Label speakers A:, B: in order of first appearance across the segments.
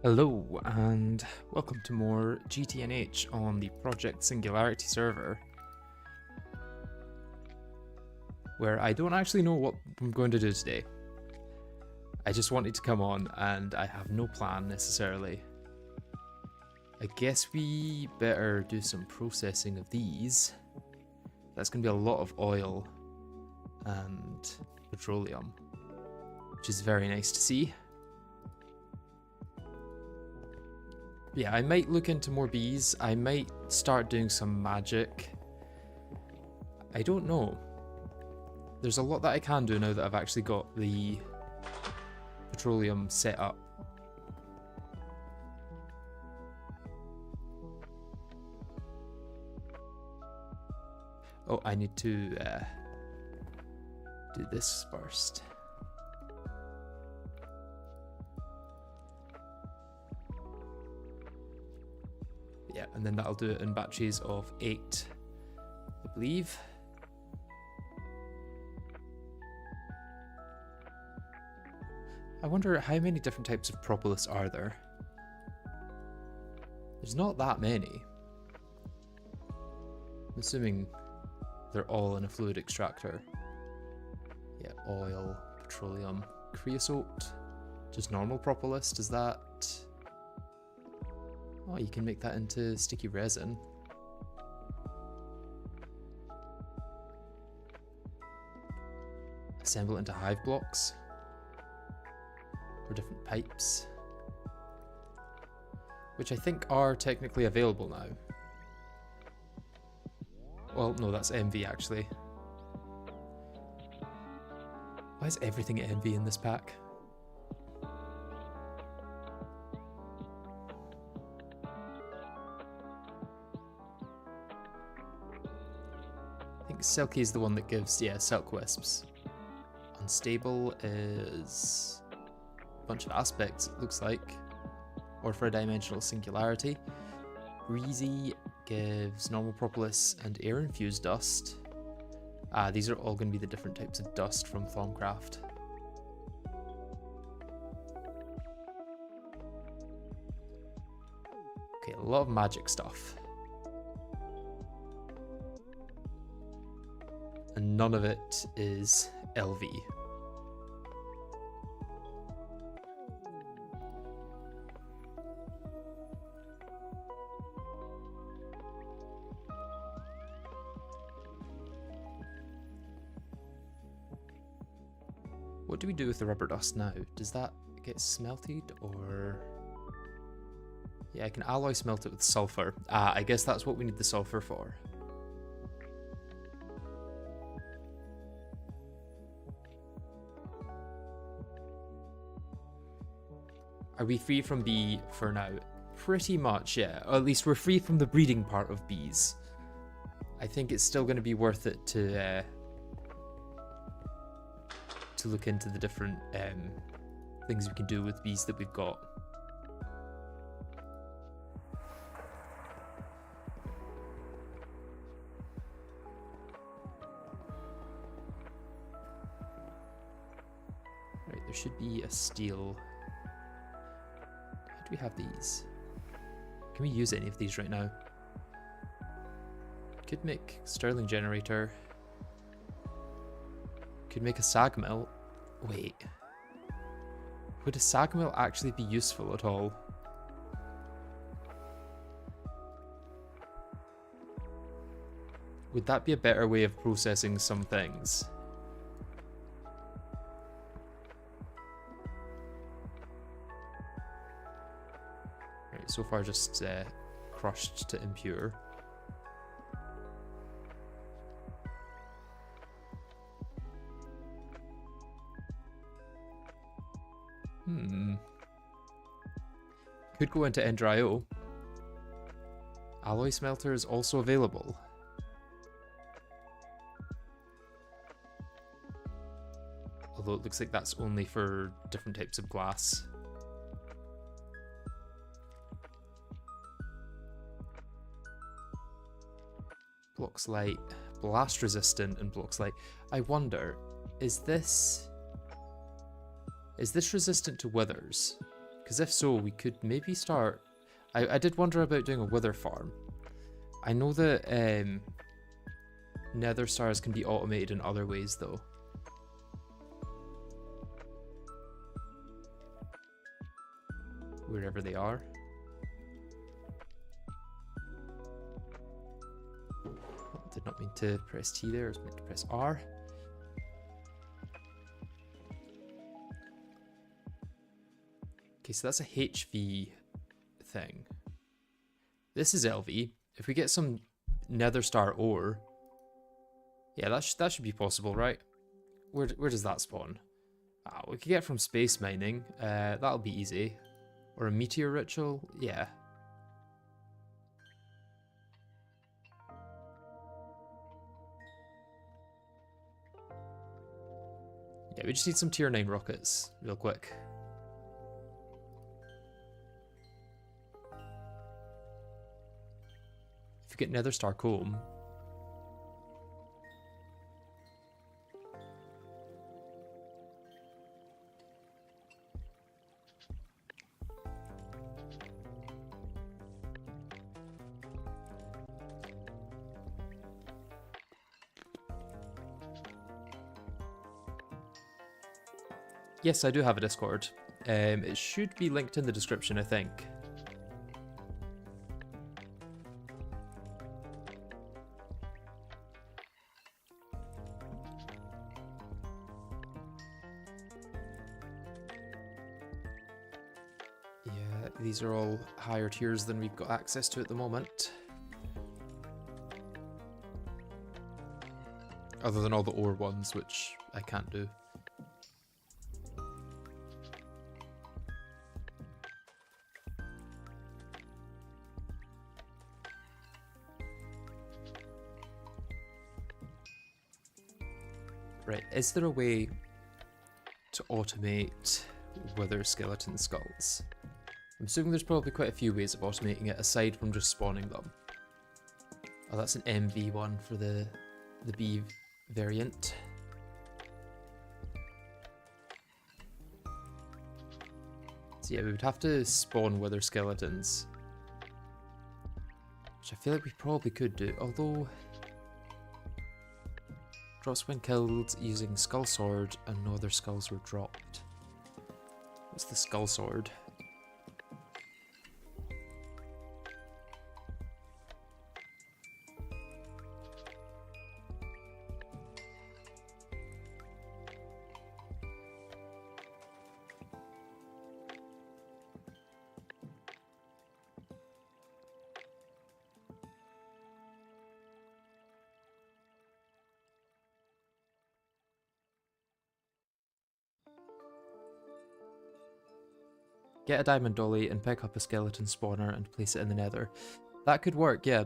A: Hello and welcome to more GTNH on the Project Singularity server, where I don't actually know what I'm going to do today. I just wanted to come on and I have no plan necessarily. I guess we better do some processing of these. That's going to be a lot of oil and petroleum, which is very nice to see. Yeah, I might look into more bees. I might start doing some magic. I don't know. There's a lot that I can do now that I've actually got the petroleum set up. Oh, I need to do this first. Yeah, and then that'll do it in batches of 8, I believe. I wonder how many different types of propolis are there? There's not that many. I'm assuming they're all in a fluid extractor. Yeah, oil, petroleum, creosote, just normal propolis, does that... Oh, you can make that into sticky resin. Assemble it into hive blocks. Or different pipes. Which I think are technically available now. Well, no, that's MV actually. Why is everything MV in this pack? I think Silky is the one that gives, yeah, silk wisps. Unstable is a bunch of aspects, it looks like. Or for a dimensional singularity. Breezy gives normal propolis and air-infused dust. These are all going to be the different types of dust from Thaumcraft. Okay, a lot of magic stuff. And none of it is LV. What do we do with the rubber dust now? Does that get smelted or... Yeah, I can alloy smelt it with sulfur. I guess that's what we need the sulfur for. Are we free from bee for now? Pretty much, yeah. Or at least we're free from the breeding part of bees. I think it's still going to be worth it to look into the different things we can do with bees that we've got. Right, there should be a steel... Do we have these? Can we use any of these right now? Could make Stirling generator. Could make a sag mill. Wait. Would a sag mill actually be useful at all? Would that be a better way of processing some things? So far just crushed to impure. Could go into Endrio. Alloy smelter is also available. Although it looks like that's only for different types of glass. Blocks light, blast resistant, and blocks light. I wonder, is this resistant to withers? Because if so, we could maybe start... I did wonder about doing a wither farm. I know that nether stars can be automated in other ways though. Wherever they are. Oh, did not mean to press T there, I was meant to press R. Okay, so that's a HV thing. This is LV. If we get some nether star ore, yeah, that should be possible, right? Where does that spawn? Ah, we could get from space mining. That'll be easy. Or a meteor ritual, yeah. Yeah, we just need some tier 9 rockets, real quick. If you get nether star comb. Yes, I do have a Discord. It should be linked in the description, I think. Yeah, these are all higher tiers than we've got access to at the moment. Other than all the ore ones, which I can't do. Right, is there a way to automate wither skeleton skulls? I'm assuming there's probably quite a few ways of automating it aside from just spawning them. Oh, that's an MV one for the B variant. So yeah, we would have to spawn wither skeletons. Which I feel like we probably could do, although... Drops when killed using Skull Sword and no other skulls were dropped. What's the Skull Sword? Get a diamond dolly and pick up a skeleton spawner and place it in the nether. That could work, yeah.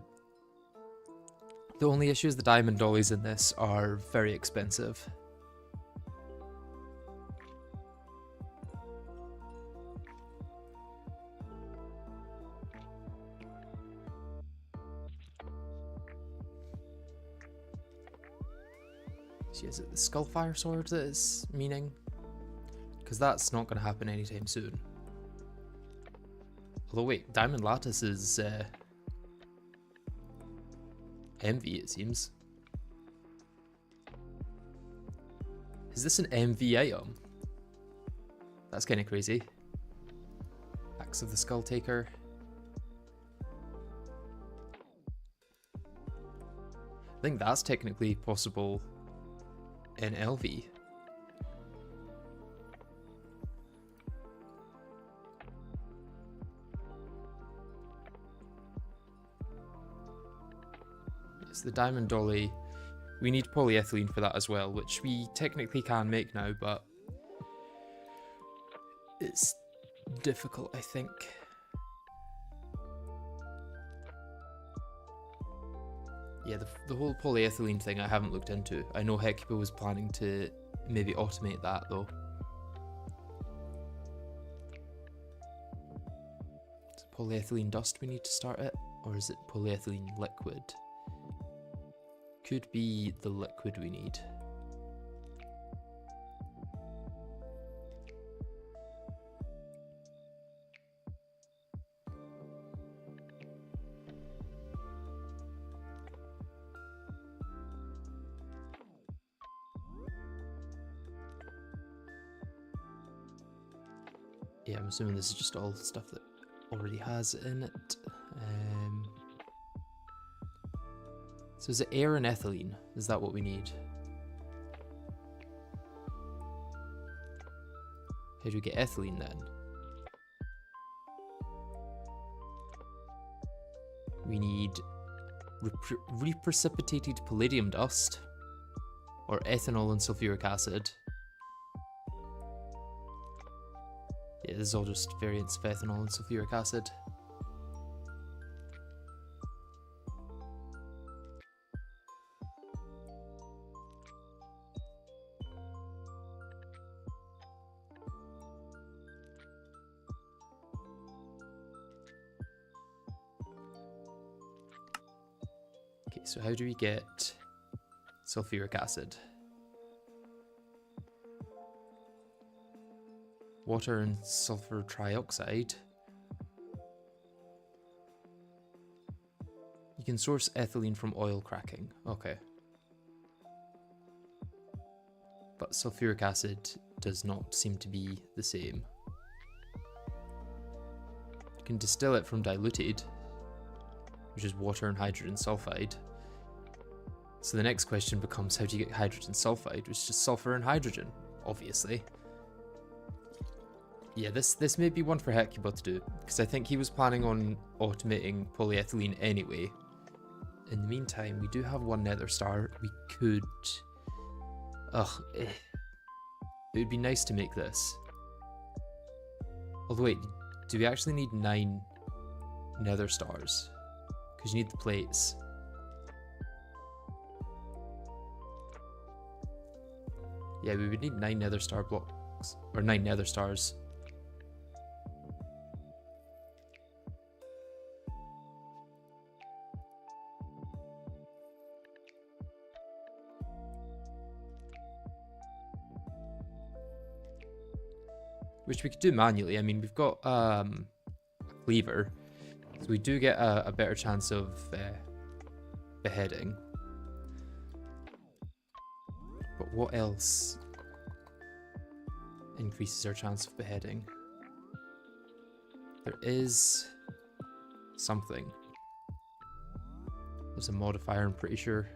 A: The only issue is the diamond dollies in this are very expensive. So is it the Skullfire Sword that is meaning? Because that's not going to happen anytime soon. Although wait, Diamond Lattice is MV it seems. Is this an MV item? That's kind of crazy. Axe of the Skull Taker. I think that's technically possible in LV. It's the Diamond Dolly. We need polyethylene for that as well, which we technically can make now, but it's difficult, I think. Yeah, the whole polyethylene thing I haven't looked into. I know Hecuba was planning to maybe automate that though. Is it polyethylene dust we need to start it? Or is it polyethylene liquid? Could be the liquid we need. Yeah, I'm assuming this is just all stuff that already has in it. So is it air and ethylene? Is that what we need? How do we get ethylene then? We need reprecipitated palladium dust, or ethanol and sulfuric acid. Yeah, this is all just variants of ethanol and sulfuric acid. Okay, so how do we get sulfuric acid? Water and sulfur trioxide. You can source ethylene from oil cracking. Okay. But sulfuric acid does not seem to be the same. You can distill it from diluted, which is water and hydrogen sulfide. So the next question becomes, how do you get hydrogen sulfide, which is just sulfur and hydrogen, obviously. Yeah, this may be one for Hecuba to do, because I think he was planning on automating polyethylene anyway. In the meantime, we do have one nether star. We could... It would be nice to make this. Although wait, do we actually need 9 nether stars? Because you need the plates. Yeah, we would need 9 nether star blocks, or 9 nether stars. Which we could do manually. I mean, we've got a cleaver, so we do get a better chance of beheading. But what else increases our chance of beheading? There is something. There's a modifier, I'm pretty sure.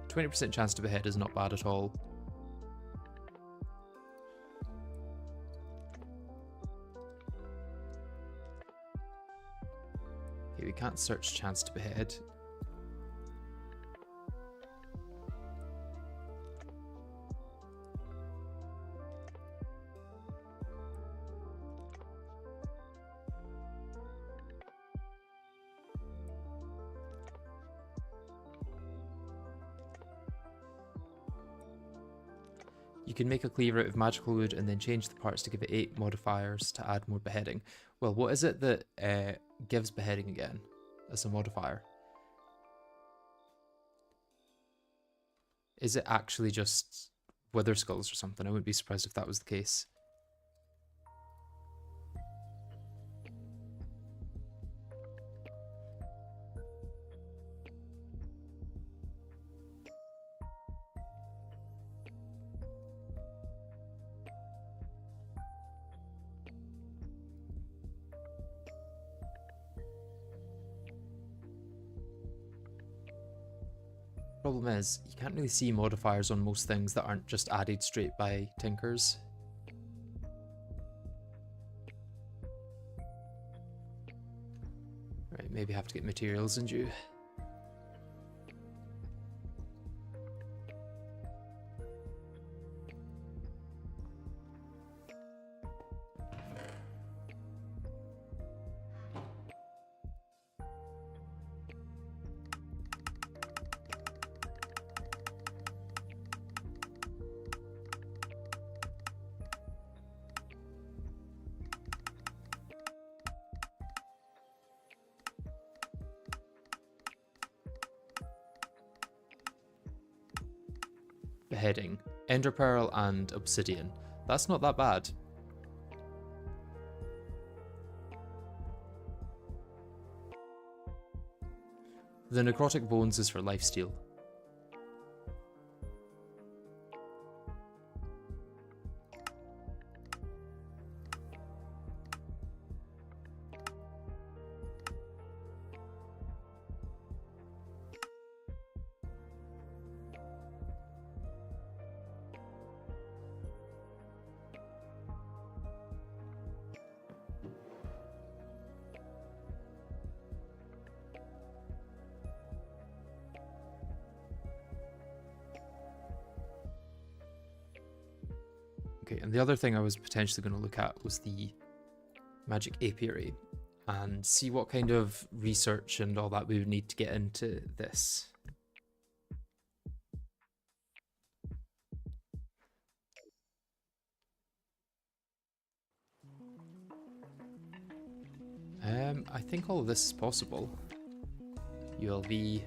A: %20 chance to behead is not bad at all. Okay, we can't search chance to behead. You can make a cleaver out of magical wood and then change the parts to give it 8 modifiers to add more beheading. Well, what is it that gives beheading again as a modifier? Is it actually just wither skulls or something? I wouldn't be surprised if that was the case. Problem is, you can't really see modifiers on most things that aren't just added straight by tinkers. Right, maybe have to get materials in due. Beheading, ender pearl and obsidian. That's not that bad. The necrotic bones is for lifesteal. Okay, and the other thing I was potentially going to look at was the magic apiary and see what kind of research and all that we would need to get into this. I think all of this is possible. ULV.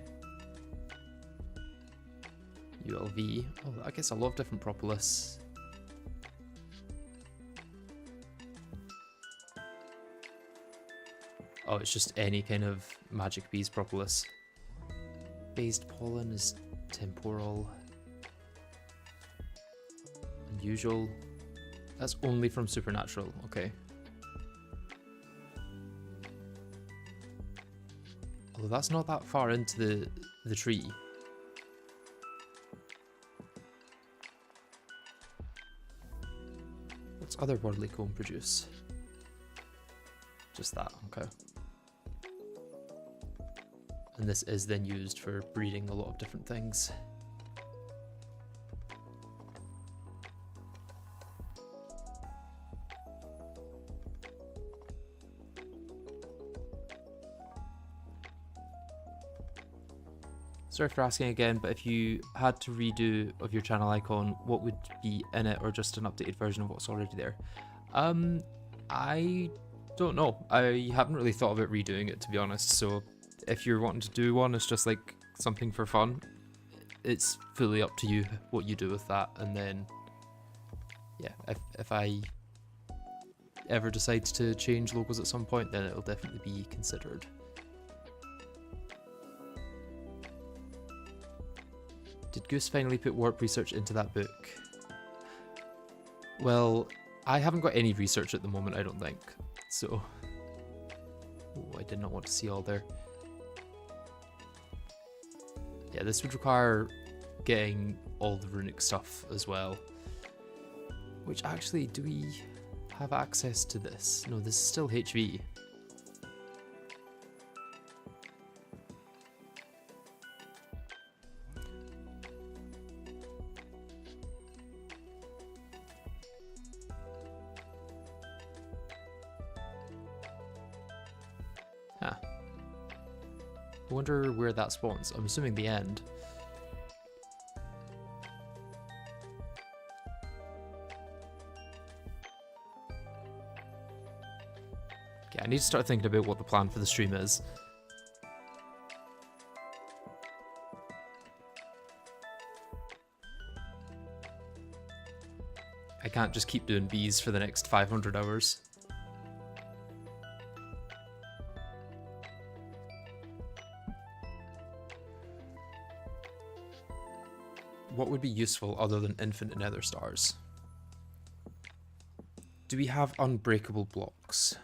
A: ULV. Oh, I guess a lot of different propolis. Oh, it's just any kind of magic bees propolis. Based pollen is temporal. Unusual. That's only from supernatural, okay. Although that's not that far into the tree. What's otherworldly comb produce? Just that, okay. And this is then used for breeding a lot of different things. Sorry for asking again, but if you had to redo of your channel icon, what would be in it, or just an updated version of what's already there? I don't know. I haven't really thought about redoing it, to be honest, so if you're wanting to do one, it's just like something for fun. It's fully up to you what you do with that, and then yeah, if I ever decide to change logos at some point, then it'll definitely be considered. Did Goose finally put warp research into that book? Well, I haven't got any research at the moment, I don't think. So, oh, I did not want to see all there. Yeah, this would require getting all the runic stuff as well. Which actually, do we have access to this? No, this is still HV. I wonder where that spawns. I'm assuming the end. Okay, I need to start thinking about what the plan for the stream is. I can't just keep doing bees for the next 500 hours. What would be useful other than infinite nether stars? Do we have unbreakable blocks?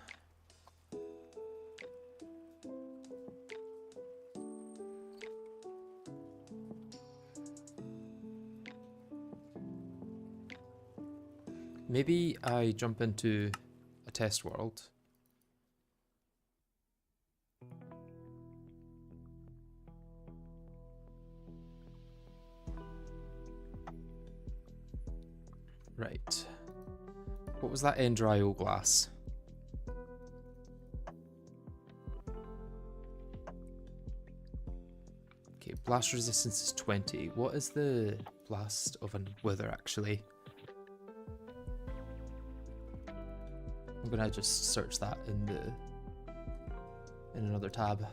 A: Maybe I jump into a test world. Right. What was that Endryo glass? Okay, blast resistance is 20. What is the blast of a wither actually? I'm gonna just search that in another tab.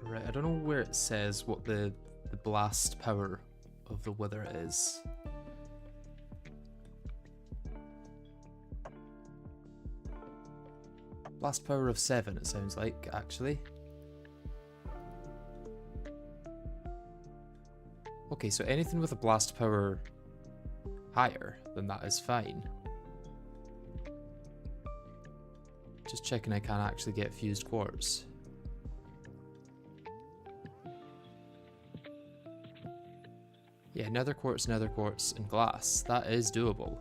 A: Right, I don't know where it says what the blast power of the wither is. Blast power of 7, it sounds like, actually. Okay, so anything with a blast power higher than that is fine. Just checking I can actually get fused quartz. Yeah, nether quartz, and glass. That is doable.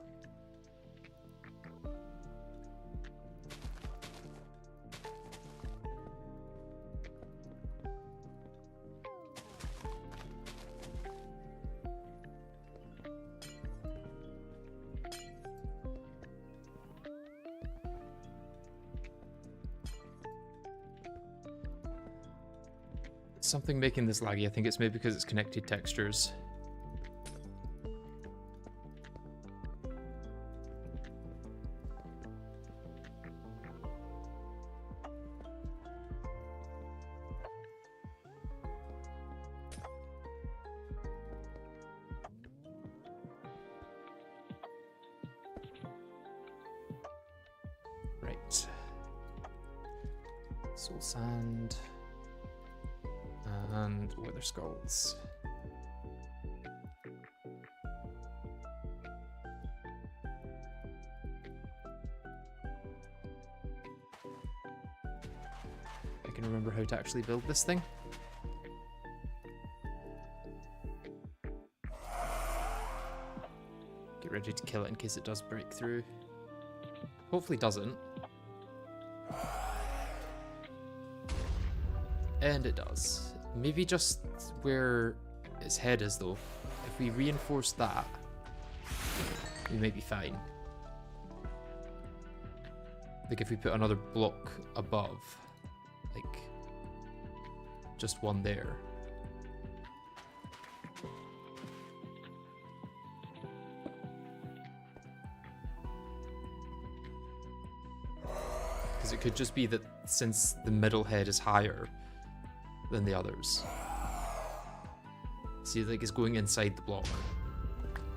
A: Something making this laggy. I think it's maybe because it's connected textures. Right. Soul sand. And wither skulls. I can remember how to actually build this thing. Get ready to kill it in case it does break through. Hopefully it doesn't. And it does. Maybe just where its head is though. If we reinforce that, we may be fine. Like if we put another block above, like just one there. Because it could just be that since the middle head is higher than the others. See, like it's going inside the block.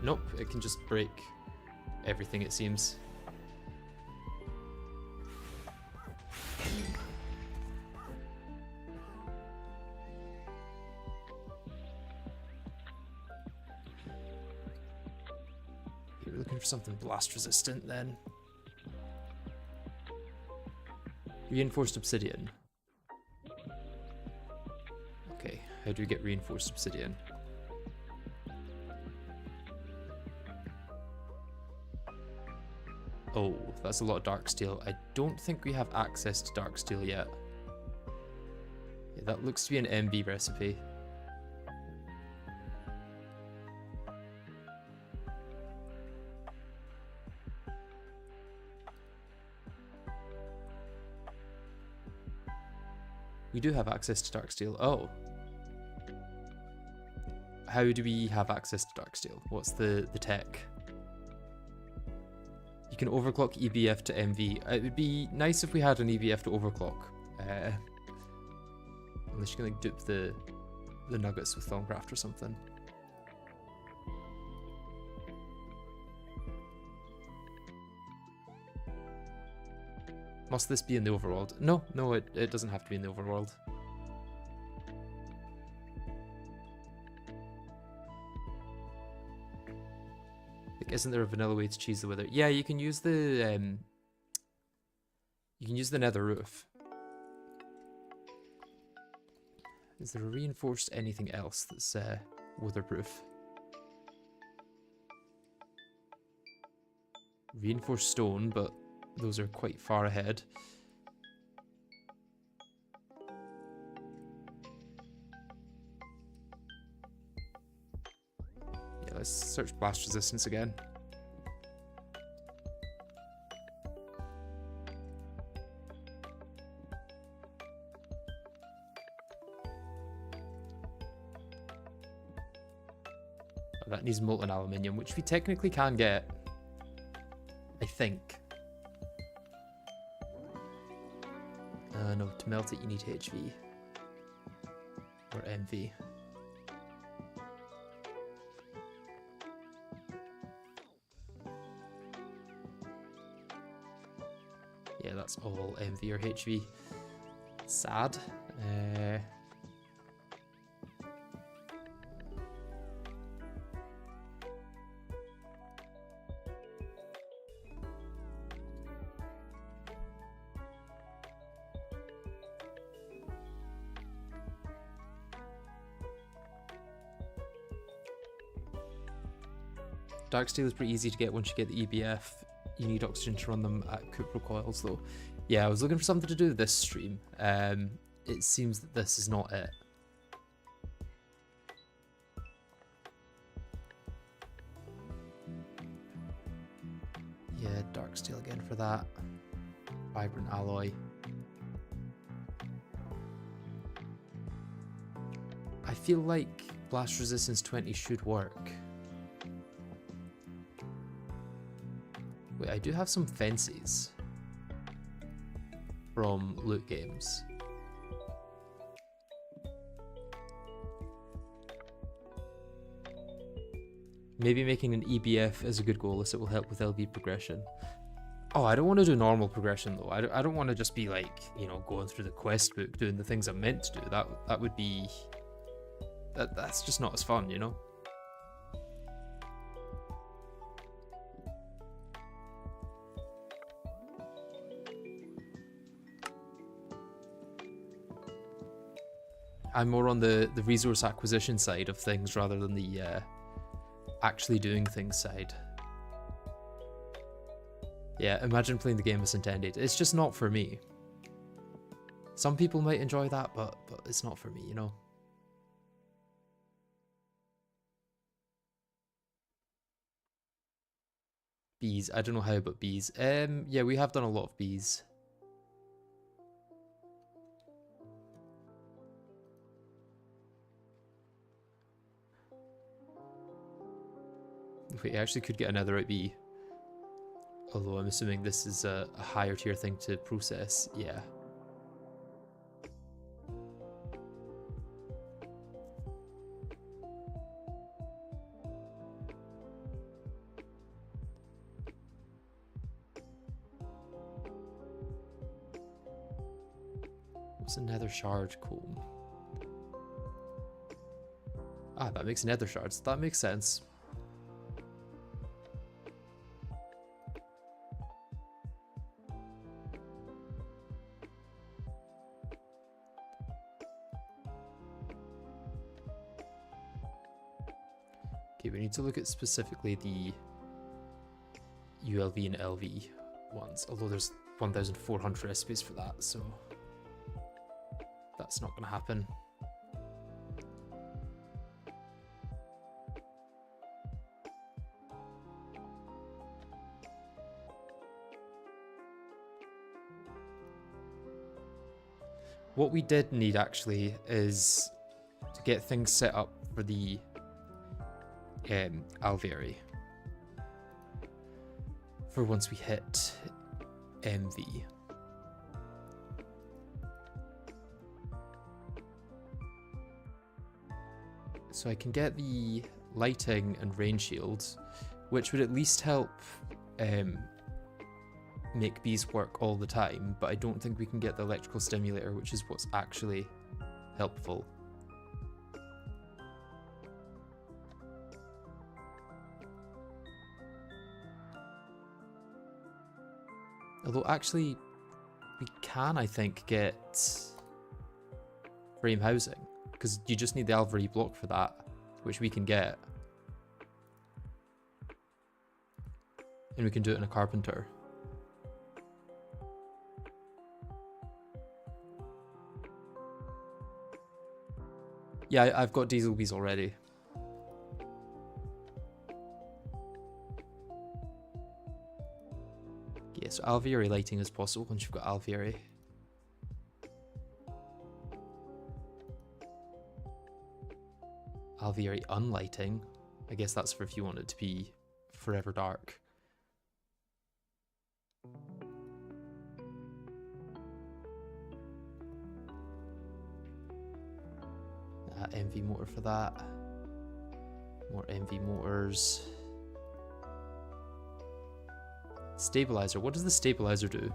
A: Nope, it can just break everything, it seems. You're looking for something blast resistant then. Reinforced obsidian. Okay, how do we get reinforced obsidian? Oh, that's a lot of dark steel. I don't think we have access to dark steel yet. Yeah, that looks to be an MB recipe. We do have access to dark steel. Oh. How do we have access to dark steel? What's the tech? You can overclock EBF to MV. It would be nice if we had an EBF to overclock. Unless you can like dupe the nuggets with Thaumcraft or something. Must this be in the overworld? No, it doesn't have to be in the overworld. Like, isn't there a vanilla way to cheese the wither? Yeah, you can use the nether roof. Is there a reinforced anything else that's witherproof? Reinforced stone, but those are quite far ahead. Yeah, let's search blast resistance again. That needs molten aluminium, which we technically can get, I think. No, to melt it you need HV or MV. Yeah, that's all MV or HV. Sad. Dark steel is pretty easy to get once you get the EBF. You need oxygen to run them at cupro coils though. Yeah, I was looking for something to do with this stream. It seems that this is not it. Yeah, dark steel again for that. Vibrant alloy. I feel like blast resistance 20 should work. Wait, I do have some fences from loot games. Maybe making an EBF is a good goal as it will help with LV progression. Oh, I don't want to do normal progression though. I don't want to just be like, you know, going through the quest book doing the things I'm meant to do. That would be... That's just not as fun, you know? I'm more on the resource acquisition side of things rather than the actually doing things side. Yeah, imagine playing the game as intended. It's just not for me. Some people might enjoy that, but it's not for me, you know? Bees. I don't know how about bees. Yeah, we have done a lot of bees. Wait, I actually could get another out bee. Although I'm assuming this is a higher tier thing to process. Yeah. What's a nether shard comb? Ah, that makes nether shards. That makes sense. Okay, we need to look at specifically the ULV and LV ones, although there's 1,400 recipes for that, so that's not going to happen. What we did need actually is to get things set up for the alveoli for once we hit MV. So I can get the lighting and rain shields, which would at least help make bees work all the time, but I don't think we can get the electrical stimulator, which is what's actually helpful. Although actually, we can, I think, get frame housing, because you just need the alveoli block for that, which we can get. And we can do it in a carpenter. Yeah, I've got diesel bees already. Yeah, so alveoli lighting is possible once you've got alveoli. Alveoli unlighting. I guess that's for if you want it to be forever dark. MV motor for that. More MV motors. Stabilizer. What does the stabilizer do?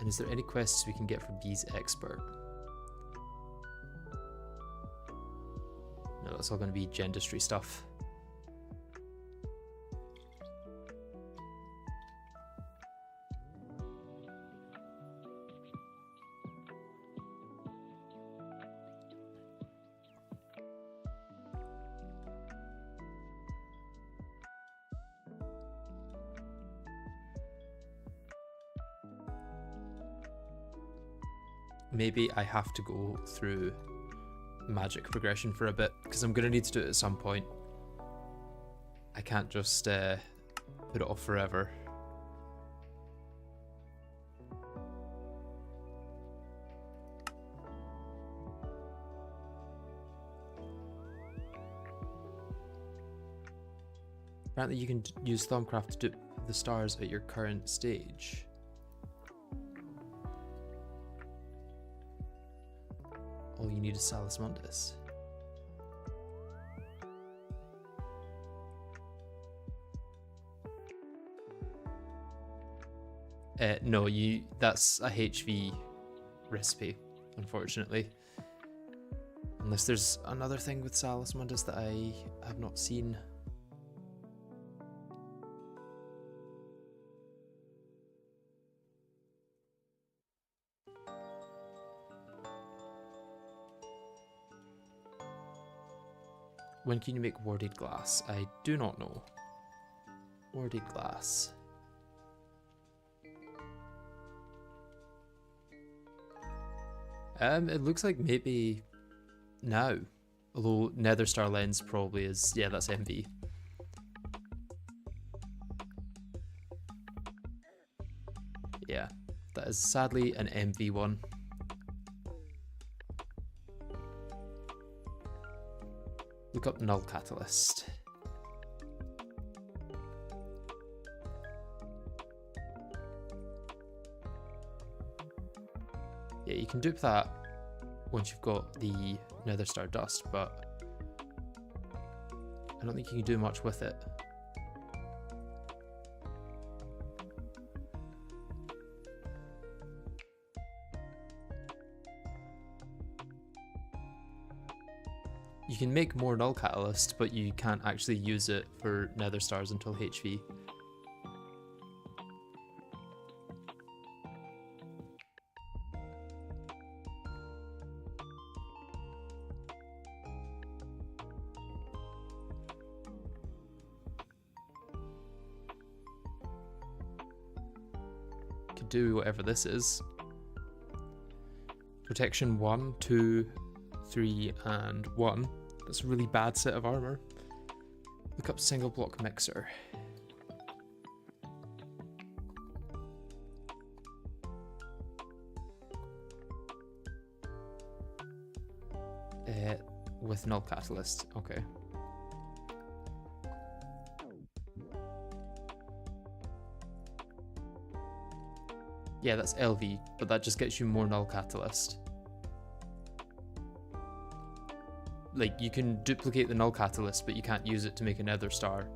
A: And is there any quests we can get from Bee's Expert? No, that's all going to be Gendustry stuff. Maybe I have to go through magic progression for a bit, because I'm going to need to do it at some point. I can't just put it off forever. Apparently you can use Thumbcraft to dupe the stars at your current stage. All you need is Salus Mundus. No, that's a HV recipe, unfortunately. Unless there's another thing with Salus Mundus that I have not seen. When can you make warded glass? I do not know. Warded glass. It looks like maybe now. Although Nether Star Lens probably is, yeah, that's MV. Yeah, that is sadly an MV one. Look up Null Catalyst. Yeah, you can dupe that once you've got the Nether Star Dust, but I don't think you can do much with it. You can make more Null Catalyst, but you can't actually use it for Nether Stars until HV. Could do whatever this is. Protection 1, 2, 3, and 1. That's a really bad set of armor. Look up single block mixer. With Null Catalyst, okay. Yeah, that's LV, but that just gets you more Null Catalyst. Like, you can duplicate the Null Catalyst, but you can't use it to make a Nether Star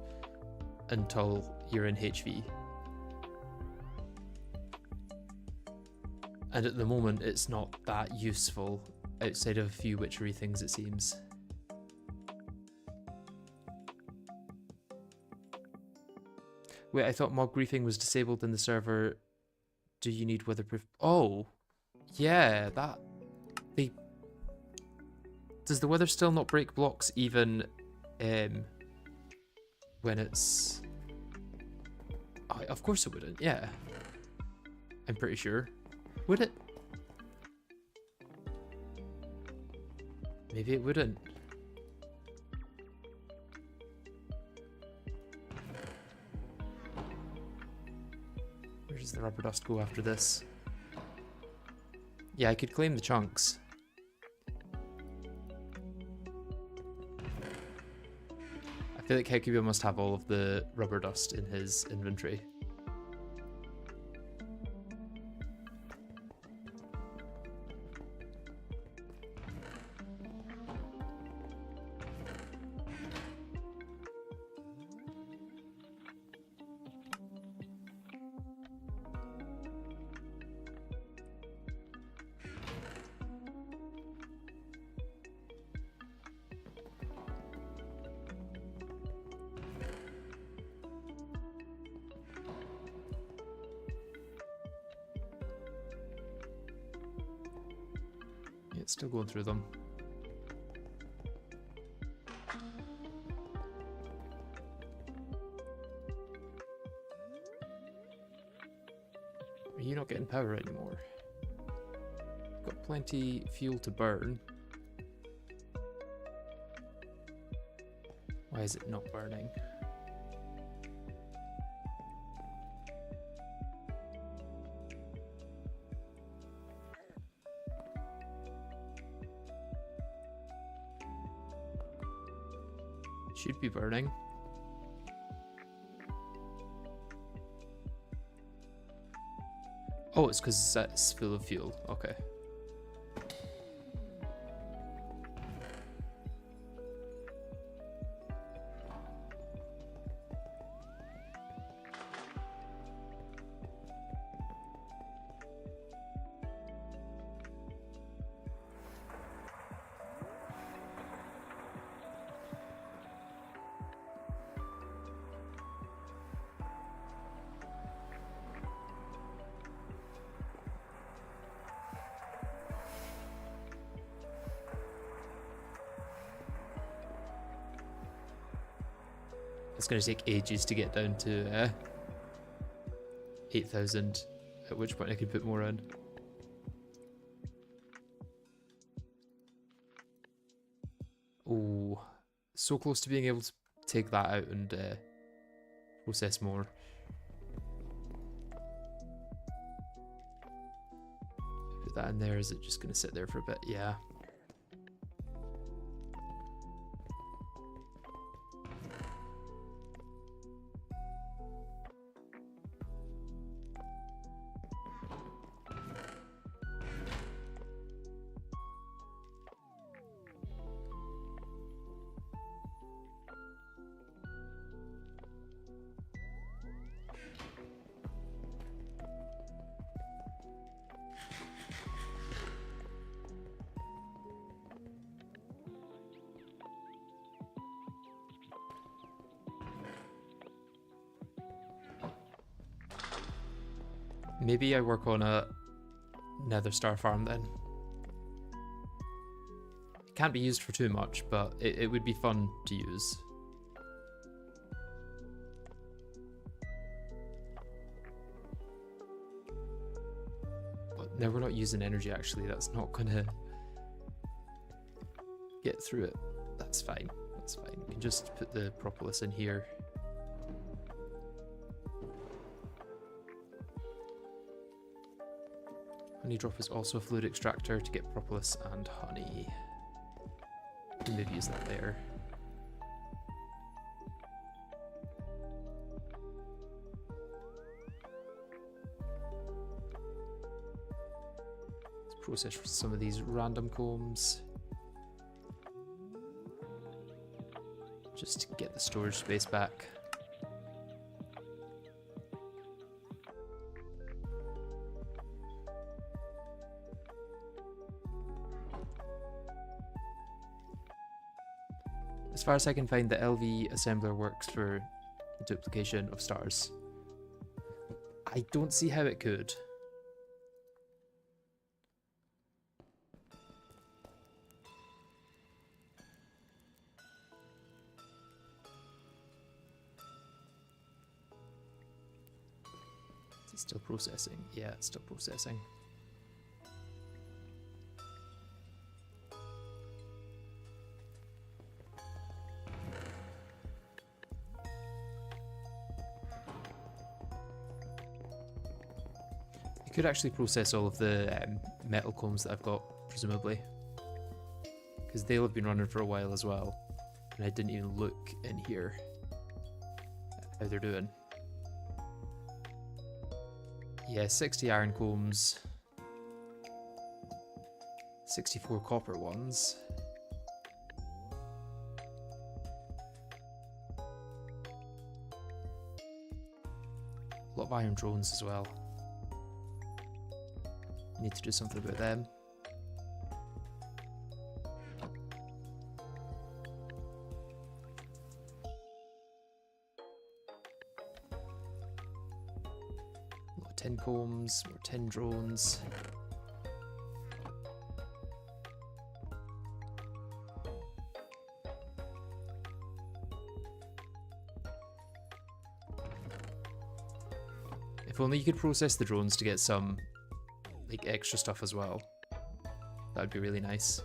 A: until you're in HV. And at the moment, it's not that useful outside of a few witchery things, it seems. Wait, I thought mob griefing was disabled in the server. Do you need weatherproof? Oh, yeah, that... Does the weather still not break blocks even when it's... Oh, of course it wouldn't, yeah. I'm pretty sure. Would it? Maybe it wouldn't. Where does the rubber dust go after this? Yeah, I could claim the chunks. I feel like Hecuba must have all of the rubber dust in his inventory. Yeah, it's still going through them. Are you not getting power anymore? Got plenty fuel to burn. Why is it not burning? Should be burning. Oh, it's because that's full of fuel. Okay. It's going to take ages to get down to 8,000, at which point I can put more in. Oh, so close to being able to take that out and process more. Put that in there, is it just going to sit there for a bit? Yeah. Maybe I work on a nether star farm then. It can't be used for too much, but it would be fun to use. But no, we're not using energy actually. That's not gonna get through it. That's fine. That's fine. We can just put the propolis in here. Honey drop is also a fluid extractor to get propolis and honey. We can maybe use that there. Let's process some of these random combs. Just to get the storage space back. As far as I can find, the LV assembler works for duplication of stars. I don't see how it could. Is it still processing? Yeah, it's still processing. Could actually process all of the metal combs that I've got, presumably. Because they'll have been running for a while as well. And I didn't even look in here at how they're doing. Yeah, 60 iron combs. 64 copper ones. A lot of iron drones as well. Need to do something about them. A lot of tin combs, more tin drones. If only you could process the drones to get some like extra stuff as well. That'd be really nice.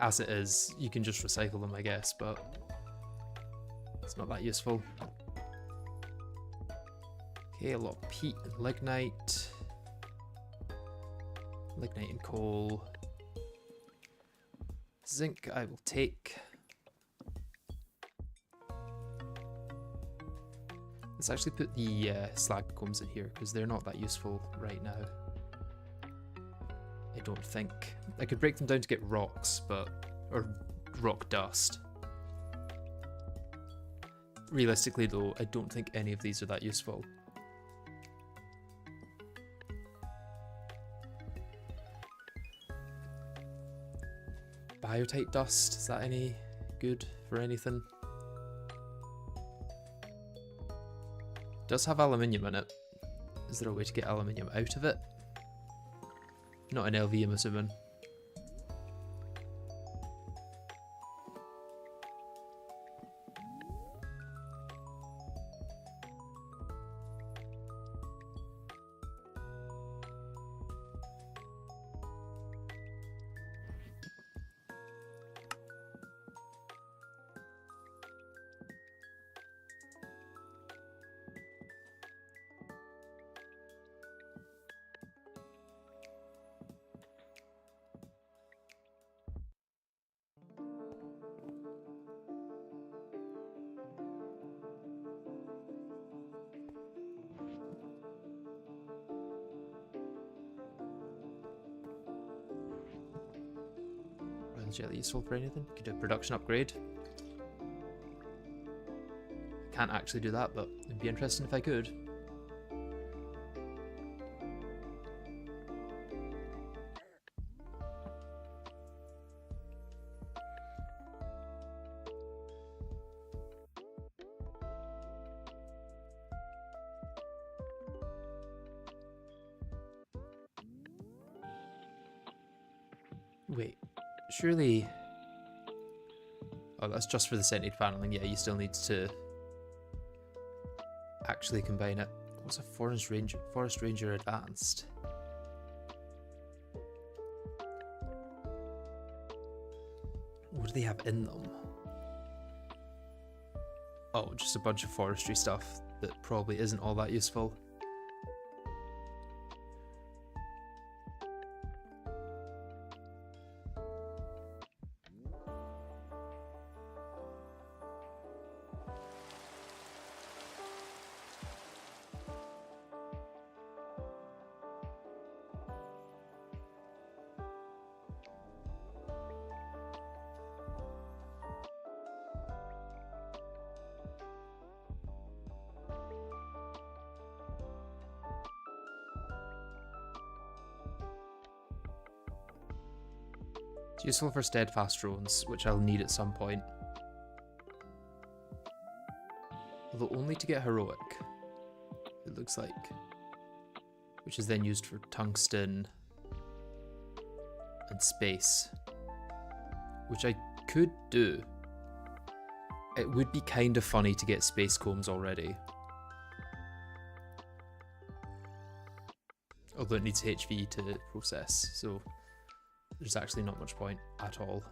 A: As it is, you can just recycle them, I guess, but it's not that useful. Okay, a lot of peat and lignite. Lignite and coal. Zinc I will take. Let's actually put the slag combs in here because they're not that useful right now. I don't think. I could break them down to get rocks, or rock dust. Realistically though, I don't think any of these are that useful. Biotite dust, is that any good for anything? It does have aluminium in it. Is there a way to get aluminium out of it? Not an LV, I'm assuming. Jelly useful for anything? Could do a production upgrade. Can't actually do that, but it'd be interesting if I could. Wait. Surely... Oh, that's just for the scented paneling. Yeah, you still need to actually combine it. What's a forest ranger advanced? What do they have in them? Oh, just a bunch of forestry stuff that probably isn't all that useful. It's useful for steadfast drones, which I'll need at some point. Although only to get heroic, it looks like. Which is then used for tungsten and space. Which I could do. It would be kind of funny to get space combs already. Although it needs HV to process, so there's actually not much point at all.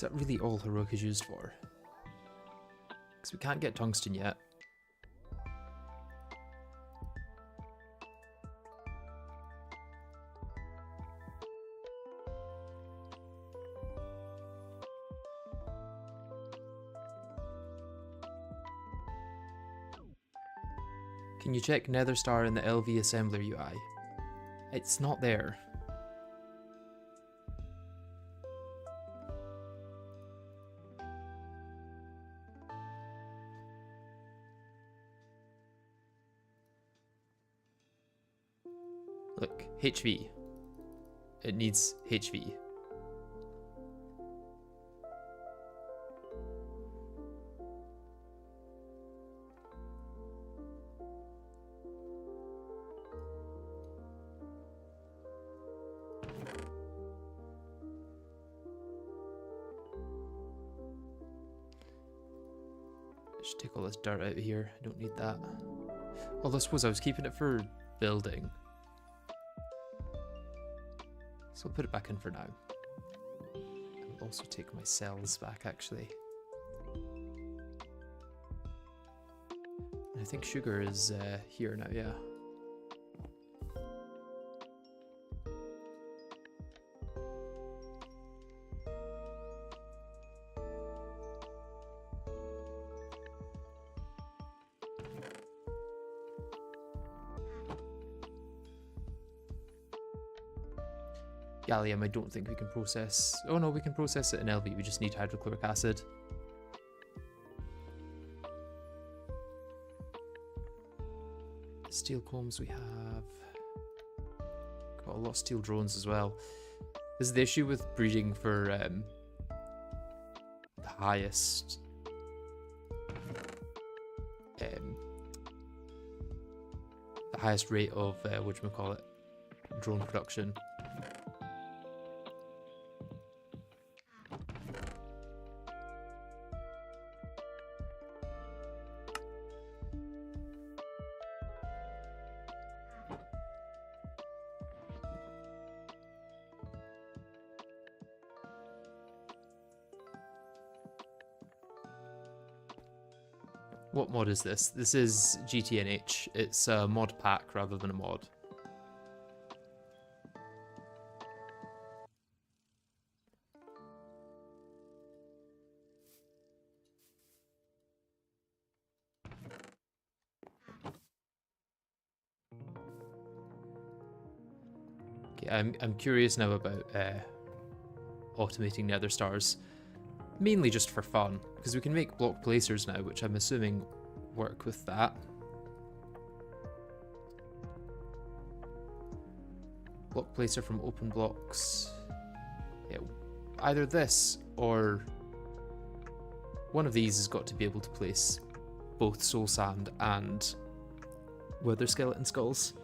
A: Is that really all heroic is used for? Because we can't get tungsten yet. Can you check Nether Star in the LV assembler UI? It's not there. Look, HV. It needs HV. Should take all this dirt out of here. I don't need that. Although I suppose I was keeping it for building. So I'll put it back in for now. I'll also take my cells back actually. I think sugar is here now, yeah. Gallium, I don't think we can process. Oh no, we can process it in LV, we just need hydrochloric acid. Steel combs we have. Got a lot of steel drones as well. This is the issue with breeding for the highest rate of whatchamacallit, drone production. What mod is this? This is GTNH. It's a mod pack rather than a mod. Okay, I'm curious now about automating nether stars. Mainly just for fun, because we can make block placers now, which I'm assuming work with that. Block placer from open blocks. Yeah, either this or one of these has got to be able to place both soul sand and wither skeleton skulls.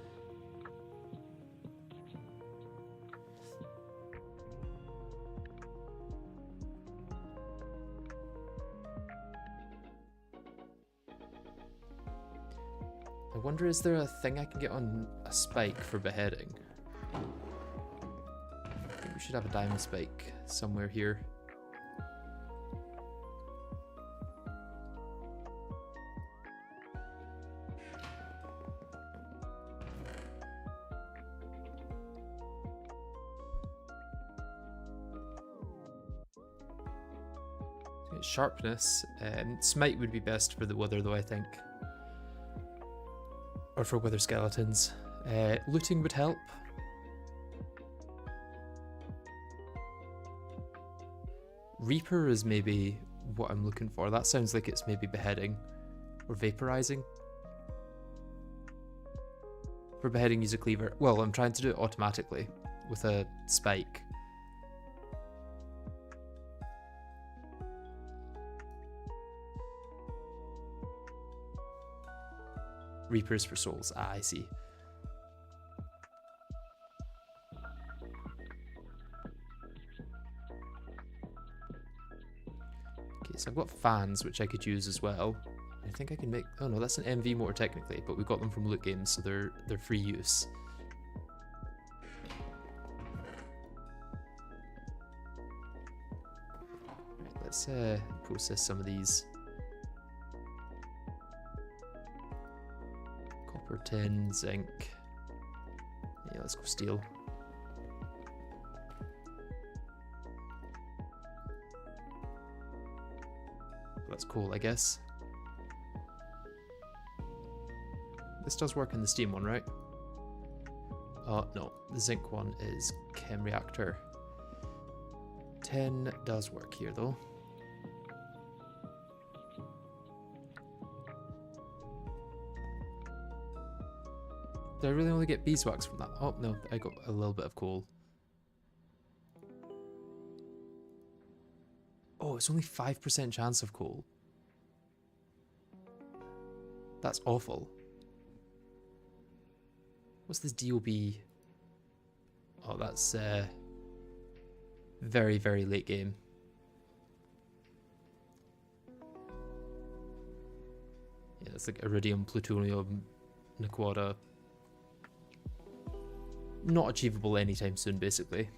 A: I wonder, is there a thing I can get on a spike for beheading? I think we should have a diamond spike somewhere here. Sharpness. Smite would be best for the wither though, I think. Or for wither skeletons. Looting would help. Reaper is maybe what I'm looking for. That sounds like it's maybe beheading or vaporizing. For beheading, use a cleaver. Well, I'm trying to do it automatically with a spike. Reapers for souls. Ah, I see. Okay, so I've got fans which I could use as well. I think I can make. Oh no, that's an MV motor technically, but we got them from loot games, so they're free use. let's process some of these. Copper, tin, zinc. Yeah, let's go steel. That's cool, I guess. This does work in the steam one, right? Oh, no. The zinc one is chem reactor. Tin does work here, though. Did I really only get beeswax from that? Oh, no. I got a little bit of coal. Oh, it's only 5% chance of coal. That's awful. What's this DOB? Oh, that's very, very late game. Yeah, it's like iridium, plutonium, Naquada. Not achievable anytime soon, basically.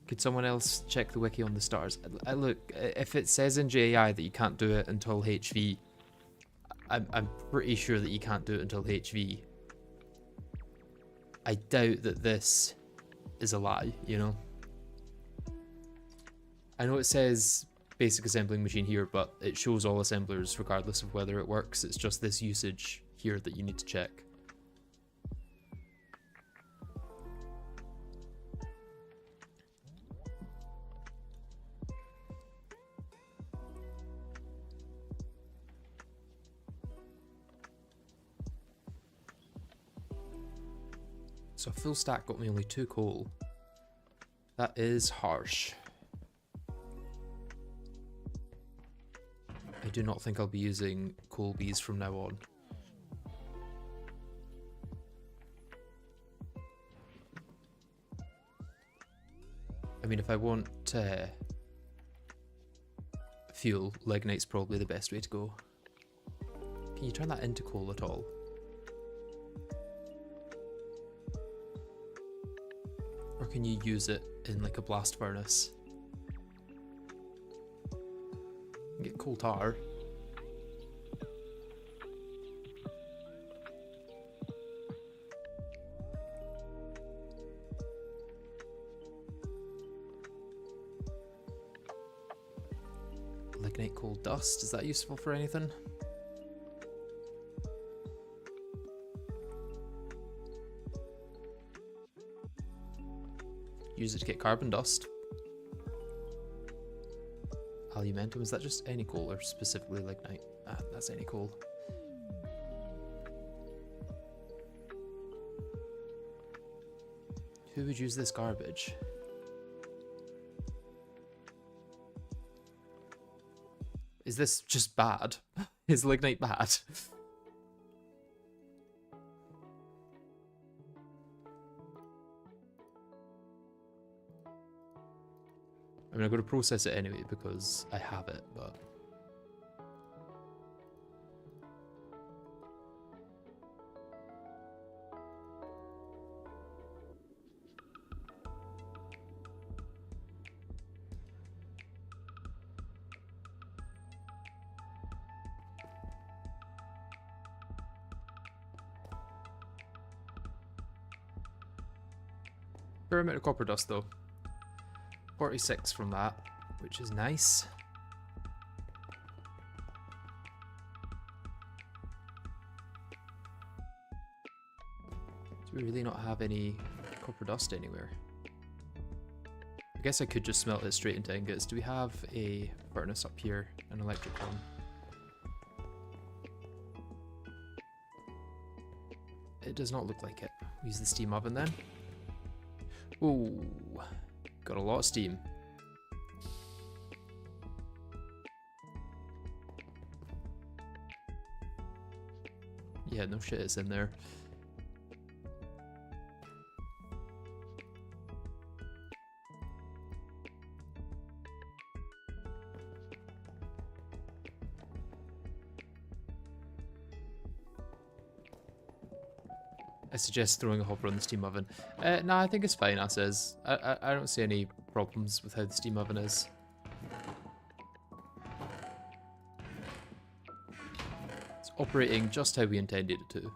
A: Could someone else check the wiki on the stars? Look, if it says in JAI that you can't do it until HV, I'm pretty sure that you can't do it until HV. I doubt that this is a lie, you know? I know it says basic assembling machine here, but it shows all assemblers regardless of whether it works. It's just this usage here that you need to check. So a full stack got me only 2 coal. That is harsh. I do not think I'll be using coal bees from now on. I mean, if I want fuel, lignite's probably the best way to go. Can you turn that into coal at all? Or can you use it in like a blast furnace? Get coal tar. Lignite coal dust, is that useful for anything? Use it to get carbon dust. Alumentum, is that just any coal or specifically lignite? Ah, that's any coal. Who would use this garbage? Is this just bad? Is lignite bad? I mean, I'm going to process it anyway because I have it, but... fair amount of copper dust though. 46 from that, which is nice. Do we really not have any copper dust anywhere? I guess I could just smelt it straight into ingots. Do we have a furnace up here? An electric one? It does not look like it. We use the steam oven then. Ooh. Got a lot of steam. Yeah, no shit, it's in there. I suggest throwing a hopper on the steam oven. No, I think it's fine as is. I don't see any problems with how the steam oven is. It's operating just how we intended it to.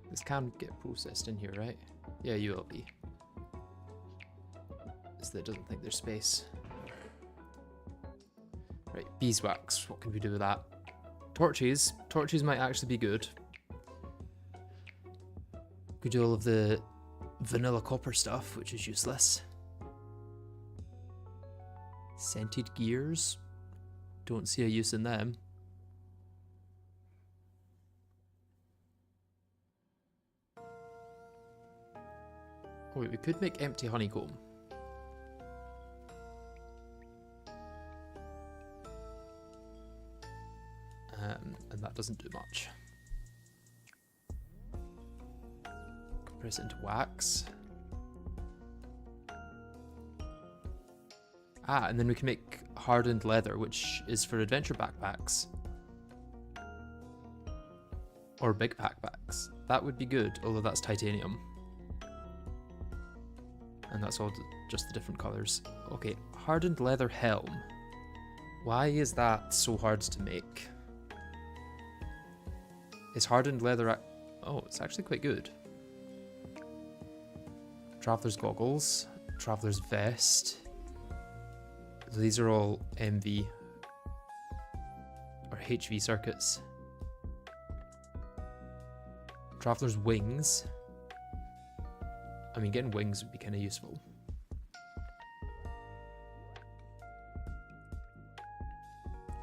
A: This can get processed in here, right? Yeah, you will be. So that it doesn't think there's space. Right, beeswax. What can we do with that? Torches. Torches might actually be good. Could do all of the vanilla copper stuff, which is useless. Scented gears. Don't see a use in them. Oh wait, we could make empty honeycomb. And that doesn't do much. Compress it into wax. Ah, and then we can make hardened leather, which is for adventure backpacks. Or big backpacks. That would be good, although that's titanium. And that's all just the different colours. Okay, hardened leather helm. Why is that so hard to make? Is hardened leather... Oh, it's actually quite good. Traveler's goggles. Traveler's vest. So these are all MV or HV circuits. Traveler's wings. I mean, getting wings would be kind of useful.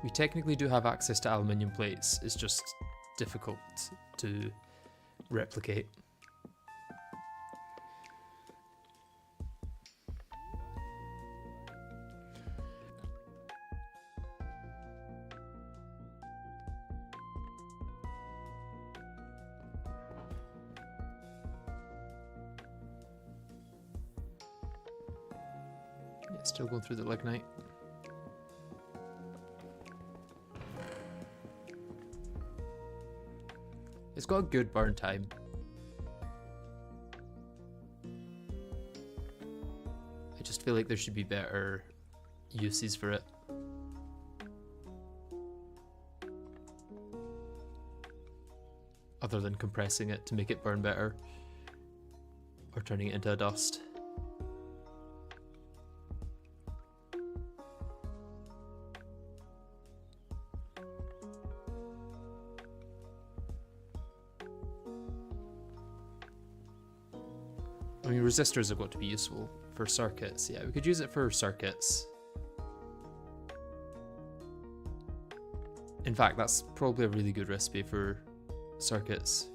A: We technically do have access to aluminium plates. It's just difficult to replicate. Yeah, still going through the lignite. It's got a good burn time. I just feel like there should be better uses for it. Other than compressing it to make it burn better. Or turning it into a dust. I mean, resistors have got to be useful for circuits. Yeah, we could use it for circuits. In fact, that's probably a really good recipe for circuits.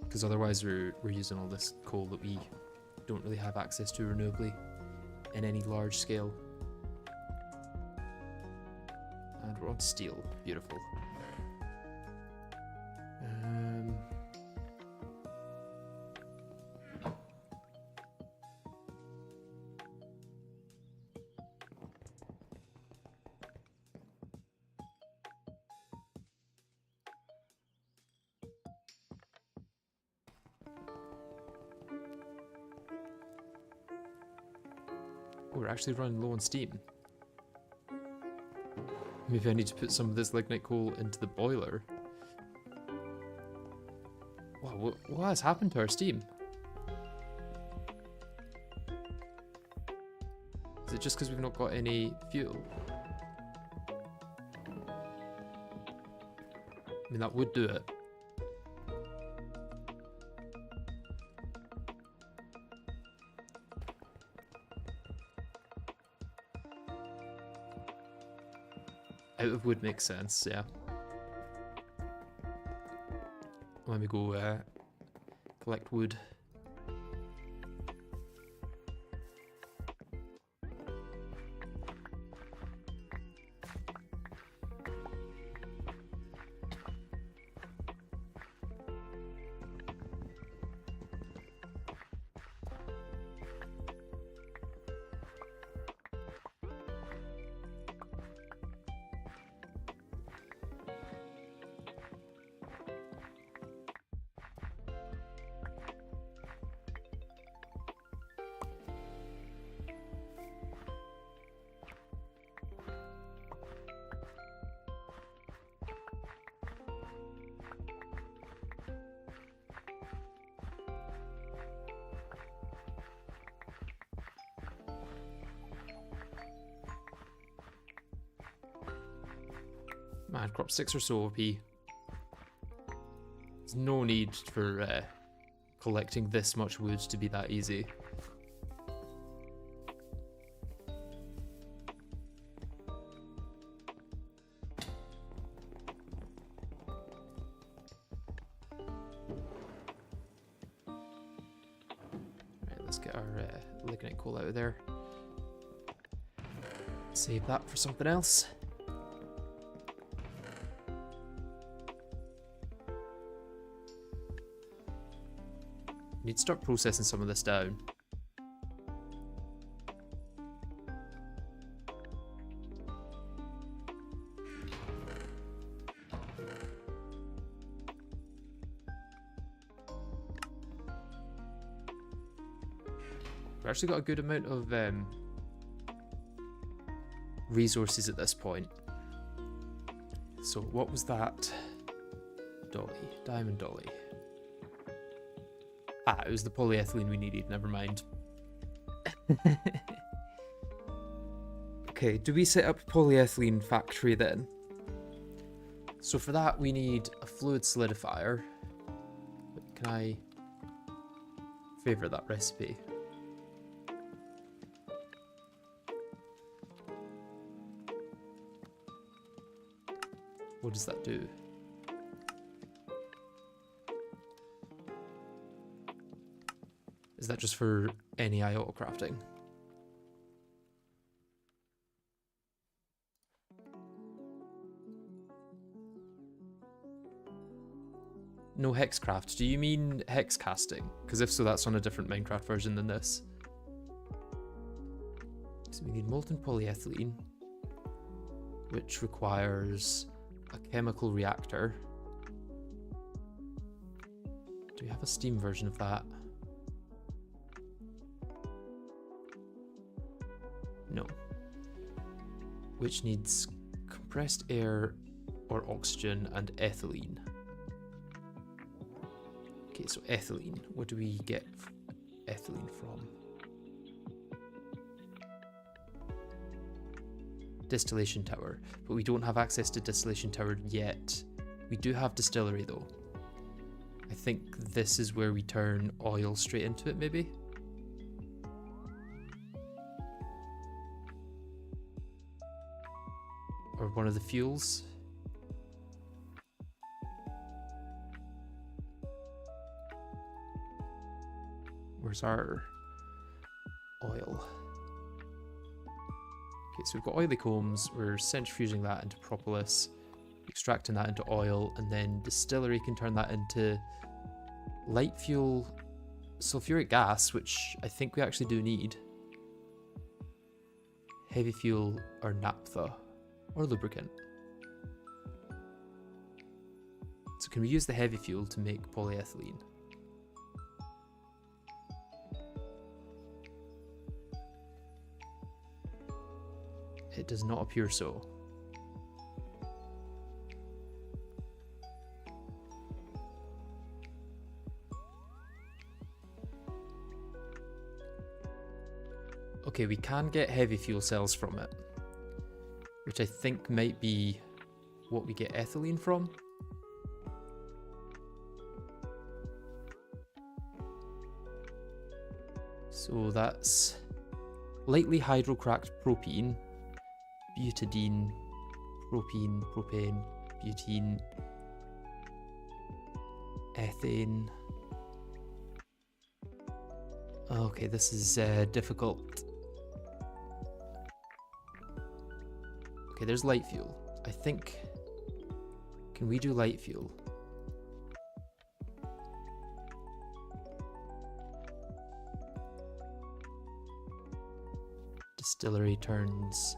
A: Because otherwise we're using all this coal that we don't really have access to renewably in any large scale. And we're on steel. Beautiful. We're actually running low on steam. Maybe I need to put some of this lignite coal into the boiler. Wow, what has happened to our steam? Is it just because we've not got any fuel? I mean, that would do it. Out of wood makes sense, yeah. Let me go collect wood. Man, crop 6 or so OP. There's no need for collecting this much wood to be that easy. Right, let's get our lignite coal out of there. Save that for something else. Need to start processing some of this down. We've actually got a good amount of resources at this point. So what was that? Dolly, diamond dolly. Ah, it was the polyethylene we needed, never mind. Okay, do we set up a polyethylene factory then? So for that we need a fluid solidifier. Can I favour that recipe? What does that do? Is that just for NEI autocrafting? No hexcraft. Do you mean hex casting? Because if so, that's on a different Minecraft version than this. So we need molten polyethylene, which requires a chemical reactor. Do we have a steam version of that? No. Which needs compressed air or oxygen and ethylene. Okay, so ethylene. What do we get ethylene from? Distillation tower. But we don't have access to distillation tower yet. We do have distillery though. I think this is where we turn oil straight into it, maybe? Or one of the fuels. Where's our oil? Okay, so we've got oily combs, we're centrifuging that into propolis, extracting that into oil, and then distillery can turn that into light fuel sulfuric gas, which I think we actually do need. Heavy fuel or naphtha. Or lubricant. So can we use the heavy fuel to make polyethylene? It does not appear so. Okay, we can get heavy fuel cells from it, which I think might be what we get ethylene from. So that's lightly hydrocracked propene, butadiene, propene, propane, butene, ethane, Okay, this is difficult. Okay, there's light fuel. I think... Can we do light fuel? Distillery turns...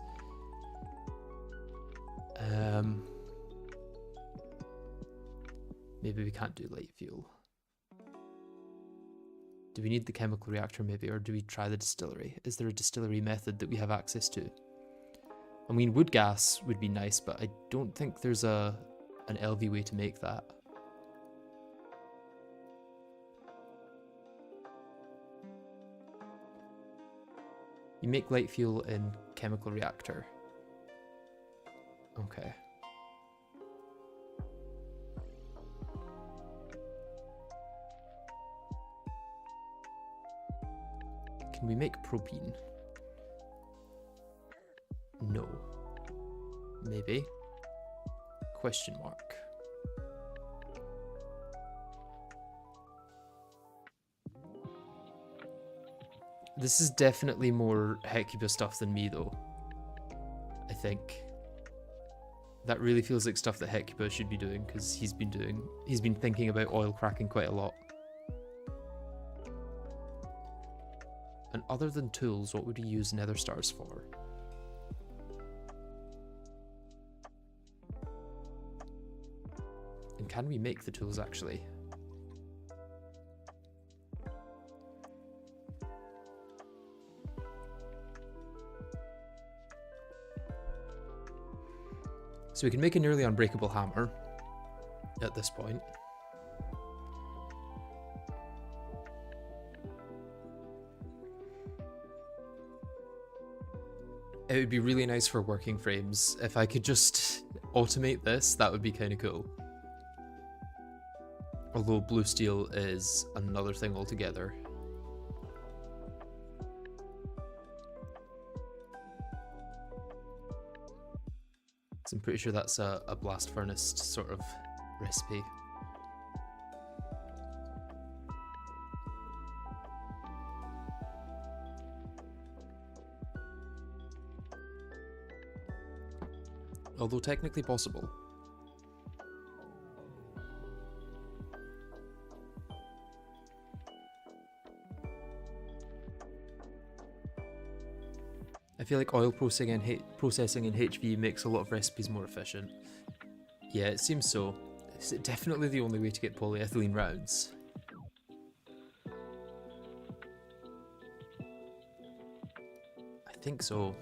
A: Maybe we can't do light fuel. Do we need the chemical reactor maybe, or do we try the distillery? Is there a distillery method that we have access to? I mean, wood gas would be nice, but I don't think there's an LV way to make that. You make light fuel in chemical reactor. Okay. Can we make propene? No. Maybe. Question mark. This is definitely more Hecuba stuff than me though. I think. That really feels like stuff that Hecuba should be doing, because he's been thinking about oil cracking quite a lot. And other than tools, what would he use nether stars for? And can we make the tools actually? So we can make a nearly unbreakable hammer at this point. It would be really nice for working frames. If I could just automate this, that would be kind of cool. Although blue steel is another thing altogether. So I'm pretty sure that's a blast furnace sort of recipe. Although technically possible. I feel like oil processing in HV makes a lot of recipes more efficient. Yeah, it seems so. It's definitely the only way to get polyethylene rounds. I think so.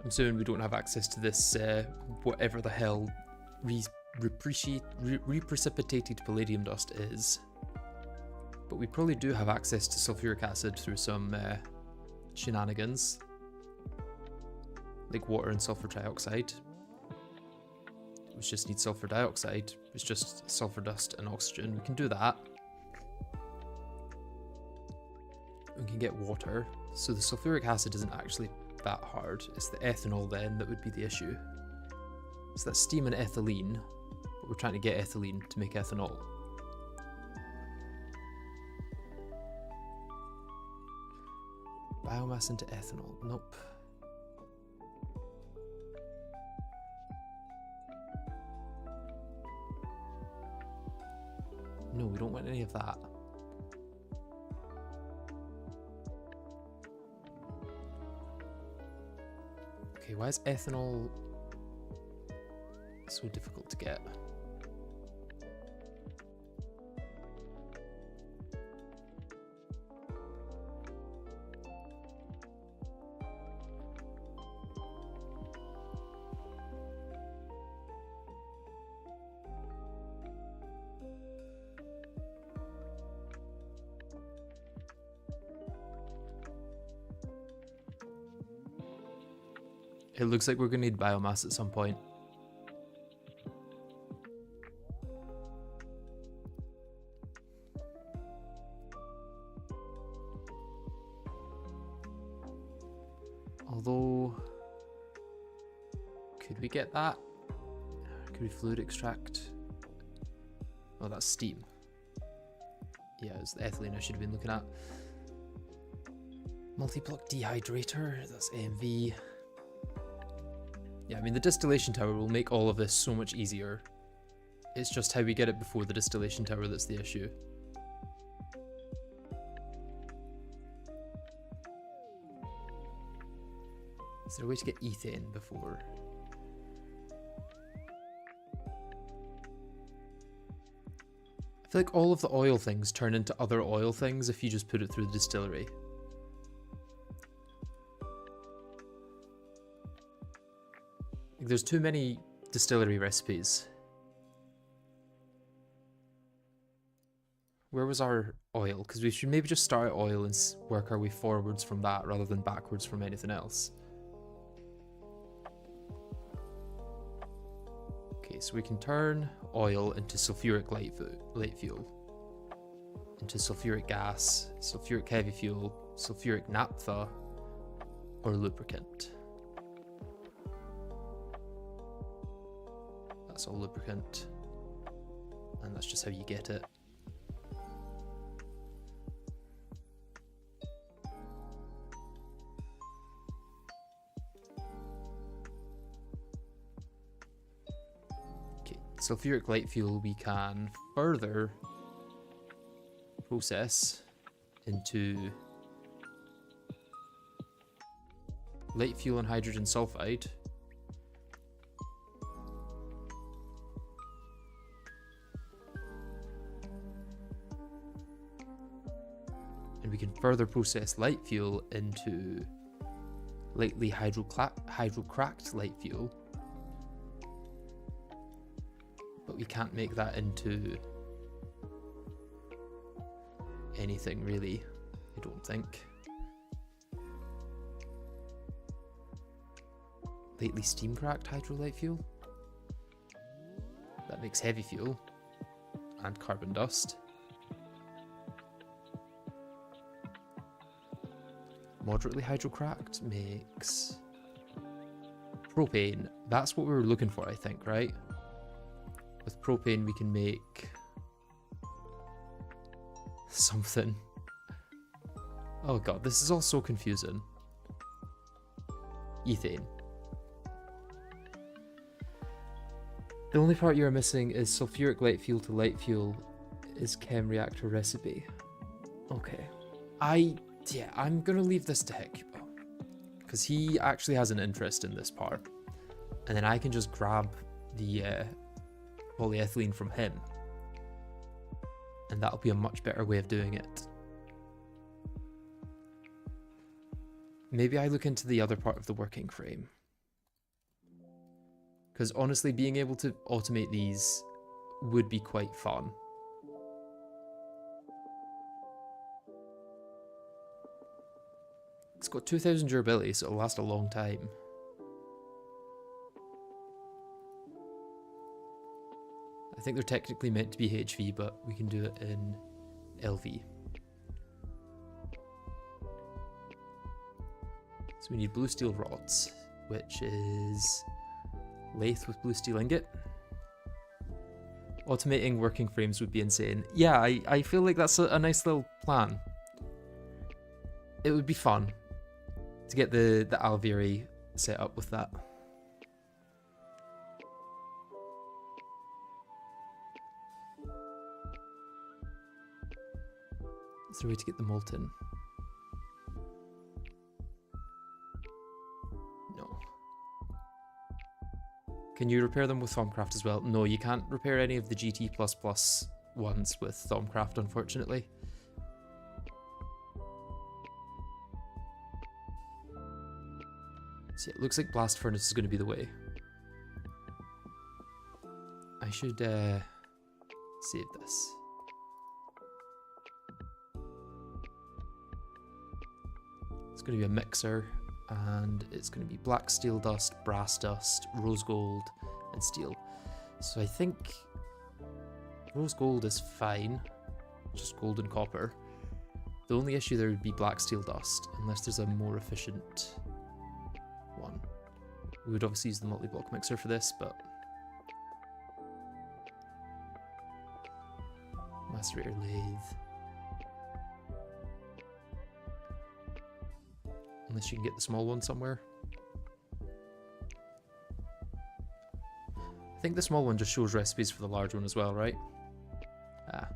A: I'm assuming we don't have access to this, whatever the hell reprecipitated palladium dust is. But we probably do have access to sulfuric acid through some shenanigans. Like water and sulfur dioxide. We just need sulfur dioxide. It's just sulfur dust and oxygen. We can do that. We can get water. So the sulfuric acid isn't actually that hard. It's the ethanol then that would be the issue. So that's steam and ethylene, but we're trying to get ethylene to make ethanol. Biomass into ethanol. Nope. No, we don't want any of that. Okay, why is ethanol so difficult to get? It looks like we're going to need biomass at some point. Could we get that? Could we fluid extract? Oh, that's steam. Yeah, it's the ethylene I should have been looking at. Multi-block dehydrator, that's AMV. Yeah, I mean, the distillation tower will make all of this so much easier. It's just how we get it before the distillation tower that's the issue. Is there a way to get ethane before? I feel like all of the oil things turn into other oil things if you just put it through the distillery. Like, there's too many distillery recipes. Where was our oil? Because we should maybe just start at oil and work our way forwards from that rather than backwards from anything else. Okay, so we can turn oil into sulfuric light fuel, into sulfuric gas, sulfuric heavy fuel, sulfuric naphtha, or lubricant. That's all lubricant, and that's just how you get it. Sulfuric light fuel we can further process into light fuel and hydrogen sulfide. And we can further process light fuel into lightly hydrocracked light fuel. But we can't make that into anything really, I don't think. Lightly steam cracked hydrolite fuel? That makes heavy fuel and carbon dust. Moderately hydrocracked makes propane. That's what we were looking for, I think, right? With propane we can make something. Oh god, this is all so confusing. Ethane. The only part you're missing is sulfuric light fuel to light fuel is chem reactor recipe. Okay. I'm gonna leave this to Hecuba, because he actually has an interest in this part. And then I can just grab the polyethylene from him, and that'll be a much better way of doing it. Maybe I look into the other part of the working frame, because honestly being able to automate these would be quite fun. It's got 2000 durability, so it'll last a long time. I think they're technically meant to be HV, but we can do it in LV. So we need blue steel rods, which is lathe with blue steel ingot. Automating working frames would be insane. Yeah, I feel like that's a nice little plan. It would be fun to get the Alvieri set up with that. Is there a way to get the molten? No. Can you repair them with Thaumcraft as well? No, you can't repair any of the GT++ ones with Thaumcraft, unfortunately. So yeah, it looks like Blast Furnace is going to be the way. I should save this. It's going to be a mixer, and it's going to be black steel dust, brass dust, rose gold, and steel. So I think rose gold is fine, just gold and copper. The only issue there would be black steel dust, unless there's a more efficient one. We would obviously use the multi-block mixer for this, but macerator lathe. Unless you can get the small one somewhere. I think the small one just shows recipes for the large one as well, right? Ah.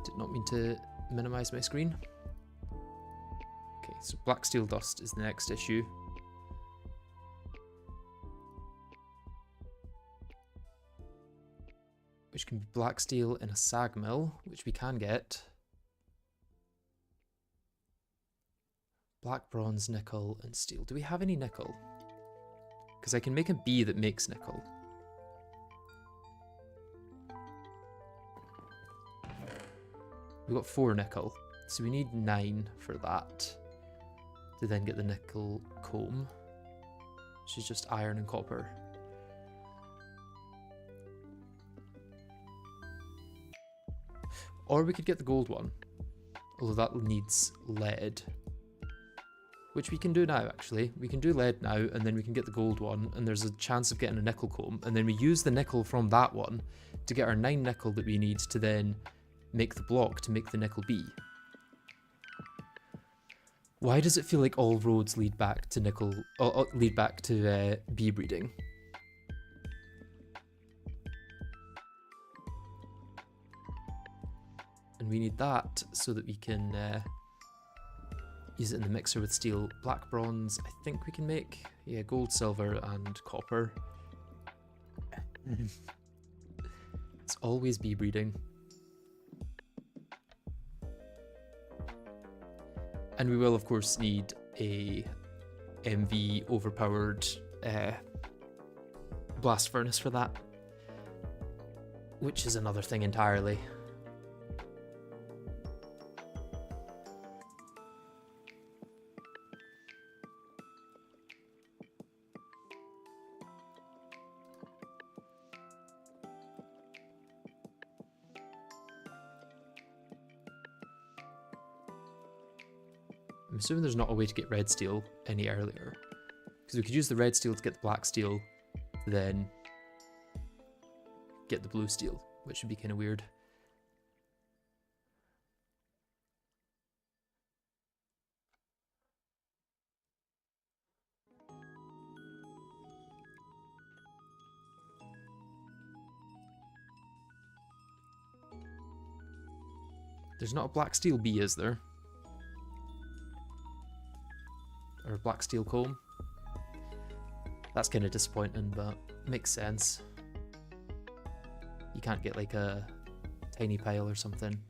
A: Did not mean to minimize my screen. Okay, so black steel dust is the next issue. Which can be black steel in a sag mill, which we can get. Black bronze, nickel, and steel. Do we have any nickel? Because I can make a bee that makes nickel. We've got 4 nickel, so we need 9 for that to then get the nickel comb, which is just iron and copper. Or we could get the gold one, although that needs lead, which we can do now actually. We can do lead now, and then we can get the gold one, and there's a chance of getting a nickel comb, and then we use the nickel from that one to get our 9 nickel that we need to then make the block to make the nickel bee. Why does it feel like all roads lead back to nickel, lead back to bee breeding? And we need that so that we can use it in the mixer with steel. Black bronze, I think we can make, yeah, gold, silver, and copper. It's always bee breeding. And we will, of course, need a MV overpowered blast furnace for that, which is another thing entirely. I'm assuming there's not a way to get red steel any earlier, because we could use the red steel to get the black steel, then get the blue steel, which would be kind of weird. There's not a black steel bee, is there? Or a black steel comb. That's kind of disappointing, but makes sense. You can't get like a tiny pile or something.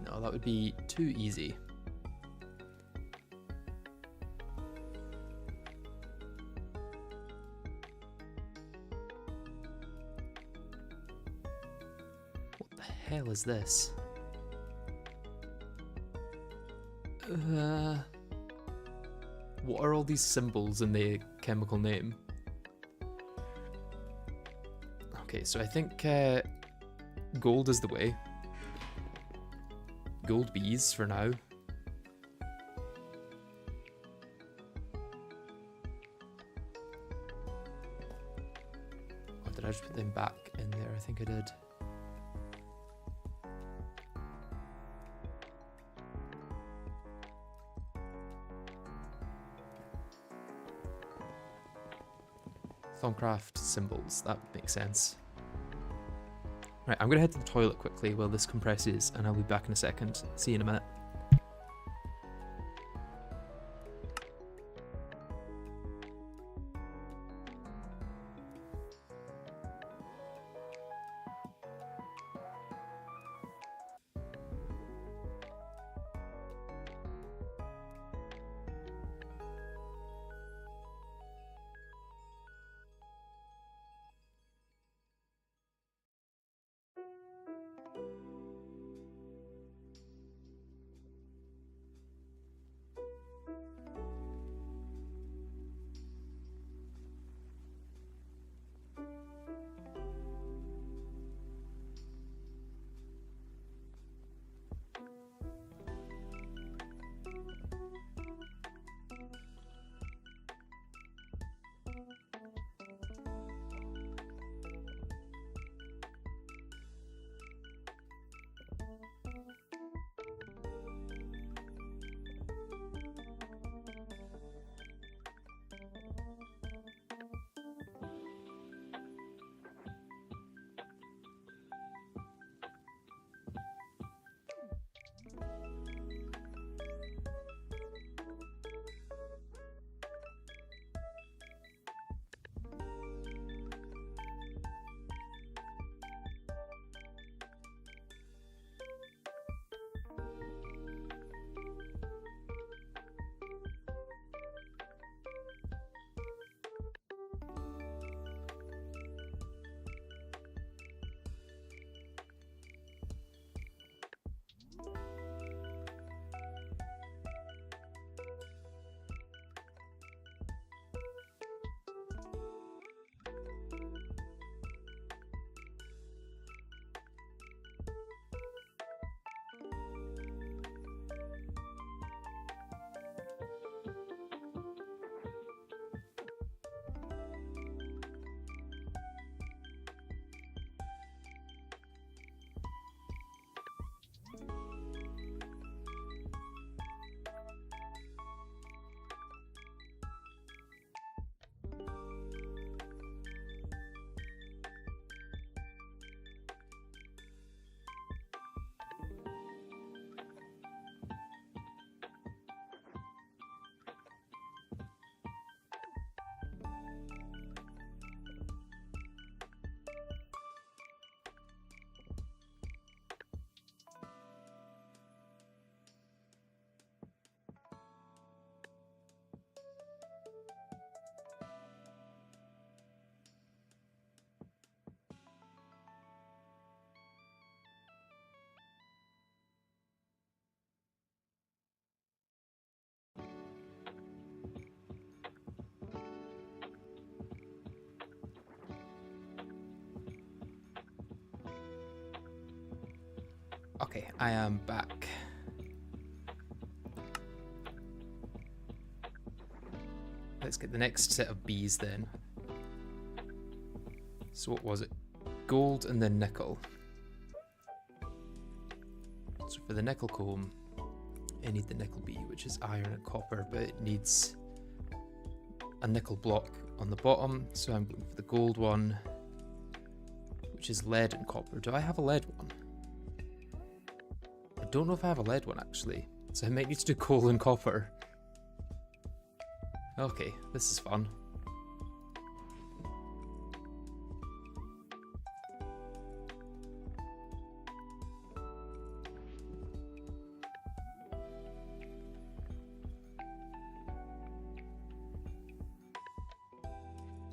A: No, that would be too easy. Hell is this? What are all these symbols in the chemical name? Okay, so I think gold is the way. Gold bees for now. Or did I just put them back in there? I think I did. Thaumcraft symbols, that makes sense. Right, I'm gonna head to the toilet quickly while this compresses, and I'll be back in a second. See you in a minute. Okay, I am back. Let's get the next set of bees then. So what was it? Gold and then nickel. So for the nickel comb, I need the nickel bee, which is iron and copper, but it needs a nickel block on the bottom. So I'm going for the gold one, which is lead and copper. Do I have a lead one? I don't know if I have a lead one actually. So I might need to do coal and copper. Okay, this is fun.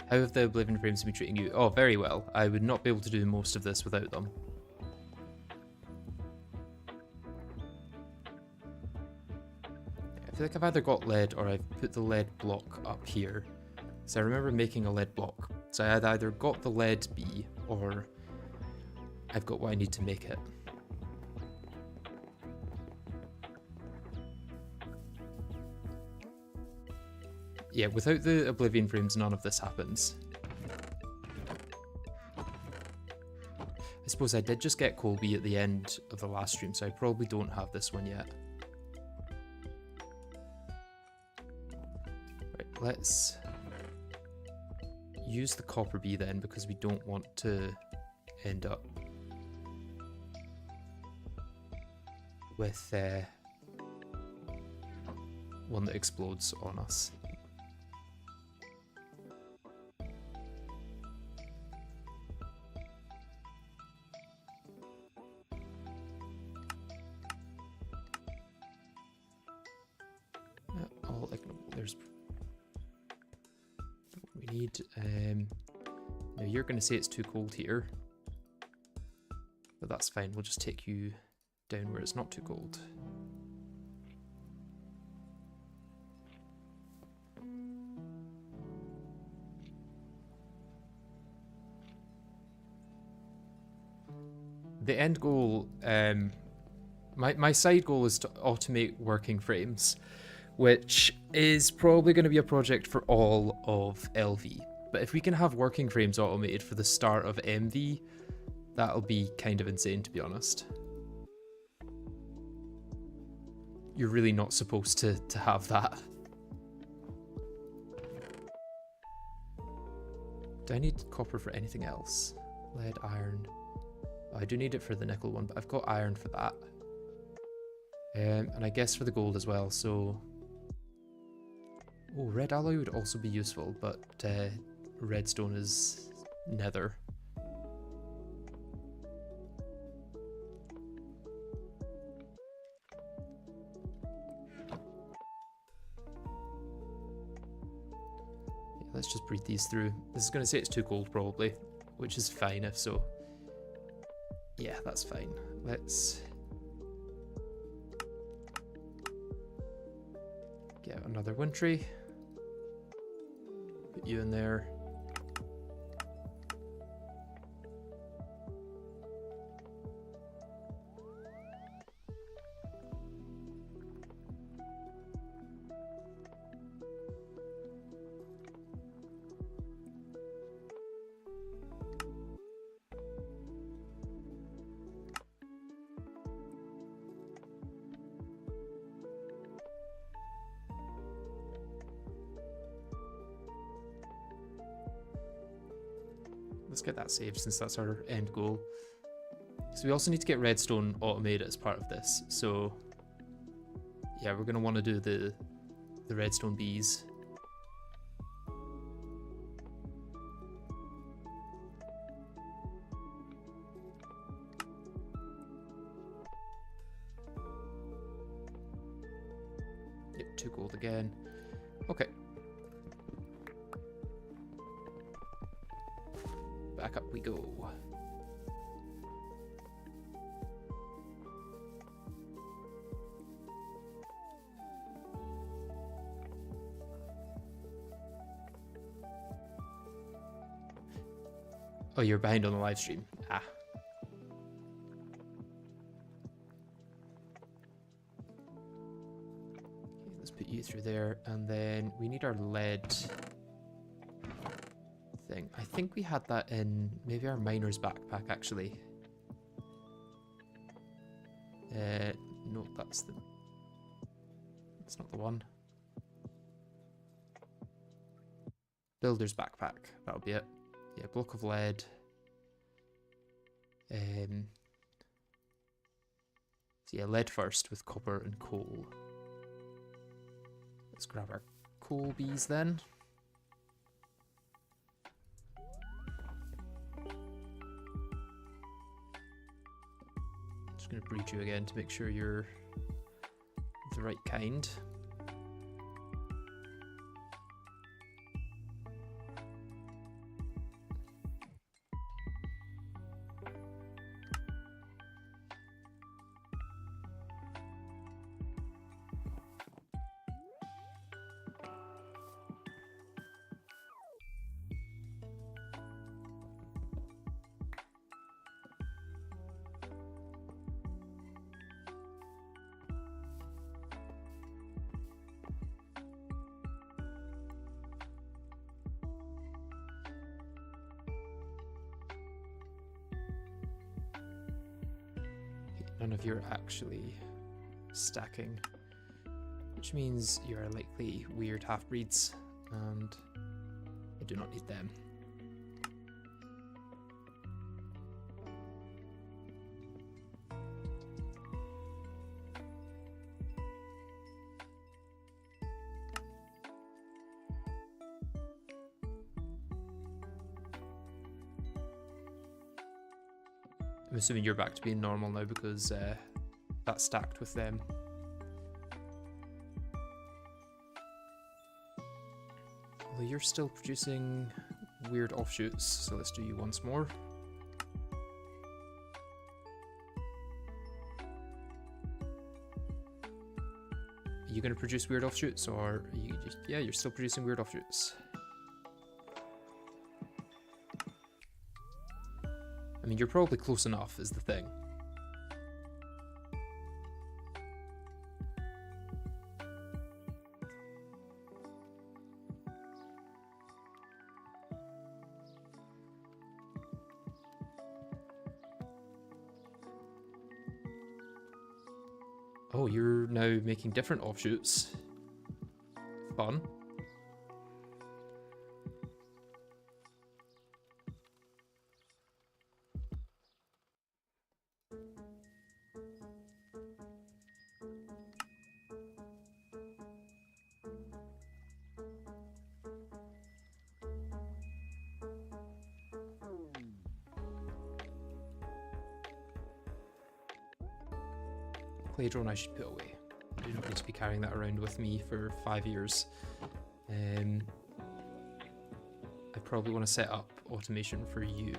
A: How have the Oblivion frames been treating you? Oh, very well. I would not be able to do most of this without them. I feel like I've either got lead or I've put the lead block up here. So I remember making a lead block. So I had either got the lead bee or I've got what I need to make it. Yeah, without the Oblivion frames, none of this happens. I suppose I did just get Colby at the end of the last stream, so I probably don't have this one yet. Right, let's use the copper bee then, because we don't want to end up with one that explodes on us. There's what we need. Now you're going to say it's too cold here, but that's fine. We'll just take you down where it's not too cold. The end goal, my side goal is to automate working frames, which is probably going to be a project for all of LV. But if we can have working frames automated for the start of MV, that'll be kind of insane, to be honest. You're really not supposed to have that. Do I need copper for anything else? Lead, iron. Oh, I do need it for the nickel one, but I've got iron for that. And I guess for the gold as well, so... Oh, red alloy would also be useful, but redstone is nether. Yeah, let's just breathe these through. This is going to say it's too cold probably, which is fine if so. Yeah, that's fine. Let's get another wintry. Put you in there. Let's get that saved since that's our end goal. So we also need to get redstone automated as part of this. So yeah, we're going to want to do the redstone bees. Yep, 2 gold again. Okay. Back up we go. Oh, you're behind on the live stream. Ah. you through there, and then we need our lead thing. I think we had that in maybe our miner's backpack, actually. No, that's not the one. Builder's backpack, that'll be it. Yeah, block of lead. So yeah, lead first with copper and coal. Let's grab our coal bees then. Just going to breed you again to make sure you're the right kind. None of you are actually stacking, which means you are likely weird half-breeds, and I do not need them. I'm assuming you're back to being normal now because that stacked with them. Although you're still producing weird offshoots, so let's do you once more. Are you going to produce weird offshoots, or are you just, yeah, you're still producing weird offshoots. I mean, you're probably close enough, is the thing. Oh, you're now making different offshoots. Fun. Play drone I should put away. I do not need to be carrying that around with me for 5 years. I probably want to set up automation for you.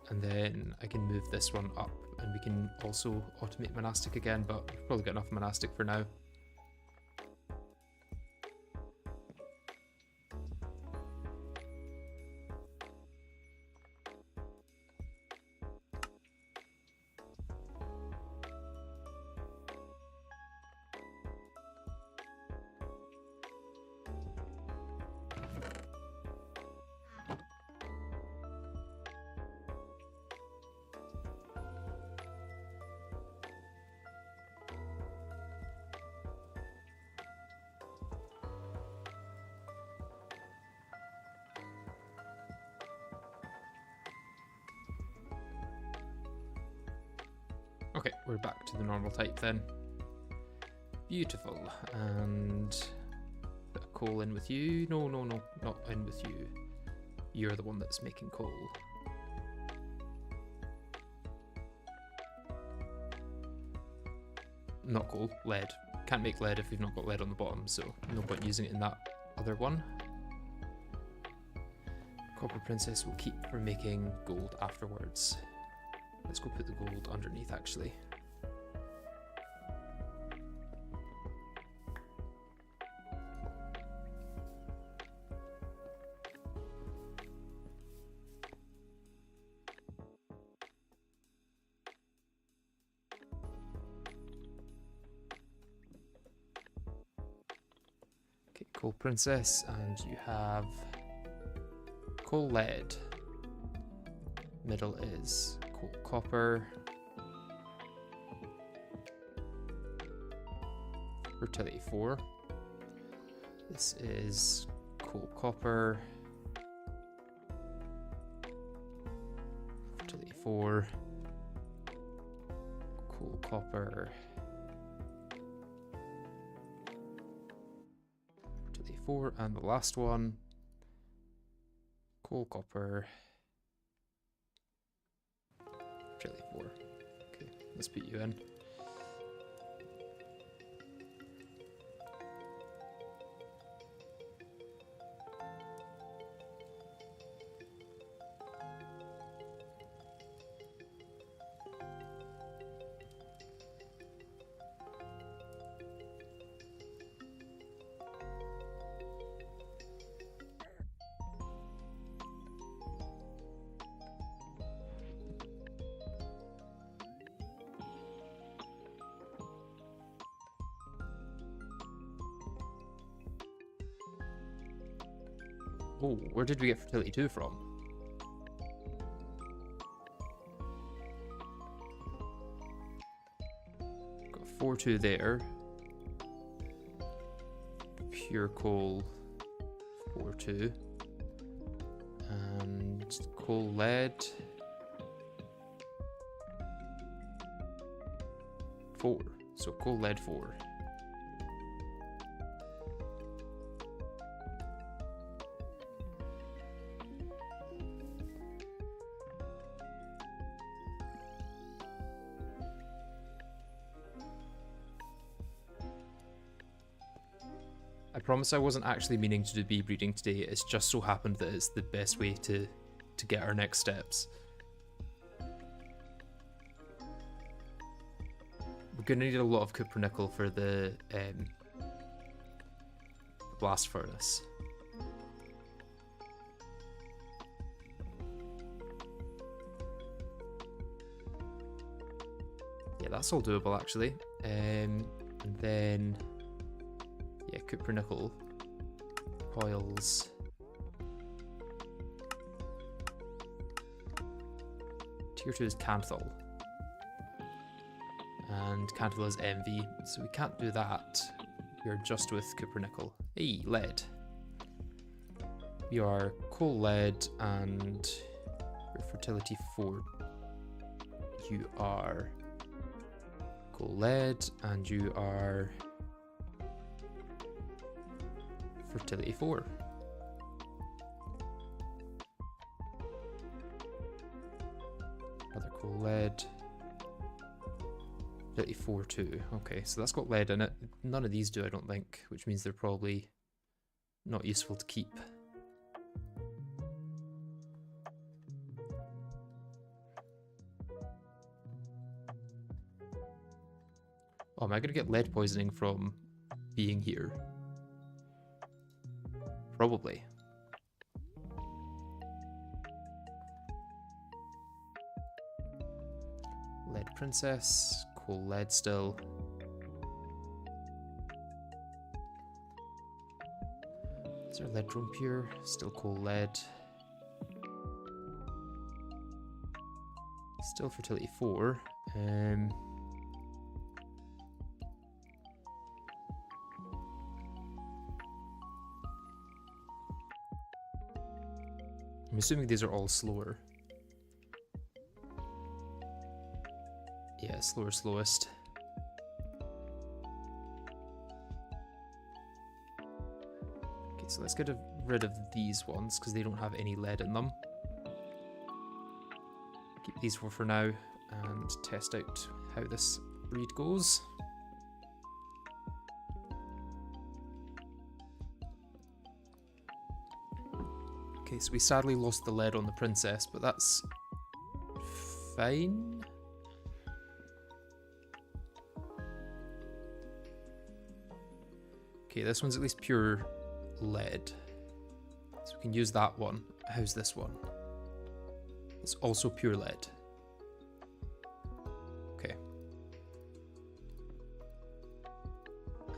A: And then I can move this one up, and we can also automate monastic again, but we've probably got enough monastic for now. Okay, we're back to the normal type then. Beautiful. And put a coal in with you. No, no, no, not in with you. You're the one that's making coal. Not coal, lead. Can't make lead if we've not got lead on the bottom, so no point using it in that other one. Copper Princess will keep for making gold afterwards. Let's go put the gold underneath, actually. coal princess, and you have coal lead. Middle is coal copper. Fertility 4. This is coal copper. Fertility 4. Coal copper. Fertility 4, and the last one, coal copper. Fertility 4. Okay, let's put you in. Oh, where did we get fertility 2 from? Got 4-2 there. Pure coal 4-2. And coal lead 4. So coal lead 4. I promise I wasn't actually meaning to do bee breeding today, it's just so happened that it's the best way to get our next steps. We're going to need a lot of cupronickel for the blast furnace. Yeah, that's all doable actually. And then... yeah, cupronickel, coils, tier 2 is Canthal, and Canthal is MV, so we can't do that. We're just with cupronickel. Hey, lead. You are coal lead, and your fertility 4. You are coal lead, and you are fertility 4. Another coal lead. Fertility 4 too. Okay, so that's got lead in it. None of these do, I don't think, which means they're probably not useful to keep. Oh, am I going to get lead poisoning from being here? Probably. Lead princess, coal lead still. Is there lead drone pure? Still coal lead. Still fertility 4. I'm assuming these are all slower. Yeah, slower, slowest. Okay, so let's get rid of these ones because they don't have any lead in them. Keep these for now and test out how this breed goes. Okay, so we sadly lost the lead on the princess, but that's fine. Okay, this one's at least pure lead. So we can use that one. How's this one? It's also pure lead. Okay.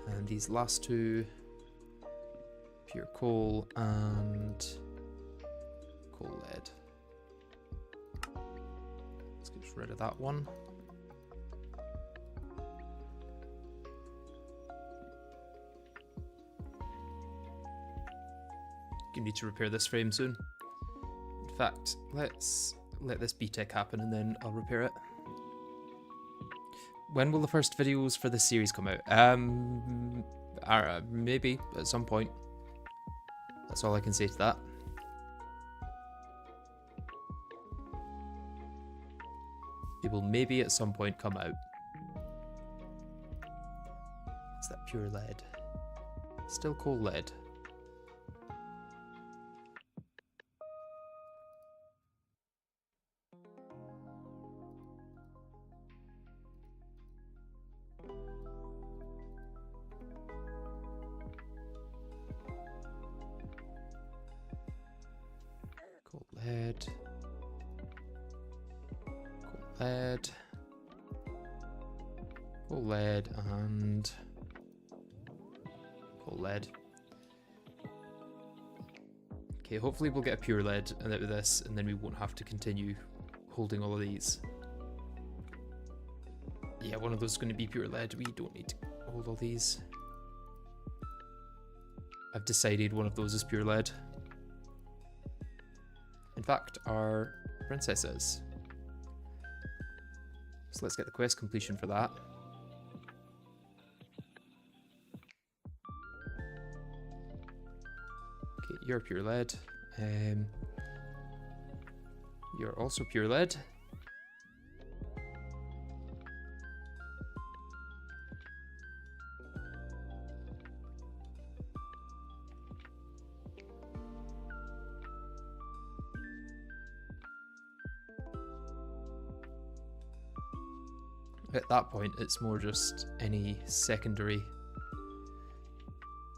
A: And these last two pure coal and coal lead. Let's get rid of that one. You need to repair this frame soon. In fact, let's let this BTEC happen and then I'll repair it. When will the first videos for this series come out? Maybe at some point. That's all I can say to that. It will maybe at some point come out. Is that pure lead? Still coal lead. Lead, coal lead, and coal lead. Okay, hopefully we'll get a pure lead out of this, and then we won't have to continue holding all of these. Yeah, one of those is going to be pure lead. We don't need to hold all these. I've decided one of those is pure lead. In fact, our princess is. So let's get the quest completion for that. Okay, you're pure lead. You're also pure lead. At that point, it's more just any secondary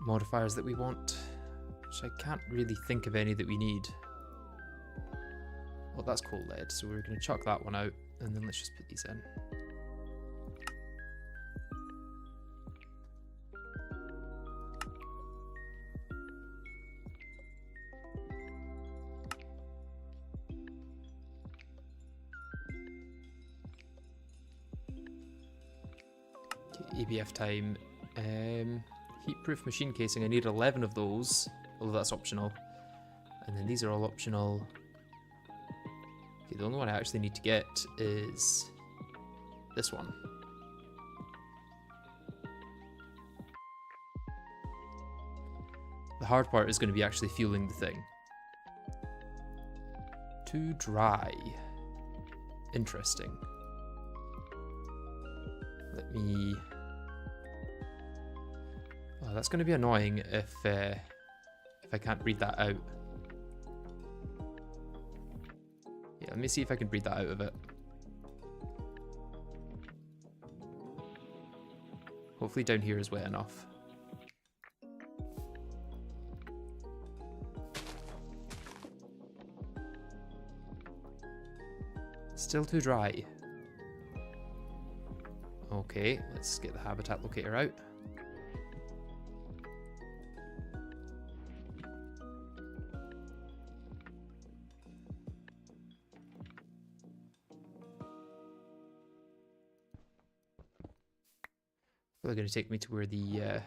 A: modifiers that we want, which I can't really think of any that we need. Well, that's coal lead, so we're going to chuck that one out, and then let's just put these in. ABF time. Heat-proof machine casing. I need 11 of those, although that's optional. And then these are all optional. Okay, the only one I actually need to get is this one. The hard part is going to be actually fueling the thing. Too dry. Interesting. Let me... Oh, that's going to be annoying if I can't read that out. Yeah, let me see if I can read that out of it. Hopefully down here is wet enough. Still too dry. Okay, let's get the habitat locator out. They're going to take me to where the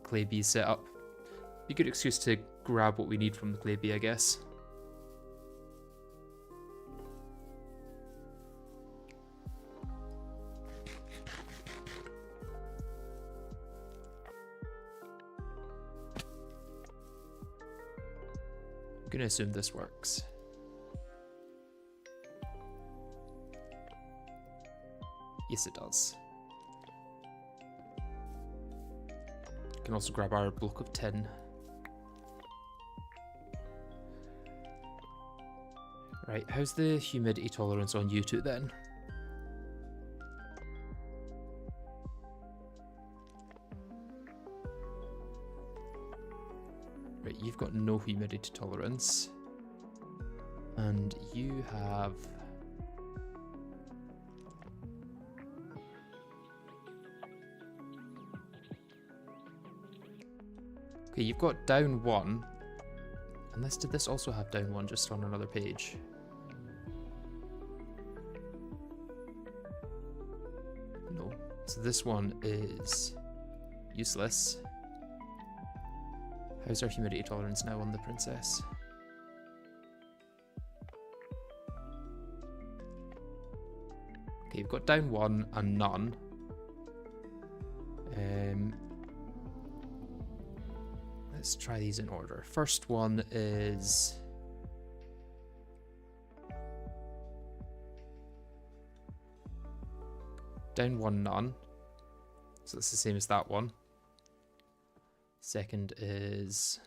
A: clay bee is set up. Be a good excuse to grab what we need from the clay bee, I guess. I'm going to assume this works. Yes, it does. Can also grab our block of tin. Right, how's the humidity tolerance on you two then? Right, you've got no humidity tolerance. And you have... Okay, Okay, you've got down 1. Unless, did this also have down 1 just on another page? No. So this one is useless. How's our humidity tolerance now on the Princess? Okay, you've got down 1 and none. Let's try these in order. First one is down 1, none. So that's the same as that one. Second is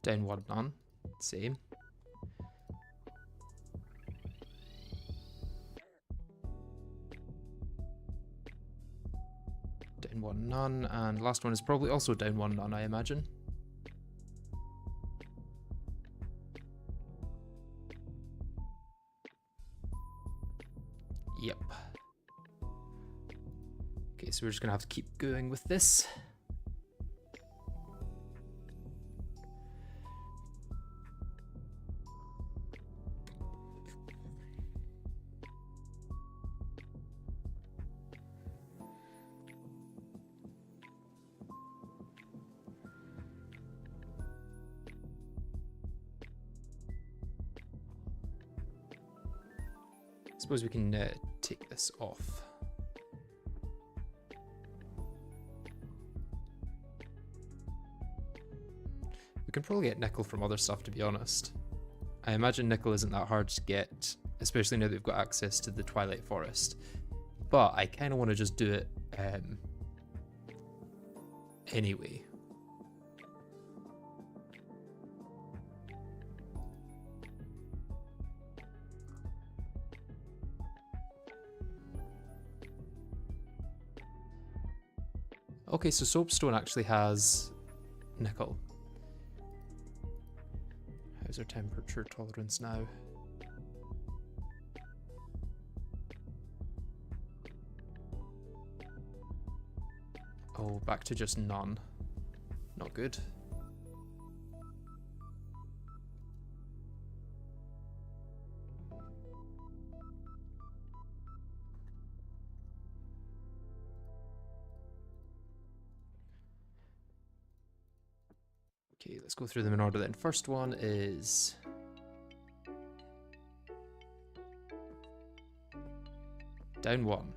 A: down 1, none. Same. Down 1, none. And last one is probably also down 1, none, I imagine. Yep. Okay, so we're just gonna have to keep going with this. Suppose we can take this off. We can probably get nickel from other stuff, to be honest. I imagine nickel isn't that hard to get, especially now that we've got access to the Twilight Forest. But I kind of want to just do it anyway. Okay, so soapstone actually has nickel. How's our temperature tolerance now? Oh, back to just none. Not good. Okay, let's go through them in order then. First one is down 1.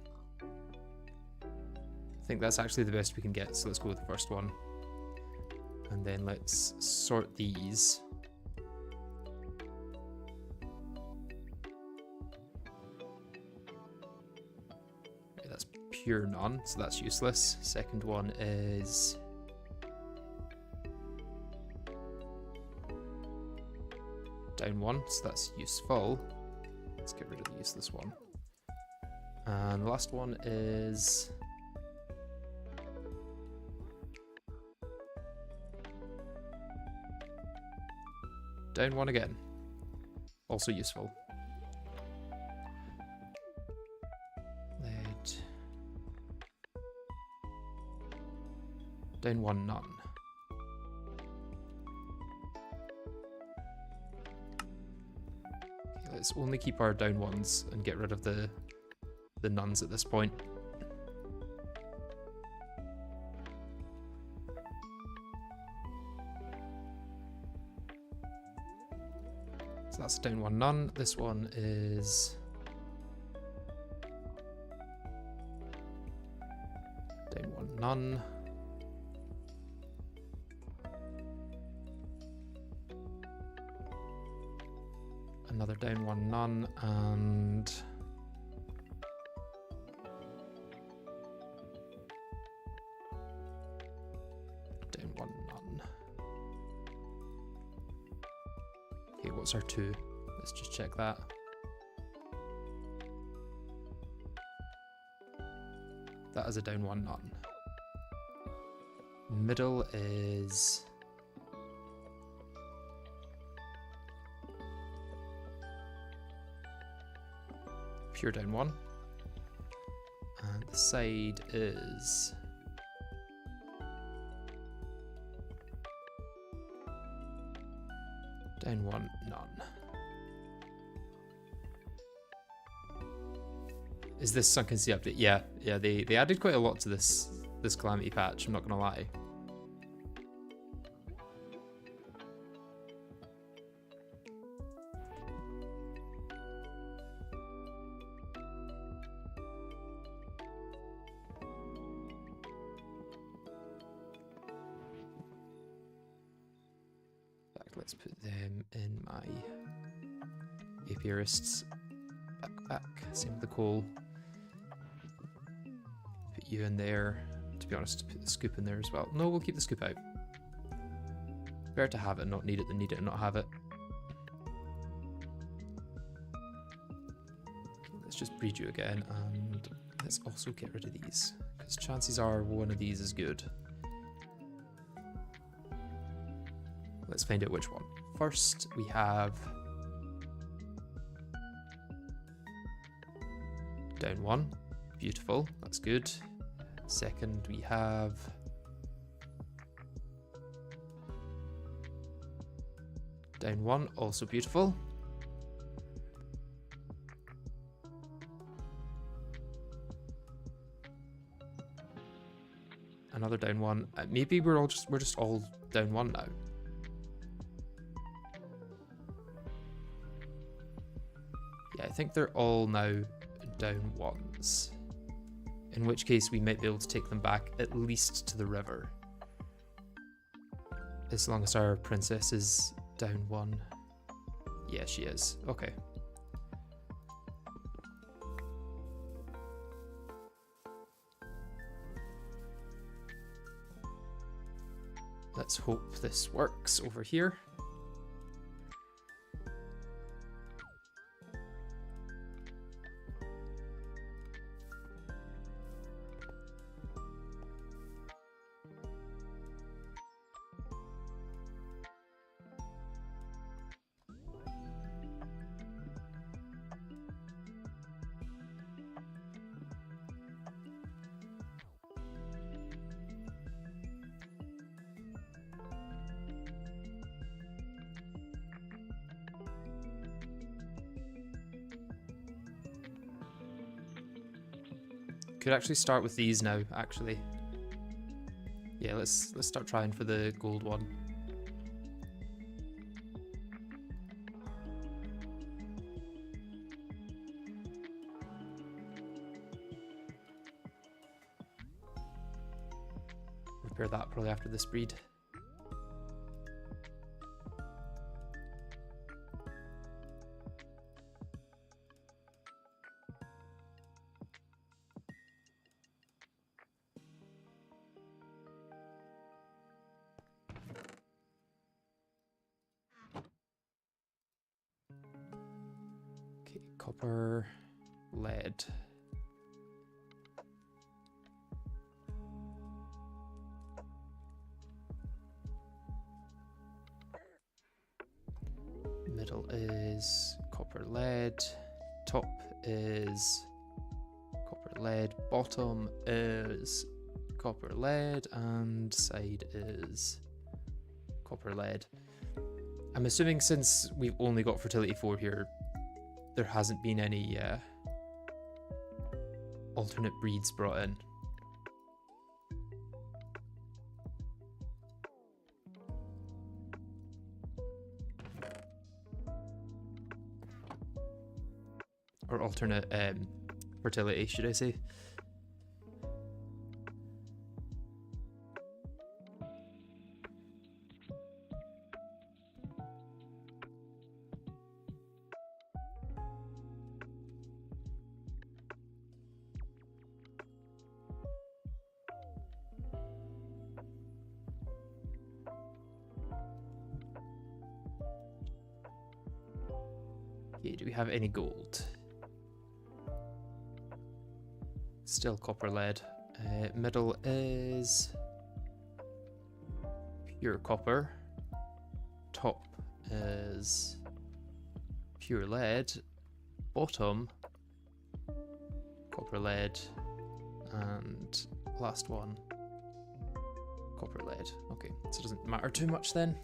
A: I think that's actually the best we can get, so let's go with the first one. And then let's sort these. Okay, that's pure none, so that's useless. Second one is down 1, so that's useful. Let's get rid of the useless one. And the last one is down 1 again. Also useful. Lead. Down 1, none. Let's only keep our down 1s and get rid of the nuns at this point. So that's down 1, none. This one is down 1, none. Another down 1, none, and down 1, none. Okay, what's our 2? Let's just check that. That is a down 1, none. Middle is pure down 1. And the side is down 1, none. Is this Sunken Sea update? Yeah, they added quite a lot to this Calamity patch, I'm not gonna lie. Let's put them in my apiarists backpack. Same with the coal. Put you in there. To be honest, put the scoop in there as well. No, we'll keep the scoop out. Better to have it and not need it than need it and not have it. Okay, let's just breed you again, and let's also get rid of these, because chances are one of these is good. Let's find out which one. First, we have down 1. Beautiful, that's good. Second, we have down 1, also beautiful. Another down 1. Maybe we're just all down 1 now. Yeah, I think they're all now down 1s. In which case we might be able to take them back at least to the river. As long as our princess is down 1. Yeah, she is. Okay. Let's hope this works over here. Could actually start with these now, actually. Yeah, let's start trying for the gold one. Repair that probably after this breed. Copper, lead. Middle is copper, lead. Top is copper, lead. Bottom is copper, lead. And side is copper, lead. I'm assuming since we've only got fertility 4 here, there hasn't been any alternate breeds brought in. Or alternate fertility, should I say. Okay, do we have any gold? Still copper, lead. Middle is pure copper. Top is pure lead. Bottom, copper, lead. and last one, copper lead. Okay, so it doesn't matter too much then.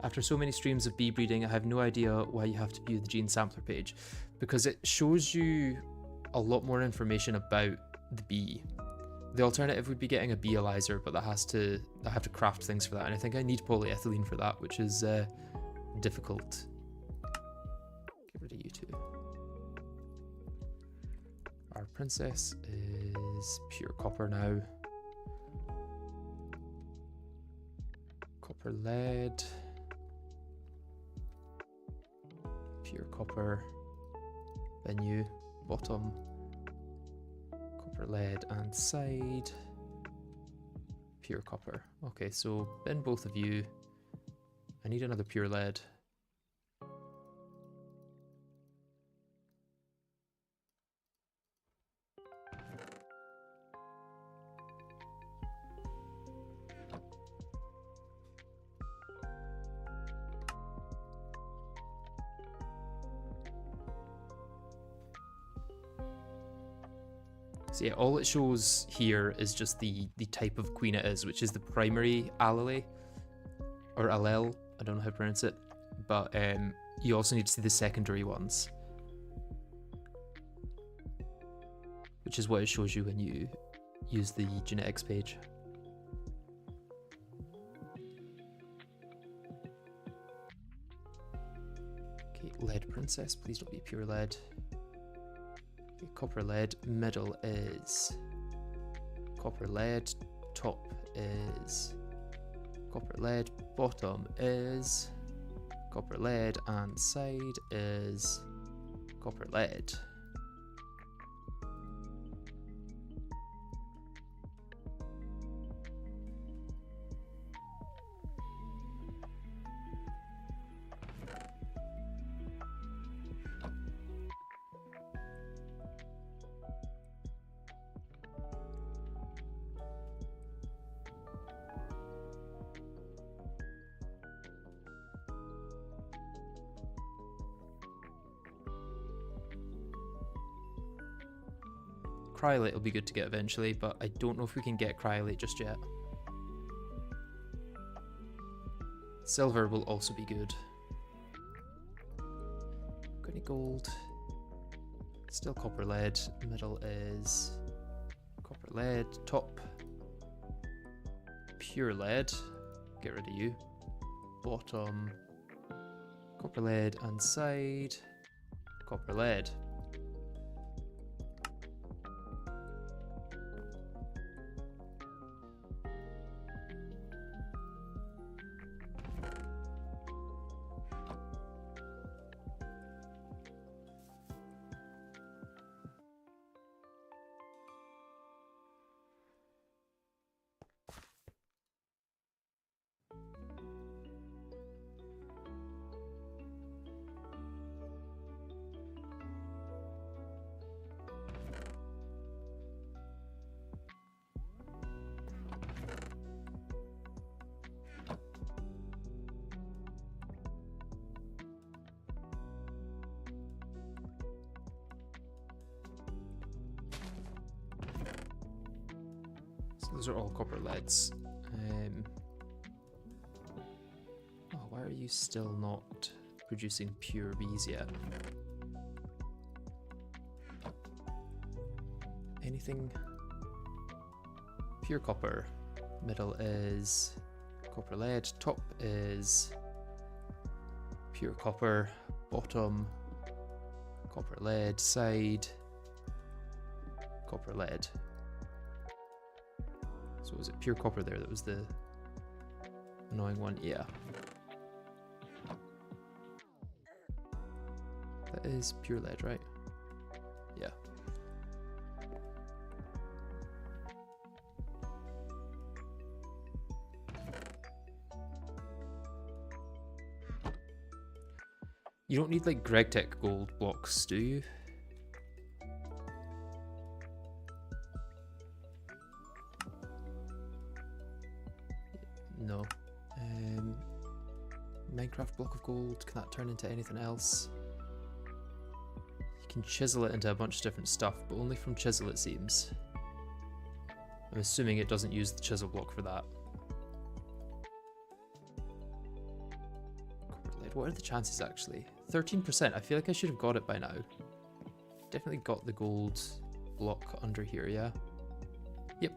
A: After so many streams of bee breeding, I have no idea why you have to view the gene sampler page, because it shows you a lot more information about the bee. The alternative would be getting a bee ELISA, but I have to craft things for that, and I think I need polyethylene for that, which is difficult. Get rid of you two. Our princess is pure copper now. Copper lead. Pure copper. Venue. Bottom. Copper lead and side. Pure copper. Okay, so bin both of you. I need another pure lead. So yeah, all it shows here is just the type of queen it is, which is the primary allele, or allele, I don't know how to pronounce it, but you also need to see the secondary ones, which is what it shows you when you use the genetics page. Okay, lead princess, please don't be pure lead. Copper lead, middle is copper lead, top is copper lead, bottom is copper lead, and side is copper lead. Cryolite will be good to get eventually, but I don't know if we can get cryolite just yet. Silver will also be good. Got any gold? Still copper lead. Middle is copper lead. Top, pure lead. Get rid of you. Bottom, copper lead, and side, copper lead. Those are all copper leads. Oh, why are you still not producing pure bees yet? Anything? Pure copper. Middle is copper lead. Top is pure copper. Bottom, copper lead. Side, copper lead. So was it pure copper there that was the annoying one? Yeah. That is pure lead, right? Yeah. You don't need like GregTech gold blocks, do you? craft block of gold. Can that turn into anything else? You can chisel it into a bunch of different stuff, but only from chisel it seems. I'm assuming it doesn't use the chisel block for that. What are the chances actually? 13%. I feel like I should have got it by now. Definitely got the gold block under here, yeah? Yep.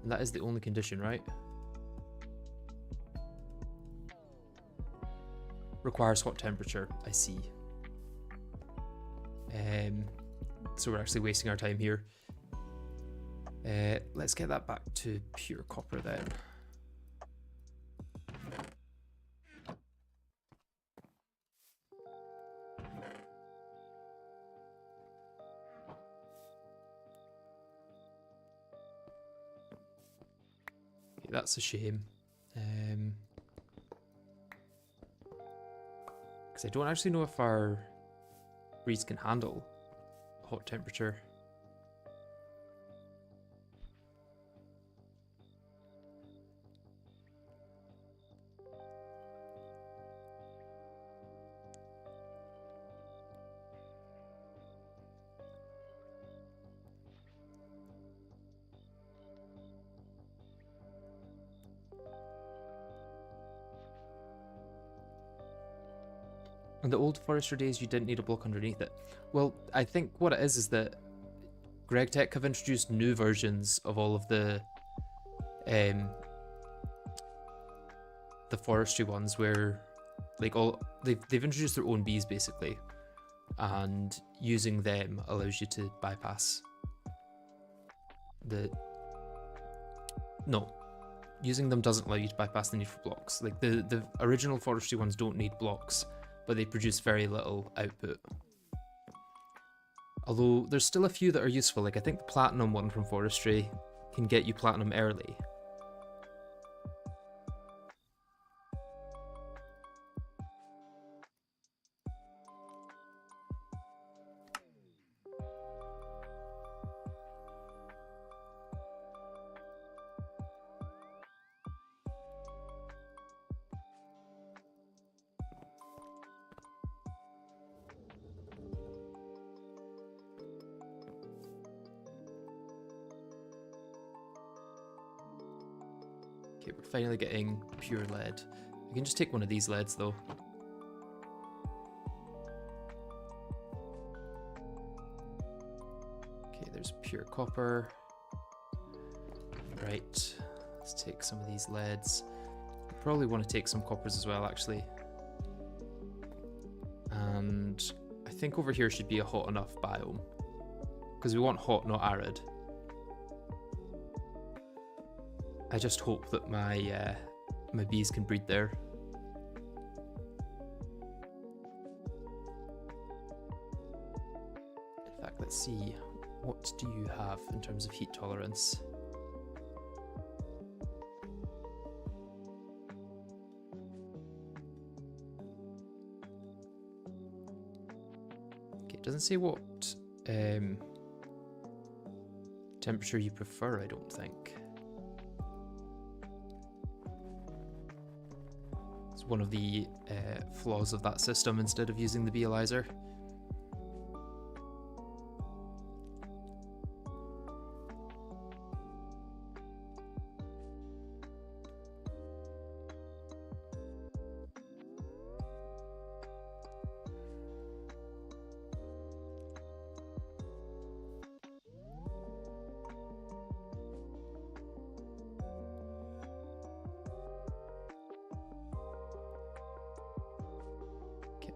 A: And that is the only condition, right? Requires hot temperature, I see. So we're actually wasting our time here. Let's get that back to pure copper then. Okay, that's a shame. Because I don't actually know if our breeds can handle hot temperature. In the old forester days, you didn't need a block underneath it. Well, I think what it is that GregTech have introduced new versions of all of the forestry ones where, like, they've introduced their own bees basically, and using them allows you to bypass the. No, using them doesn't allow you to bypass the need for blocks. Like the original forestry ones don't need blocks, but they produce very little output. Although there's still a few that are useful, like I think the platinum one from forestry can get you platinum early. Okay, we're finally getting pure lead. We can just take one of these leads though. Okay, there's pure copper. Right, let's take some of these leads. Probably want to take some coppers as well, actually. And I think over here should be a hot enough biome, because we want hot, not arid. I just hope that my my bees can breed there. In fact, let's see. What do you have in terms of heat tolerance? Okay, it doesn't say what temperature you prefer, I don't think. One of the flaws of that system instead of using the Bealyzer.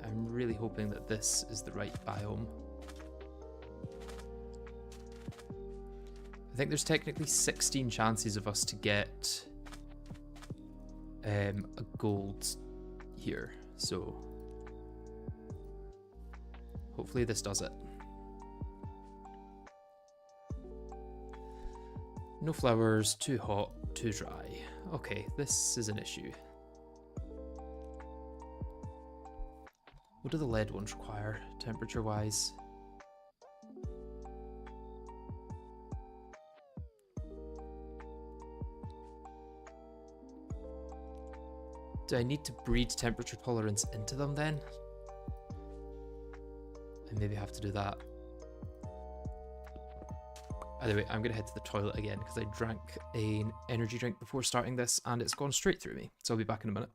A: I'm really hoping that this is the right biome. I think there's technically 16 chances of us to get a gold here, so hopefully this does it. No flowers, too hot, too dry. Okay, this is an issue. What do the lead ones require, temperature-wise? Do I need to breed temperature tolerance into them then? I maybe have to do that. By the way, I'm going to head to the toilet again because I drank an energy drink before starting this and it's gone straight through me. So I'll be back in a minute.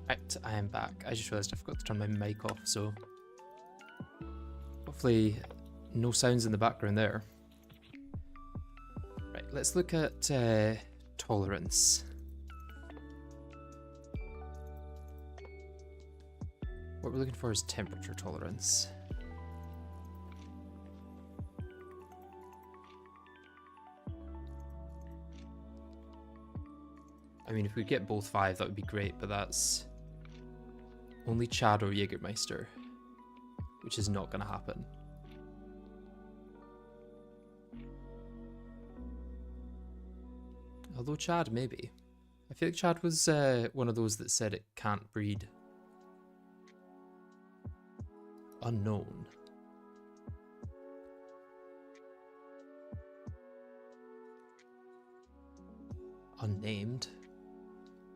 A: Right, I am back. I just realised I forgot to turn my mic off, so hopefully no sounds in the background there. Right, let's look at tolerance. What we're looking for is temperature tolerance. I mean, if we get both 5, that would be great, but that's only Chad or Jägermeister, which is not going to happen. Although Chad, maybe. I feel like Chad was one of those that said it can't breed. Unknown. Unnamed.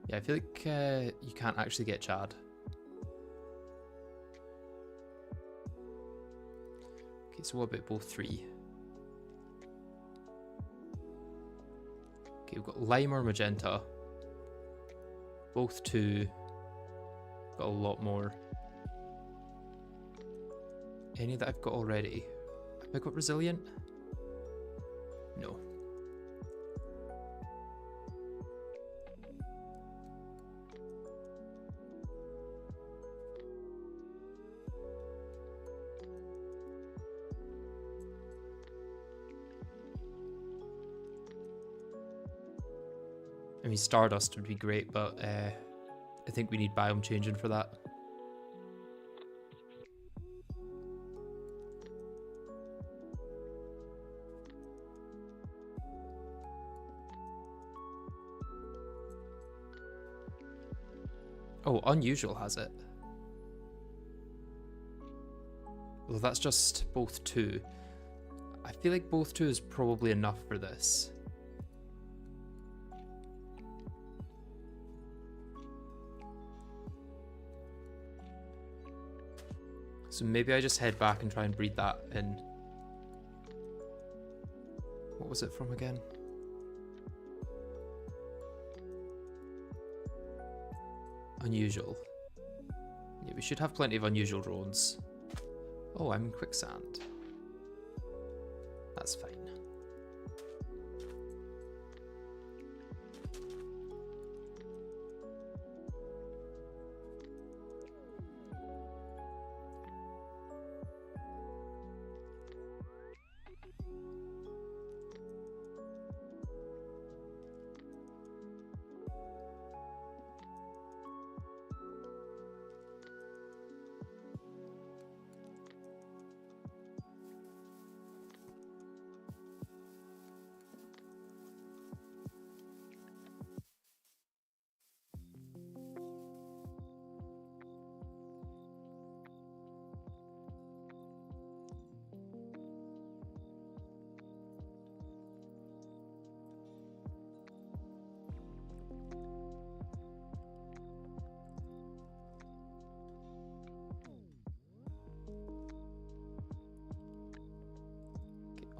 A: Yeah, I feel like you can't actually get Chad. Okay, so what about both 3? Okay, we've got lime or magenta. Both 2. Got a lot more. Any that I've got already? Have I got resilient? No. I mean, Stardust would be great, but I think we need biome changing for that. Oh, unusual has it. Well, that's just both 2. I feel like both 2 is probably enough for this. So maybe I just head back and try and breed that in. What What was it from again? Unusual. Yeah, we should have plenty of unusual drones. Oh, I'm in quicksand. That's fine.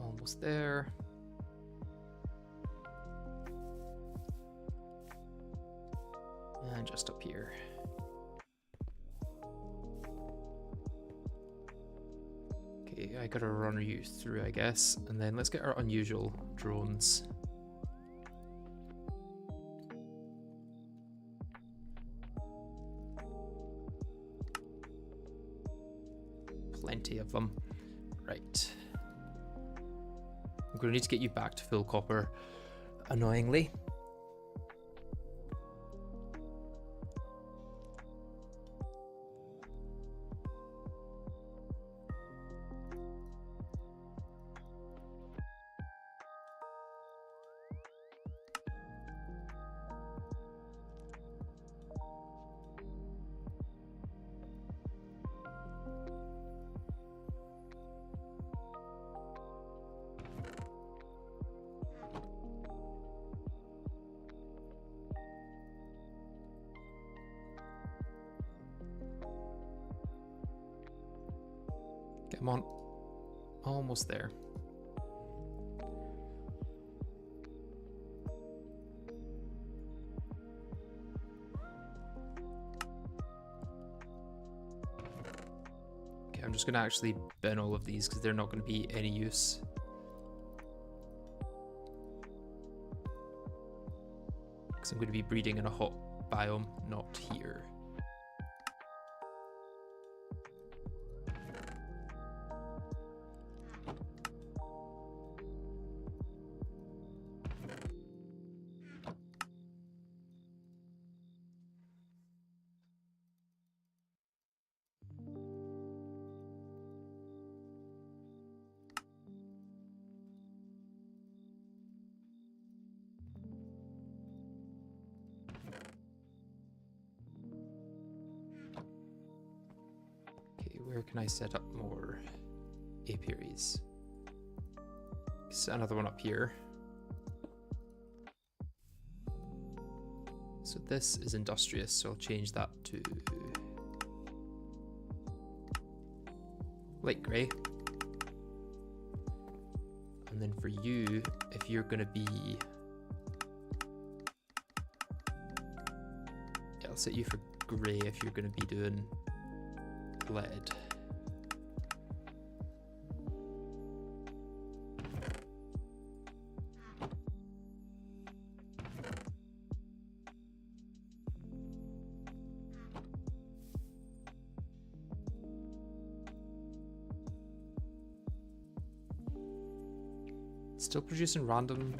A: Almost there. And just up here. Okay, I gotta run you through, I guess. And then let's get our unusual drones. Plenty of them. Right. I'm going to need to get you back to full copper, annoyingly. Come on. Almost there. Okay, I'm just going to actually bin all of these because they're not going to be any use. Because I'm going to be breeding in a hot biome, not here. Where can I set up more apiaries? Set another one up here. So this is industrious, so I'll change that to light grey. And then for you, if you're going to be... Yeah, I'll set you for grey if you're going to be doing lead. Still producing random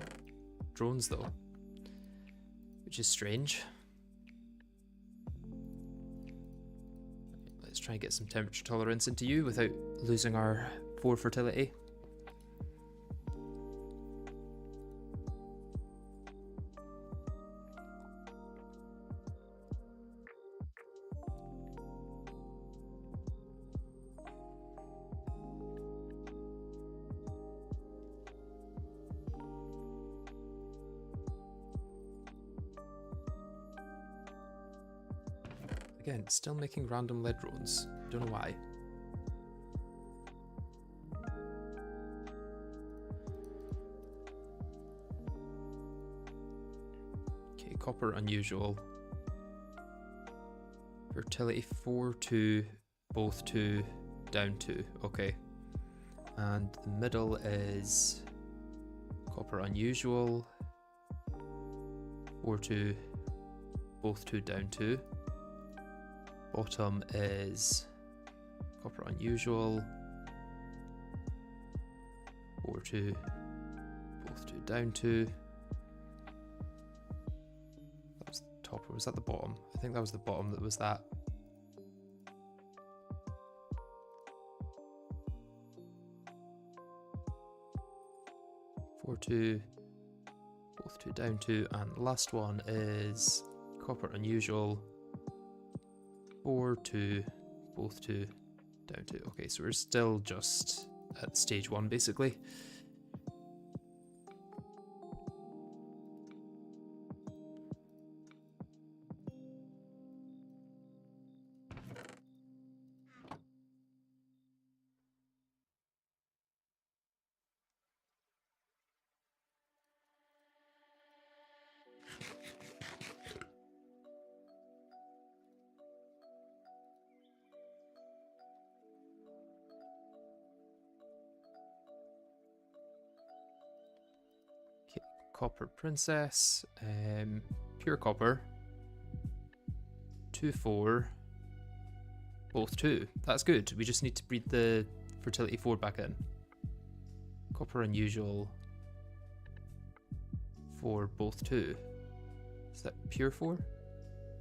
A: drones though, which is strange. Let's try and get some temperature tolerance into you without losing our 4 fertility. Again, still making random lead drones. Don't know why. copper unusual. Fertility 4, 2, both 2, down 2. Okay. And the middle is copper unusual. 4, 2, both 2, down 2. Bottom is copper unusual. 4, 2, both 2, down 2. That was the top, or was that the bottom? I think that was the bottom that was that. Four, 2, both 2, down 2, and the last one is copper unusual. 4, 2, both 2, down 2. Okay, so we're still just at stage 1 basically. Copper princess, pure copper, 2, 4, both 2. That's good. We just need to breed the fertility 4 back in. Copper unusual, 4, both 2. Is that pure 4?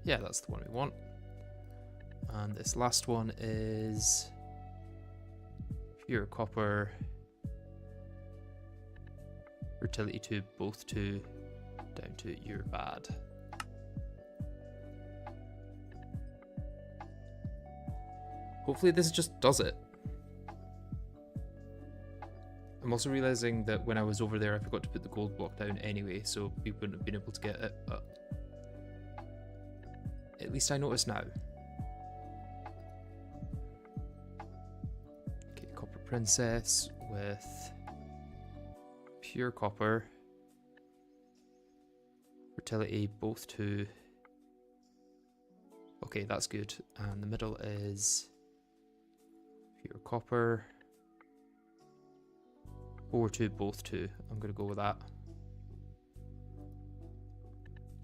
A: Yeah, that's the one we want. And this last one is pure copper, fertility 2, both 2, down 2, you're bad. Hopefully this just does it. I'm also realizing that when I was over there I forgot to put the gold block down anyway, so we wouldn't have been able to get it, but at least I notice now. Okay, copper princess with pure copper, fertility both 2. Okay, that's good. And the middle is pure copper, 4, 2, both 2. I'm going to go with that.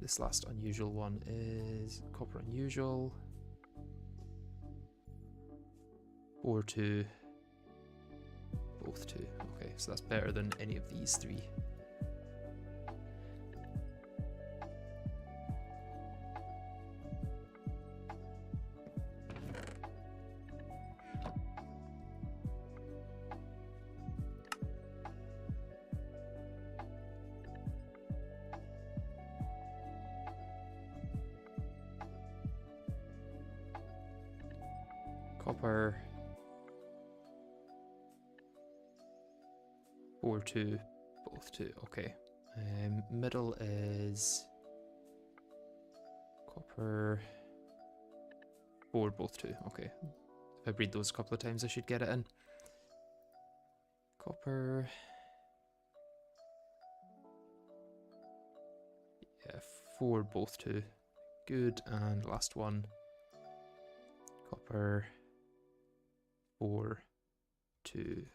A: This last unusual one is copper unusual, 4, 2, both 2. Okay, so that's better than any of these 3. Copper, 4, 2, both 2. Okay. Middle is copper, 4, both 2. Okay. If I breed those a couple of times, I should get it in. Copper. Yeah, 4, both 2. Good. And last one. Copper, 4, 2.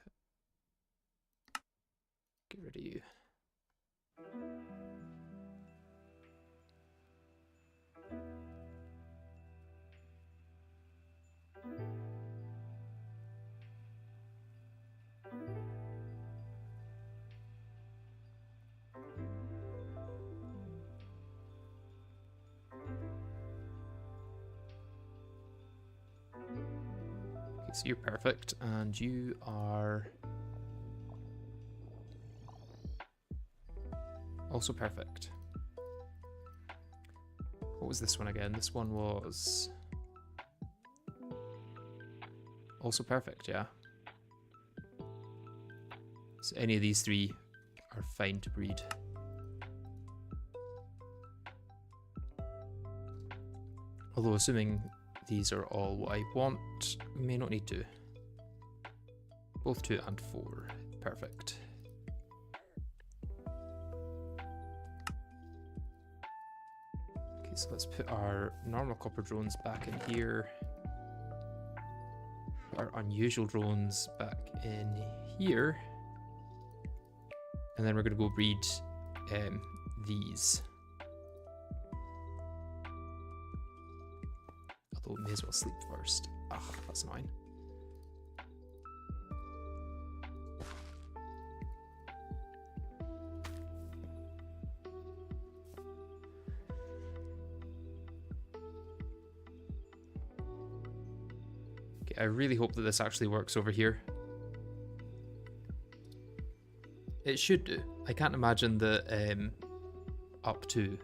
A: Get rid of you. Okay, so you're perfect, and you are also perfect. What was this one again? This one was also perfect, yeah. So any of these 3 are fine to breed. Although assuming these are all what I want, we may not need to. Both 2 and 4. Perfect. so let's put our normal copper drones back in here. Our unusual drones back in here. And then we're going to go breed these. Although we may as well sleep first. Ah, that's annoying. I really hope that this actually works over here. It should do. I can't imagine that up to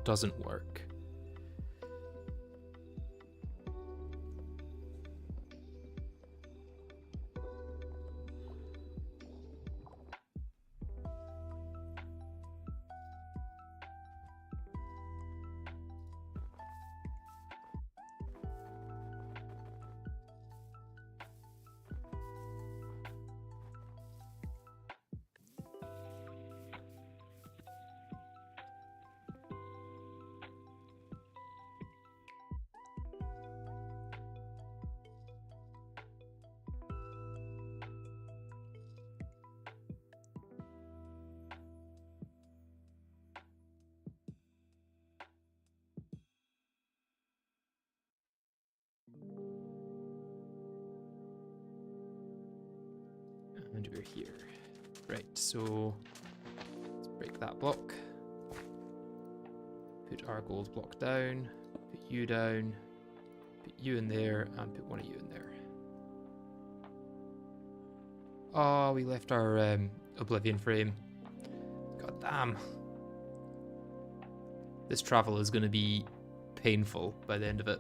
A: doesn't work. And we're here. Right, so let's break that block. Put our gold block down, put you down, put you in there, and put one of you in there. Oh, we left our Oblivion frame. God damn. This travel is going to be painful by the end of it.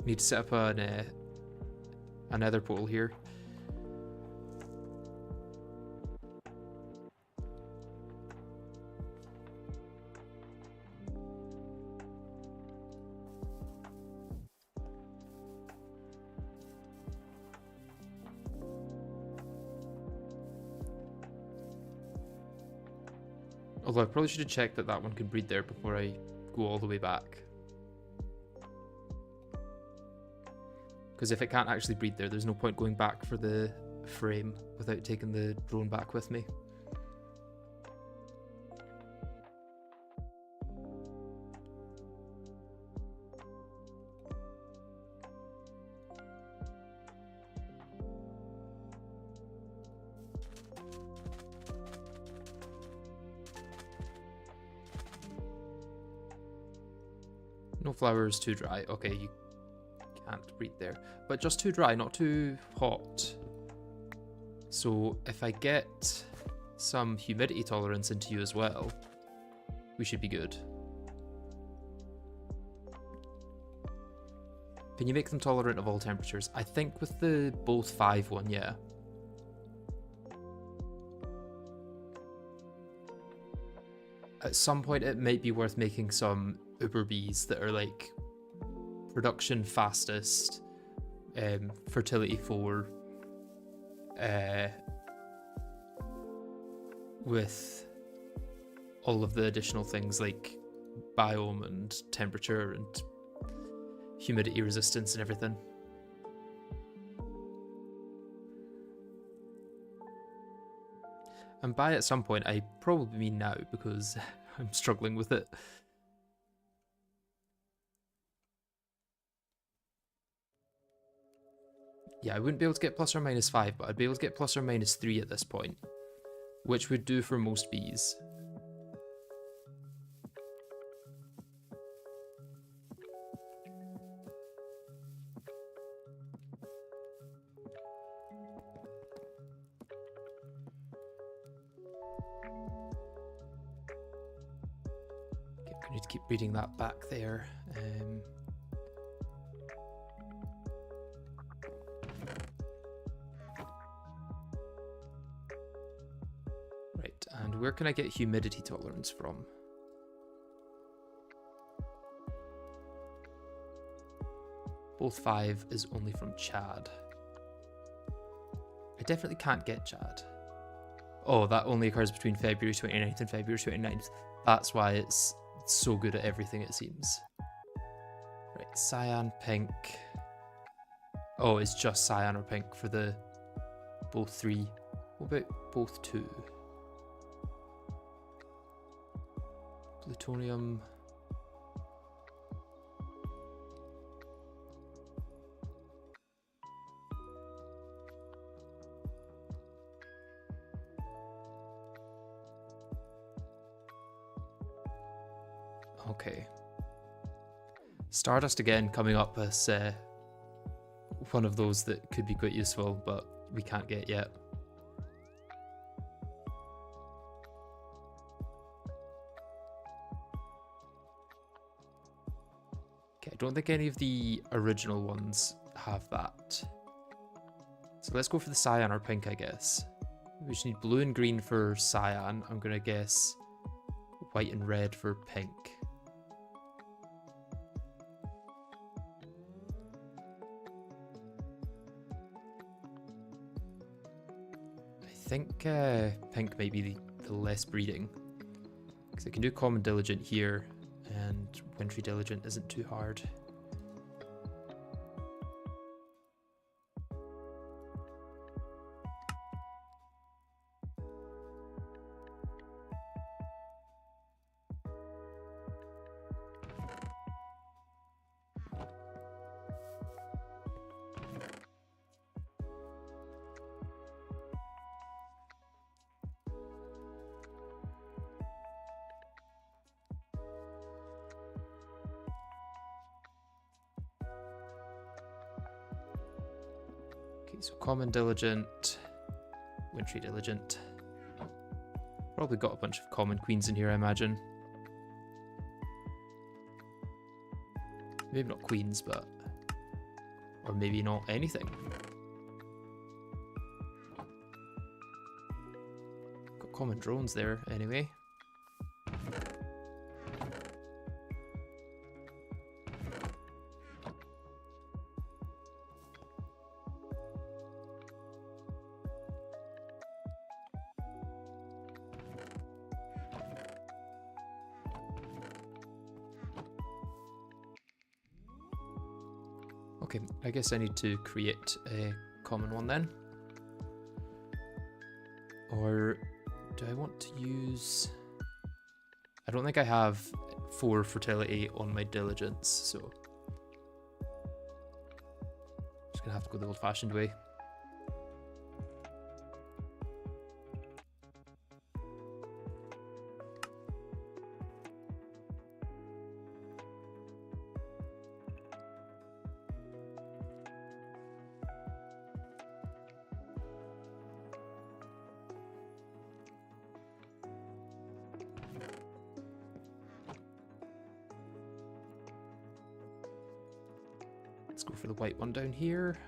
A: Need to set up a nether portal here. Although I probably should have checked that that one could breed there before I go all the way back. Because if it can't actually breed there, there's no point going back for the frame without taking the drone back with me. No flowers, too dry. Okay, you can't breed there. But just too dry, not too hot. So if I get some humidity tolerance into you as well, we should be good. Can you make them tolerant of all temperatures? I think with the both 5 one, yeah. At some point it might be worth making some Uber bees that are like production fastest, fertility 4, with all of the additional things like biome and temperature and humidity resistance and everything. And by at some point, I probably mean now because I'm struggling with it. Yeah, I wouldn't be able to get plus or minus 5, but I'd be able to get plus or minus 3 at this point, which would do for most bees. Okay, I need to keep reading that back there. Where can I get humidity tolerance from? Both 5 is only from Chad. I definitely can't get Chad. Oh, that only occurs between February 29th and February 29th. That's why it's so good at everything, it seems. Right, cyan, pink. Oh, it's just cyan or pink for the both 3. What about both 2? Plutonium. Okay. Stardust again coming up as one of those that could be quite useful, but we can't get yet. Okay, I don't think any of the original ones have that. So let's go for the cyan or pink, I guess. We just need blue and green for cyan. I'm gonna guess white and red for pink. I think pink may be the less breeding, because I can do common diligent here, and wintry diligent isn't too hard. Okay, so common diligent, wintry diligent. Probably got a bunch of common queens in here, I imagine. Maybe not queens, but... or maybe not anything. Got common drones there, anyway. Okay, I guess I need to create a common one then. Or do I want to use... I don't think I have 4 fertility on my diligence, so... just gonna have to go the old-fashioned way. Let's go for the white one down here.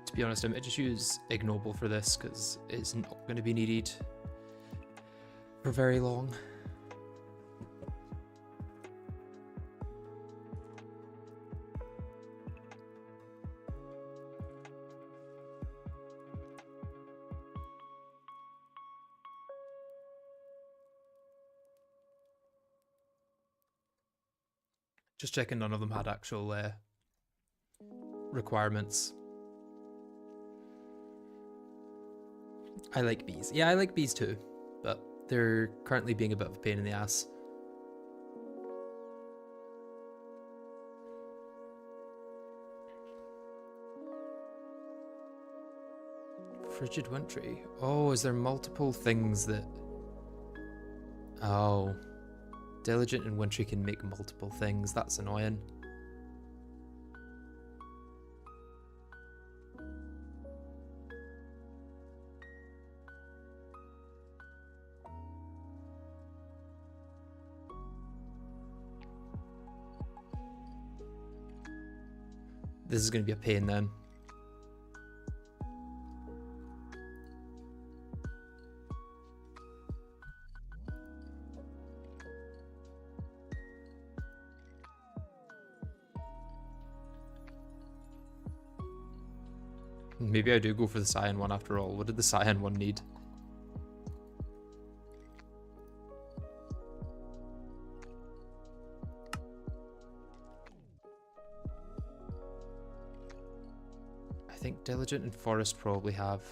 A: To be honest, I might just use ignoble for this because it's not going to be needed for very long. Just checking none of them had actual requirements. I like bees. Yeah, I like bees too, but they're currently being a bit of a pain in the ass. Frigid wintry. Oh, is there multiple things that... oh. Diligent and wintry can make multiple things. That's annoying. This is going to be a pain then. Maybe I do go for the cyan one after all. What did the cyan one need? I think Diligent and Forest probably have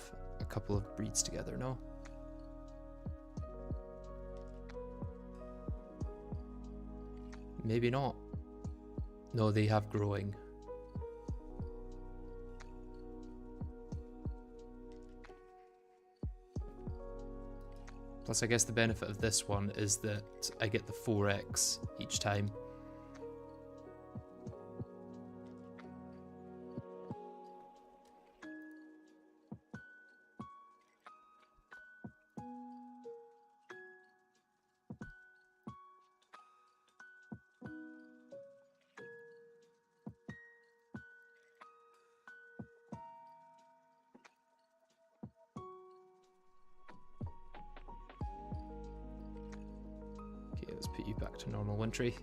A: a couple of breeds together, no? Maybe not. No, they have Growing. Plus, I guess the benefit of this one is that I get the 4x each time. Okay, let's put you back to normal wintry.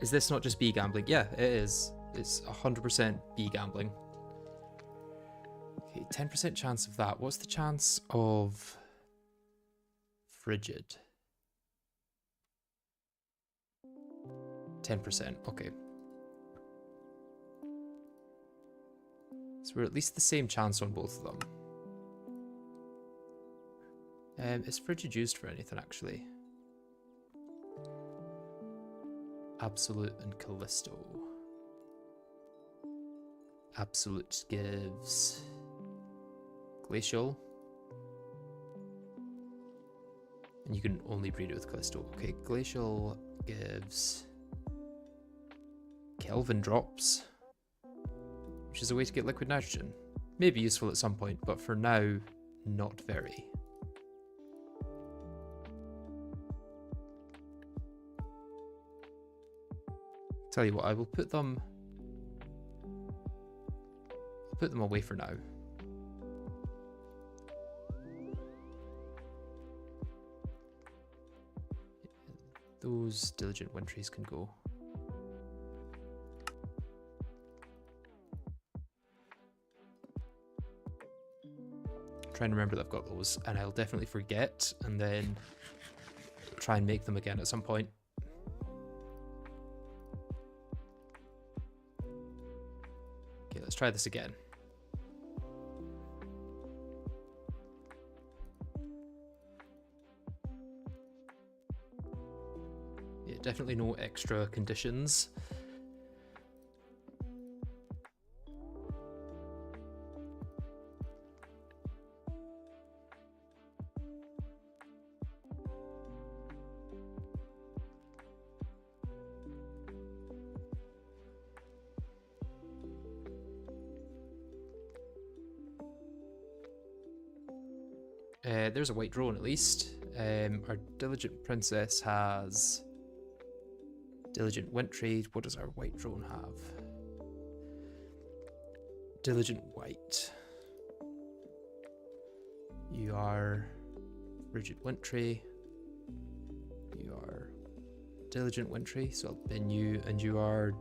A: Is this not just bee gambling? Yeah, it is. It's 100% bee gambling. Okay, 10% chance of that. What's the chance of frigid? 10%, okay. So we're at least the same chance on both of them. Is frigid used for anything, actually? Absolute and Callisto. Absolute gives Glacial. And you can only breed it with Callisto. Okay, Glacial gives Kelvin drops, which is a way to get liquid nitrogen. Maybe useful at some point, but for now, not very. Tell you what, I will put them away for now. Those Diligent Wintries can go. I'm trying to remember that I've got those, and I'll definitely forget, and then try and make them again at some point. Okay, let's try this again. Yeah, definitely no extra conditions. There's a white drone at least. Our Diligent Princess has Diligent Wintry. What does our white drone have? Diligent White. You are Rigid Wintry. You are Diligent Wintry, so I'll bin you, and you are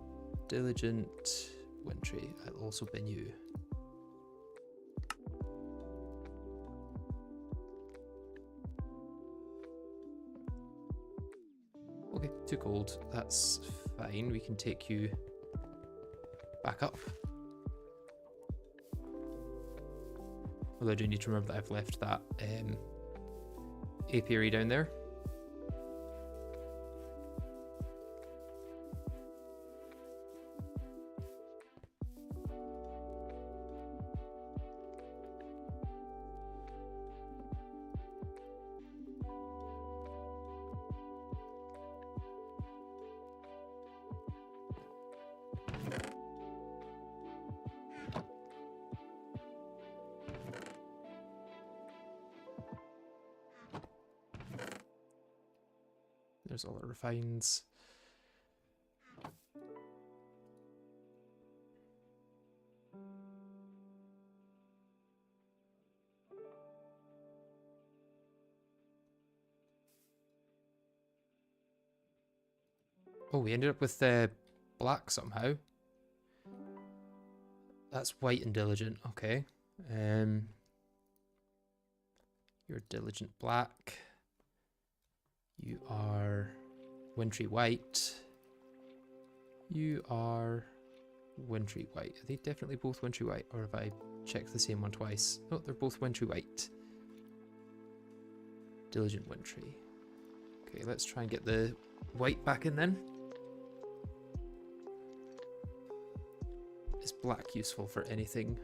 A: Diligent Wintry. I'll also bin you. Okay, too cold. That's fine. We can take you back up. Although I do need to remember that I've left that apiary down there. There's all our refines. Oh, we ended up with black somehow. That's white and diligent. Okay. You're diligent black. You are wintry white. You are wintry white. Are they definitely both wintry white, or have I checked the same one twice? Oh, they're both wintry white. Diligent wintry. Okay, let's try and get the white back in then. Is black useful for anything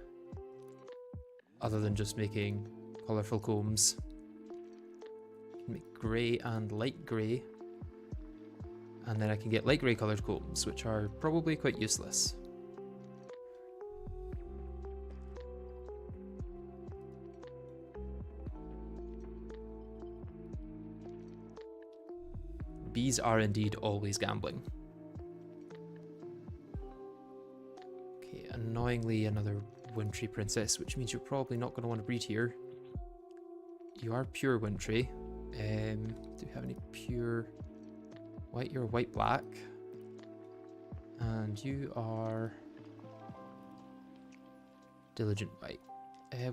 A: other than just making colourful combs? You can make grey and light grey, and then I can get light grey coloured combs, which are probably quite useless. Bees are indeed always gambling. Okay, annoyingly another wintry princess, which means you're probably not going to want to breed here. You are pure wintry. Do you have any pure white? You're white black. And you are diligent white.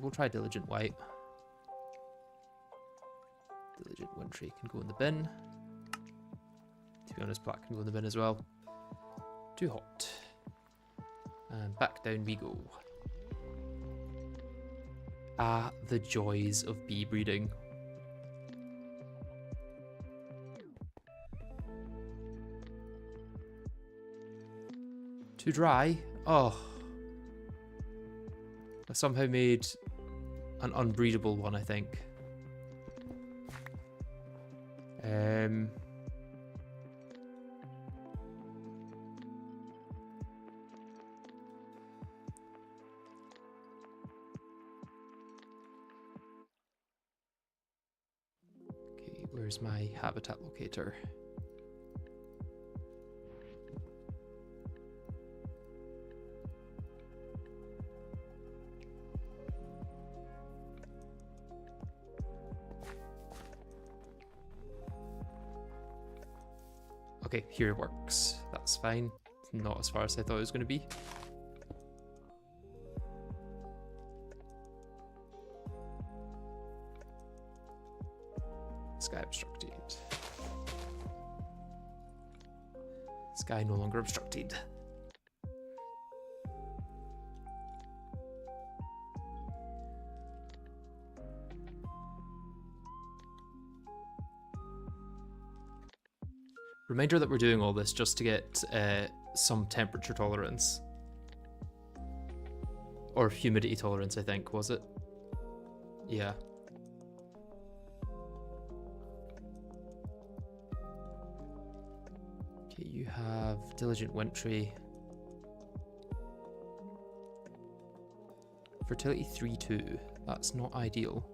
A: We'll try diligent white. Diligent wintry can go in the bin. To be honest, black can go in the bin as well. Too hot. And back down we go. Ah, the joys of bee breeding. Too dry? Oh. I somehow made an unbreedable one, I think. Okay, where's my habitat locator? Okay, here it works. That's fine. Not as far as I thought it was going to be. Sky obstructed. Sky no longer obstructed. Reminder that we're doing all this just to get some temperature tolerance. Or humidity tolerance, I think, was it? Yeah. Okay, you have diligent wintry. Fertility 3-2. That's not ideal.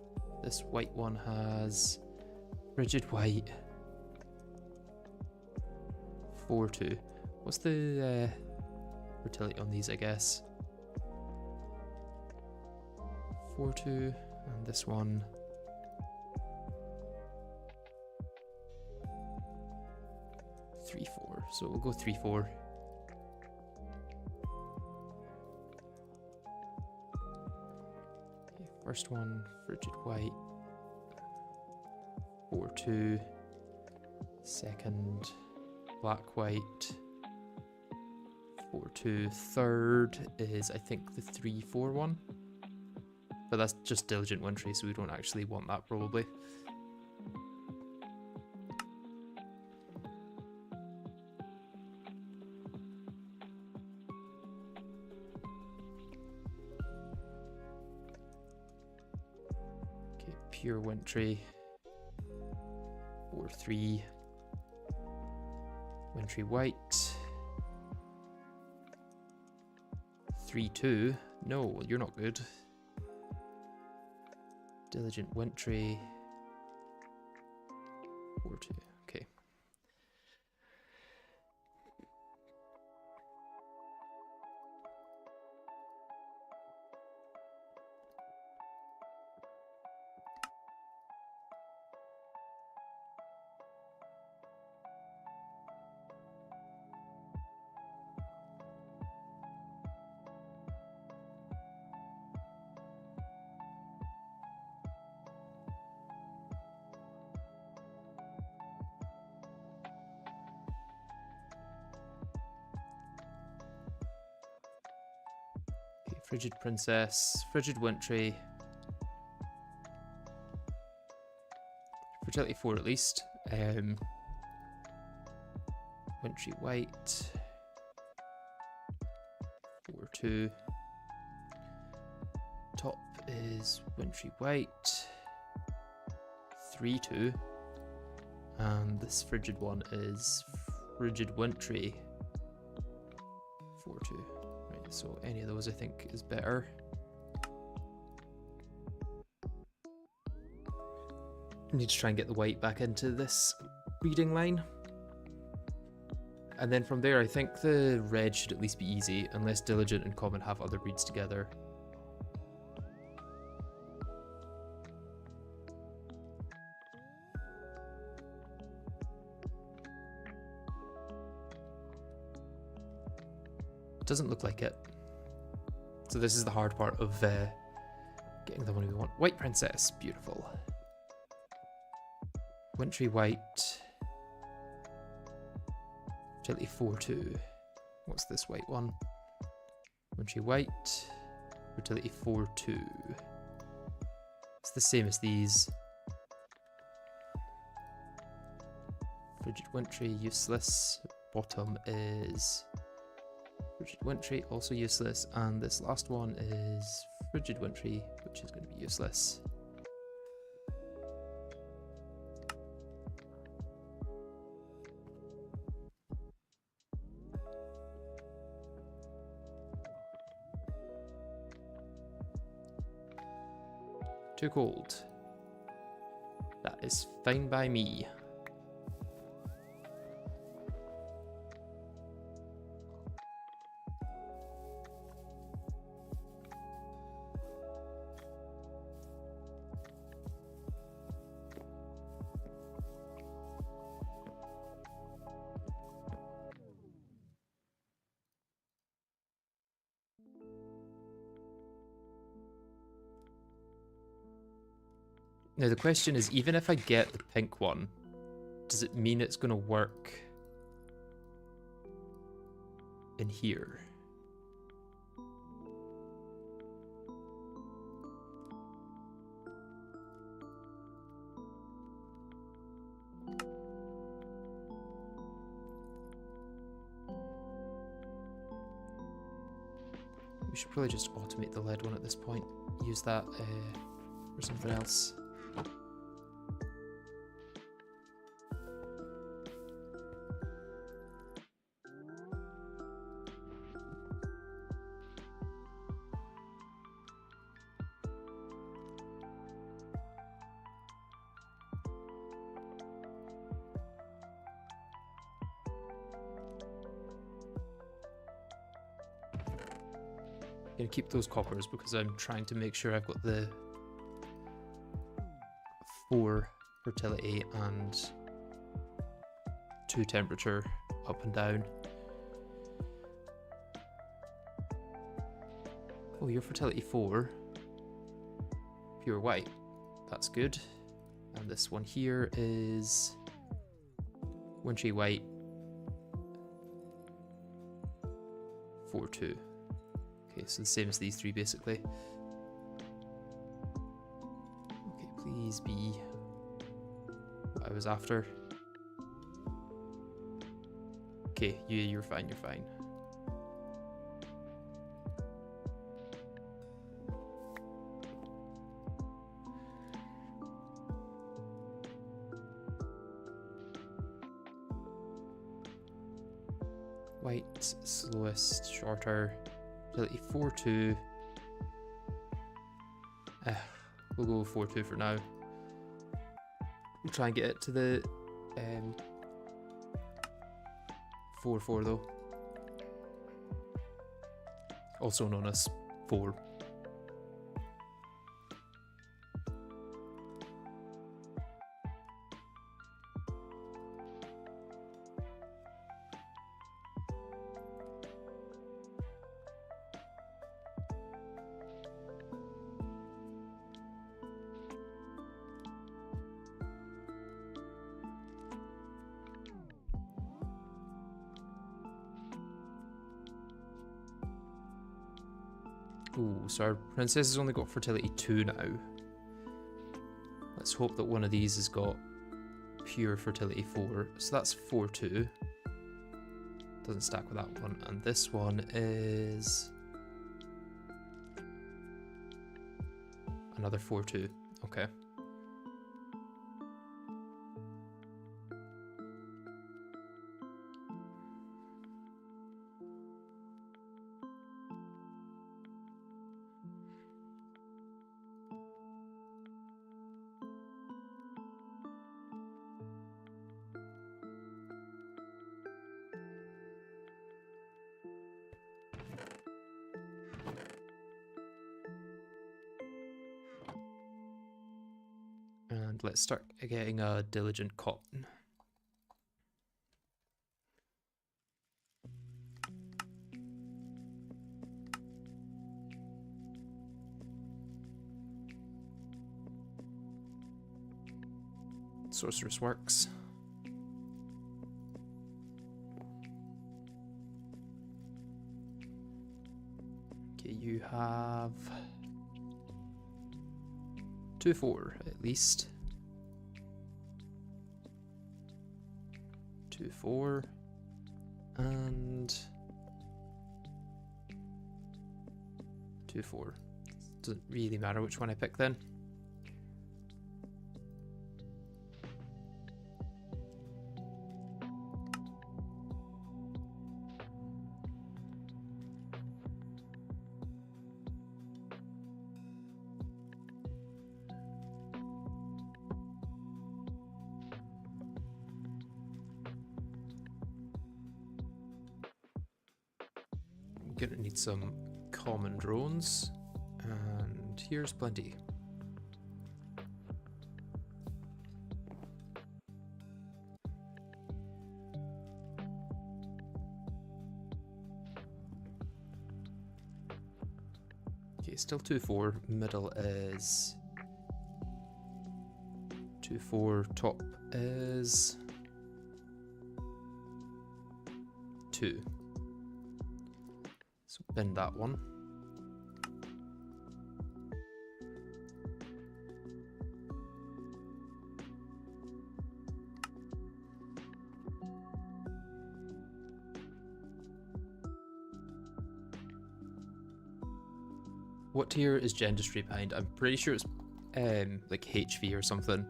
A: This white one has rigid white. 4-2. What's the fertility on these, I guess? 4-2, and this one 3-4. So we'll go 3-4. Okay, first one, frigid white. 4-2. Second, black white. 4-2. Third is, I think, the 3-4 one. But that's just diligent wintry, so we don't actually want that probably. Okay, pure wintry. 4-3. Wintry white. 3-2. No, you're not good. Diligent wintry. 4-2. Okay. Frigid Princess, Frigid Wintry. Fertility 4 at least. Wintry White. 4-2. Top is Wintry White. 3-2. And this frigid one is Frigid Wintry. 4-2. Right, so any of those I think is better. I need to try and get the white back into this reading line. And then from there, I think the red should at least be easy, unless Diligent and Common have other reads together. Doesn't look like it. So this is the hard part of getting the one we want. White Princess, beautiful. Wintry White. Fertility 4-2. What's this white one? Wintry White. Fertility 4-2. It's the same as these. Frigid Wintry, useless. Bottom is Frigid Wintry, also useless. And this last one is Frigid Wintry, which is going to be useless. Too cold. That is fine by me. Now the question is, even if I get the pink one, does it mean it's going to work in here? We should probably just automate the lead one at this point. Use that for something else. Gonna keep those coppers because I'm trying to make sure I've got the 4 fertility and 2 temperature up and down. Oh, your fertility 4, pure white. That's good. And this one here is Wintry White 4-2. Okay, so the same as these 3 basically. Okay, please be what I was after. Okay, you're fine, you're fine. White, slowest, shorter. Fertility 4-2. We'll go 4-2 for now. We'll try and get it to the 4-4 though. Also known as 4. Ooh, so our princess has only got fertility 2 now. Let's hope that one of these has got pure fertility 4. So that's 4-2. Doesn't stack with that one. And this one is another 4-2. Okay. And let's start getting a diligent cotton. Sorceress works. Okay, you have 2-4 at least. 2-4 and 2-4. Doesn't really matter which one I pick then. Gonna need some common drones, and here's plenty. Okay, still 2-4. Middle is 2-4. Top is 2. So bin that one. What tier is Gendistry behind? I'm pretty sure it's like HV or something.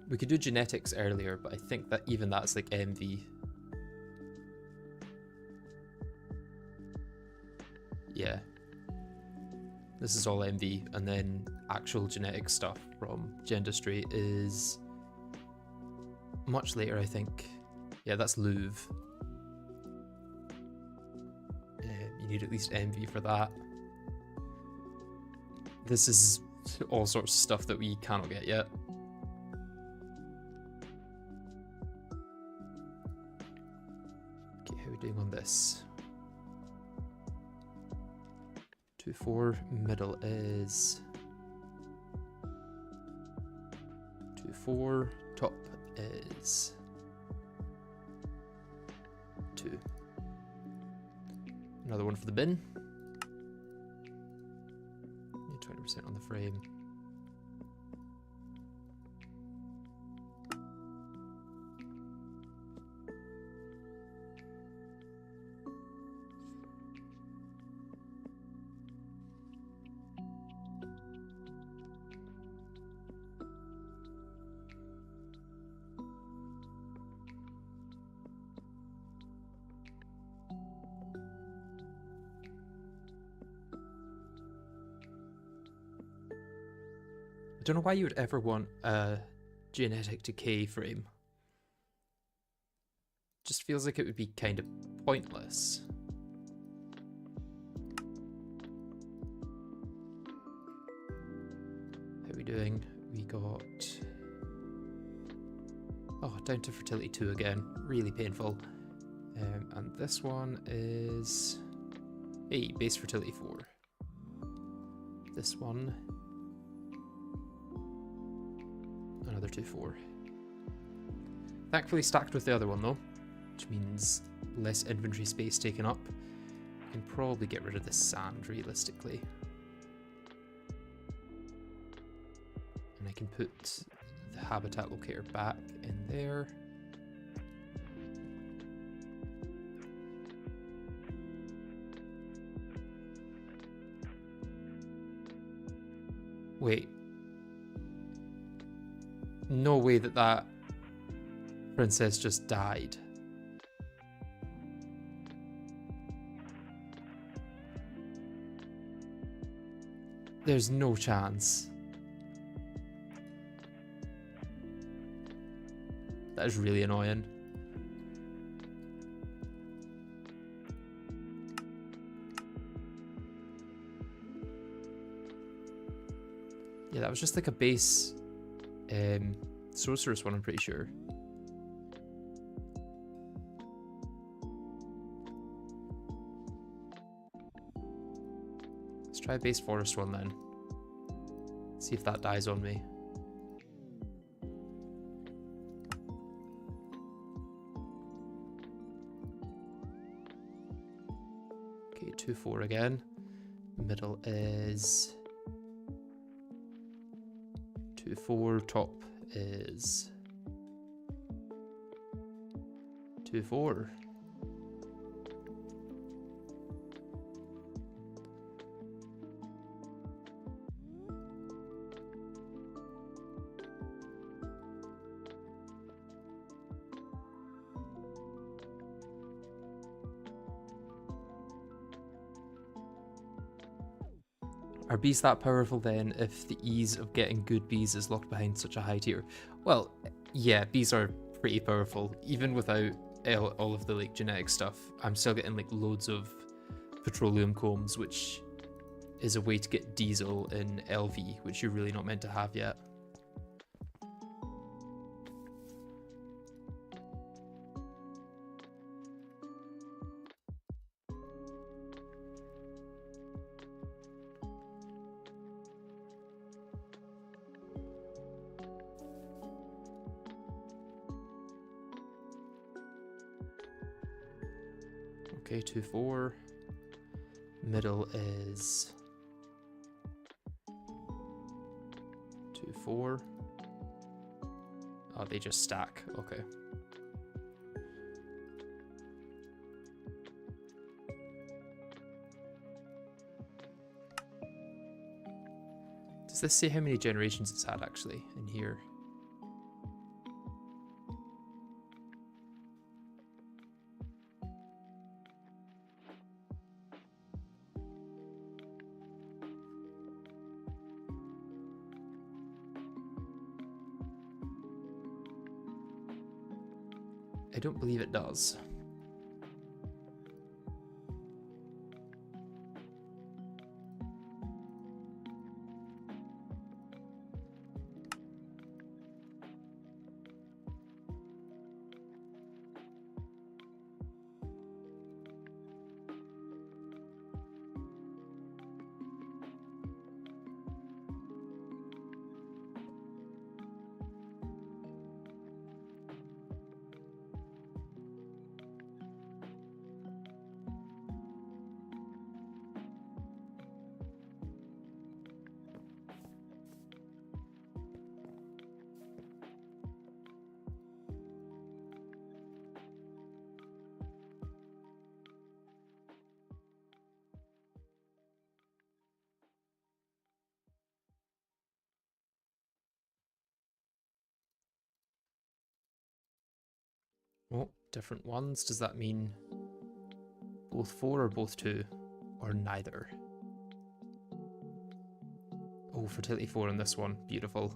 A: We could do genetics earlier, but I think that even that's like MV. Yeah. This is all MV, and then actual genetic stuff from Gendistry is much later, I think. Yeah, that's Louvre. You need at least MV for that. This is all sorts of stuff that we cannot get yet. Okay, how are we doing on this? 2-4, middle is 2-4, top is 2. Another one for the bin. 20% on the frame. I don't know why you would ever want a genetic decay frame. Just feels like it would be kind of pointless. How are we doing? We got... oh, down to fertility 2 again. Really painful. And this one is... hey, base fertility 4. This one... another 2-4. Thankfully stacked with the other one though, which means less inventory space taken up. can probably get rid of the sand realistically. And I can put the habitat locator back in there. Wait. No way that that princess just died. There's no chance. That is really annoying. Yeah, that was just like a base sorceress one, I'm pretty sure. Let's try a base forest one then. See if that dies on me. Okay, 2-4 again. Middle is 2-4, top is 2-4. Are bees that powerful then if the ease of getting good bees is locked behind such a high tier? Well, yeah, bees are pretty powerful. Even without all of the like genetic stuff, I'm still getting like loads of petroleum combs, which is a way to get diesel in LV, which you're really not meant to have yet. Okay, 2-4. Middle is 2-4. Oh, they just stack. Okay. Does this say how many generations it's had actually in here? I don't believe it does. Oh, different ones. Does that mean both 4 or both 2? Or neither? Oh, fertility 4 on this one. Beautiful.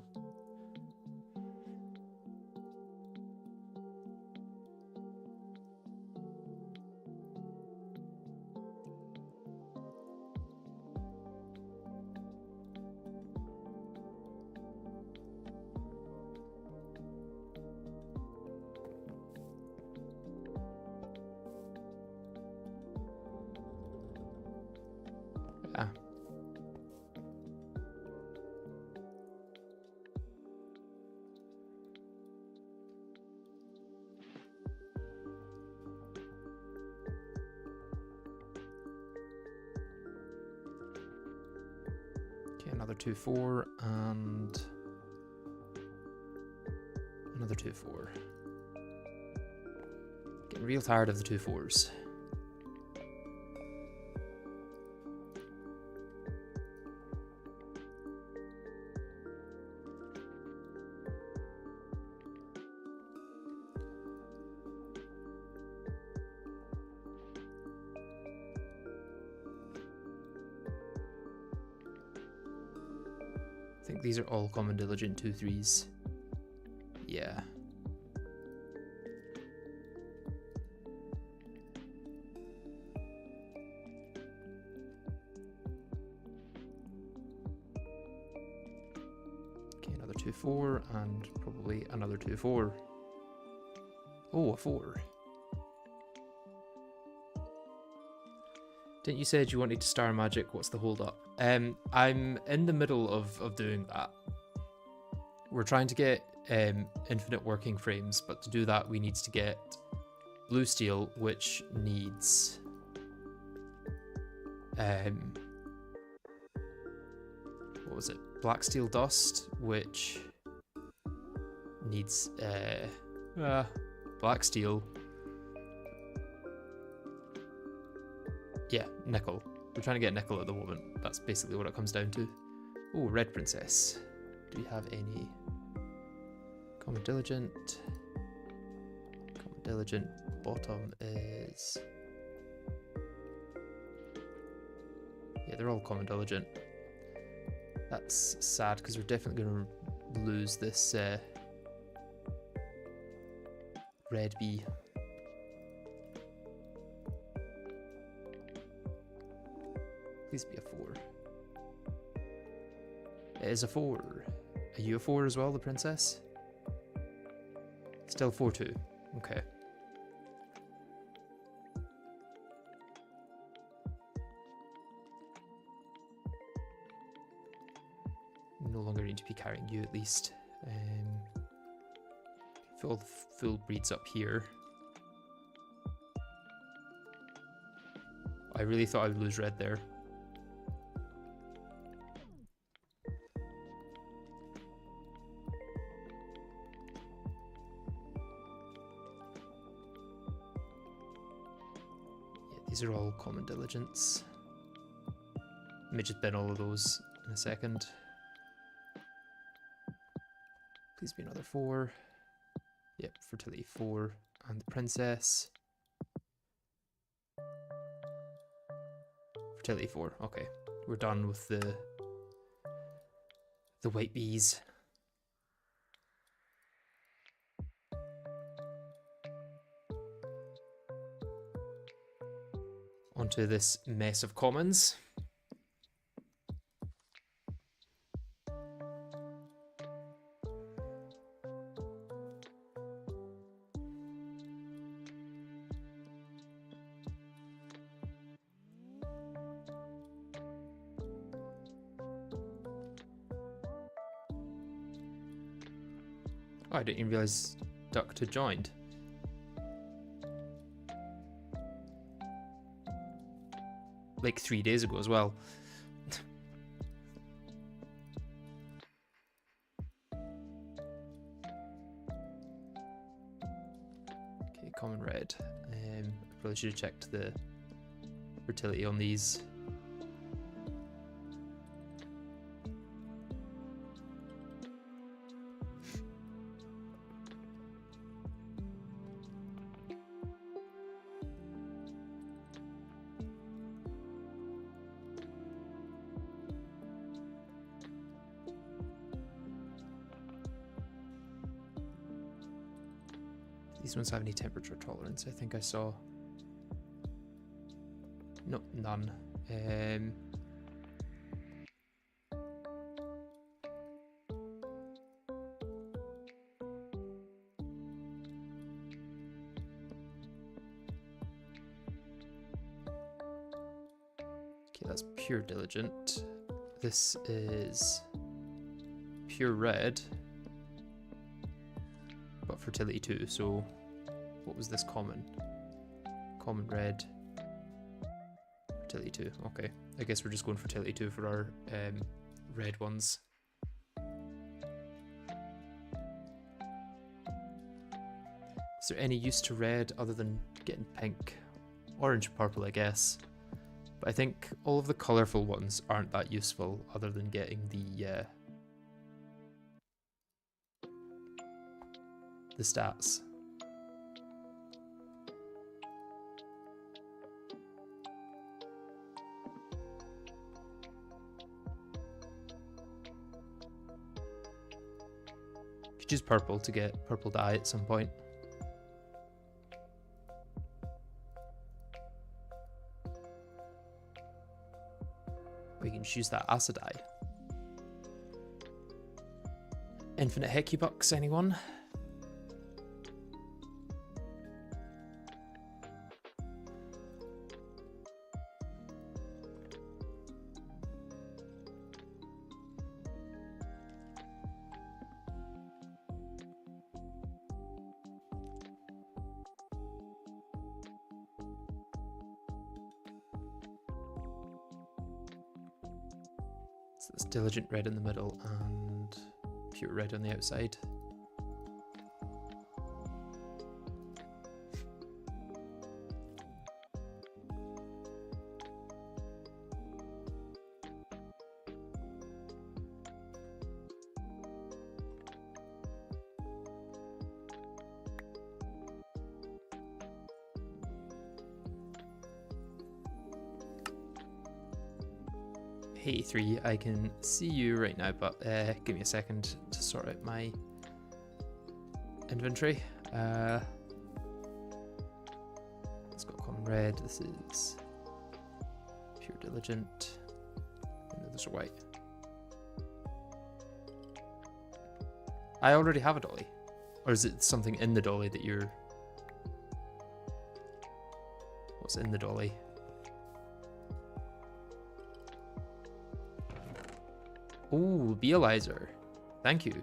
A: Ah. another 2-4 and another 2-4. Getting real tired of the 2-4s. I think these are all common diligent 2-3s. Yeah. Okay, another 2-4 and probably another 2-4. Oh, a 4. Didn't you say you wanted to star magic? What's the hold up? I'm in the middle of doing that. We're trying to get infinite working frames, but to do that we need to get blue steel, which needs what was it? Black steel dust, which needs black steel. Yeah, nickel. We're trying to get nickel at the moment. That's basically what it comes down to. Oh, red princess. Do we have any? Common diligent. Common diligent. Bottom is... yeah, they're all common diligent. That's sad because we're definitely going to lose this red bee. Please be a 4. It is a 4. Are you a 4 as well, the princess? Still 4-2. Okay. No longer need to be carrying you at least. Full breeds up here. I really thought I would lose red there. These are all common diligence. Let me just bin all of those in a second. Please be another 4. Yep, fertility 4. And the princess. Fertility 4. Okay, we're done with the white bees. Onto this mess of commons. Oh, I didn't even realize Duct had joined. Like 3 days ago as well. Okay, common red. I probably should have checked the fertility on these. These ones have any temperature tolerance? I think I saw. Nope, none. Okay, that's pure diligent. This is pure red, but fertility 2, so what was this common? Common red, fertility 2, okay. I guess we're just going fertility 2 for our red ones. Is there any use to red other than getting pink? Orange, purple, I guess. But I think all of the colourful ones aren't that useful other than getting the stats. Could use purple to get purple dye at some point. We can choose that acid dye. Infinite Hecubucks, anyone? So that's Diligent red in the middle and pure red on the outside. Hey 3, I can see you right now, but give me a second to sort out my inventory. It's got common red, this is pure diligent, and those are white. I already have a dolly, or is it something in the dolly that you're... What's in the dolly? Ooh, Bealizer. Thank you.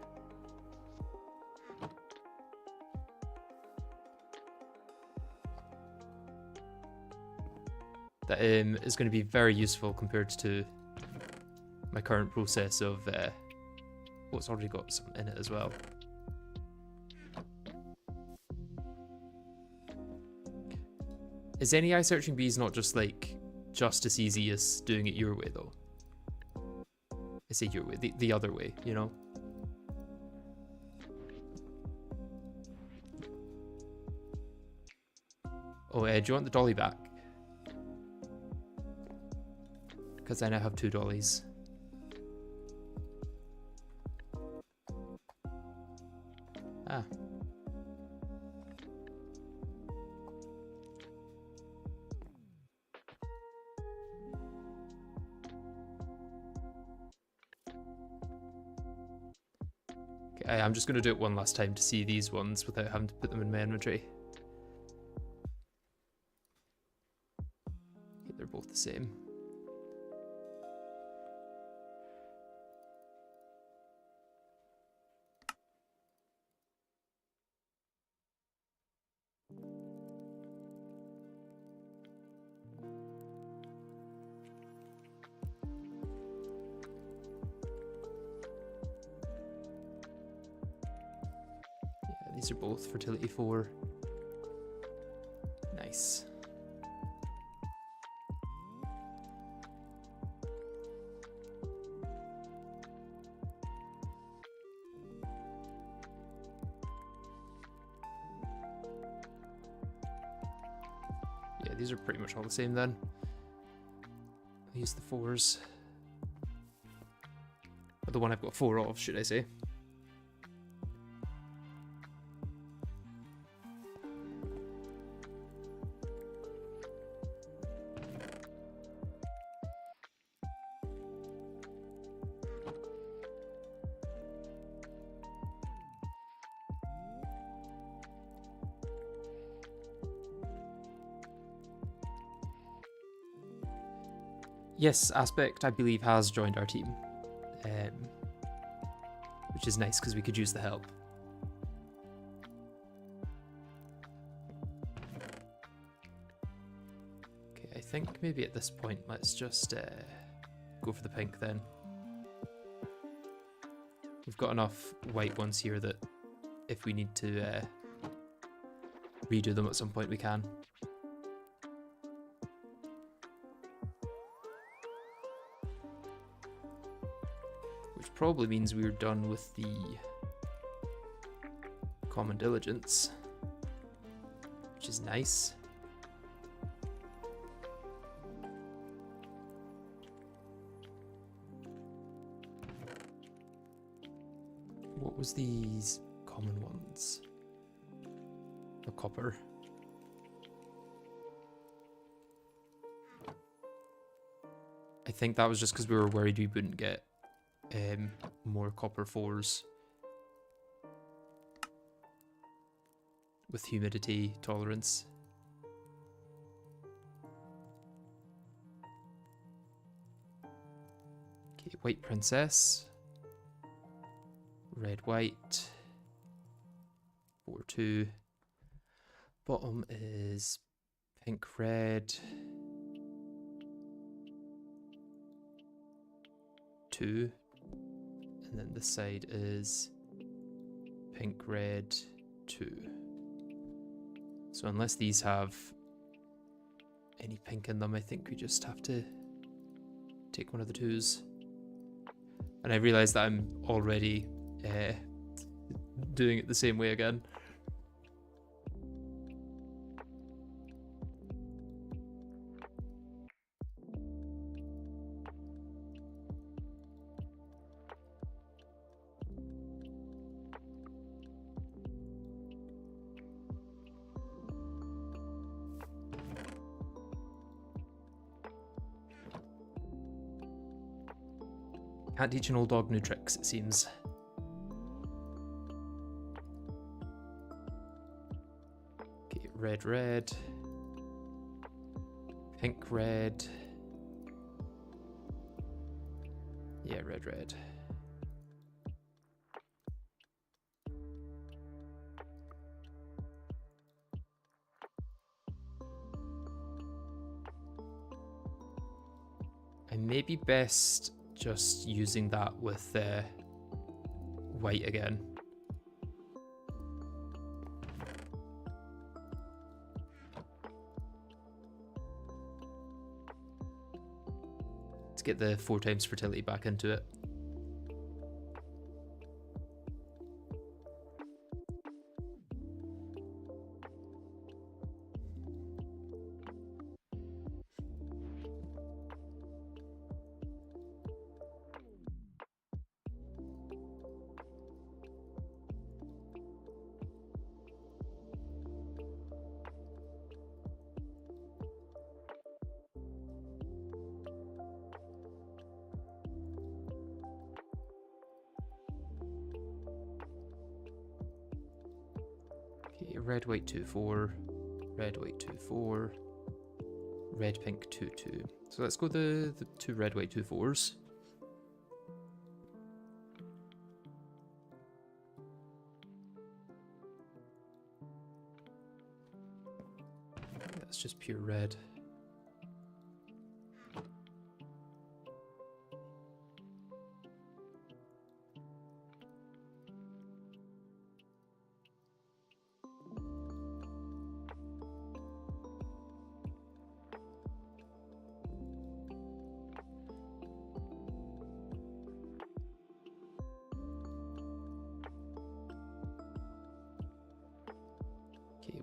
A: That is going to be very useful compared to my current process of... oh, it's already got some in it as well. Is any eye searching bees not just like just as easy as doing it your way though? I say your way, the other way, you know? Oh, do you want the dolly back? Because I now have 2 dollies. Ah. Okay, I'm just going to do it one last time to see these ones without having to put them in my inventory. Okay, they're both the same. These are both fertility 4. Nice. Yeah, these are pretty much all the same then. I'll use the 4s. Or the one I've got 4 of, should I say. Yes, Aspect, I believe, has joined our team. Which is nice, because we could use the help. Okay, I think maybe at this point, let's just go for the pink then. We've got enough white ones here that if we need to redo them at some point, we can. Which probably means we're done with the common diligence, which is nice. What was these common ones? The copper. I think that was just because we were worried we wouldn't get more copper 4s with humidity tolerance. Okay, white princess. Red white. 4-2. Bottom is pink red. 2. And then this side is pink red 2. So unless these have any pink in them, I think we just have to take one of the 2s. And I realize that I'm already doing it the same way again. Can't teach an old dog new tricks, it seems. Okay, red, red. Pink, red. Yeah, red, red. I may be best just using that with white again. To get the 4 times fertility back into it. Okay, red, white, 2-4, red, white, 2-4, red, pink, 2-2. So let's go the 2 red, white, 2-4s. That's just pure red.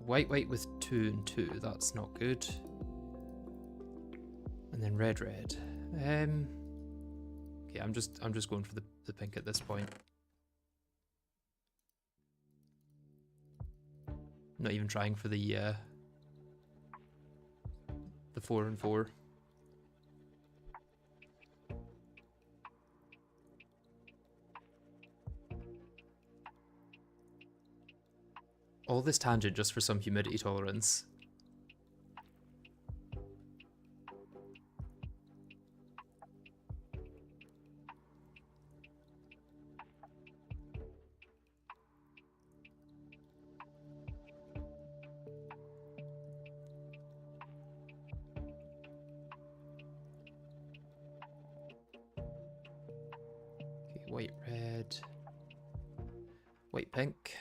A: White, white with 2 and 2. That's not good. And then red, red. Okay, I'm just going for the pink at this point. Not even trying for the 4 and 4. All this tangent just for some humidity tolerance. Okay, white, red. white pink.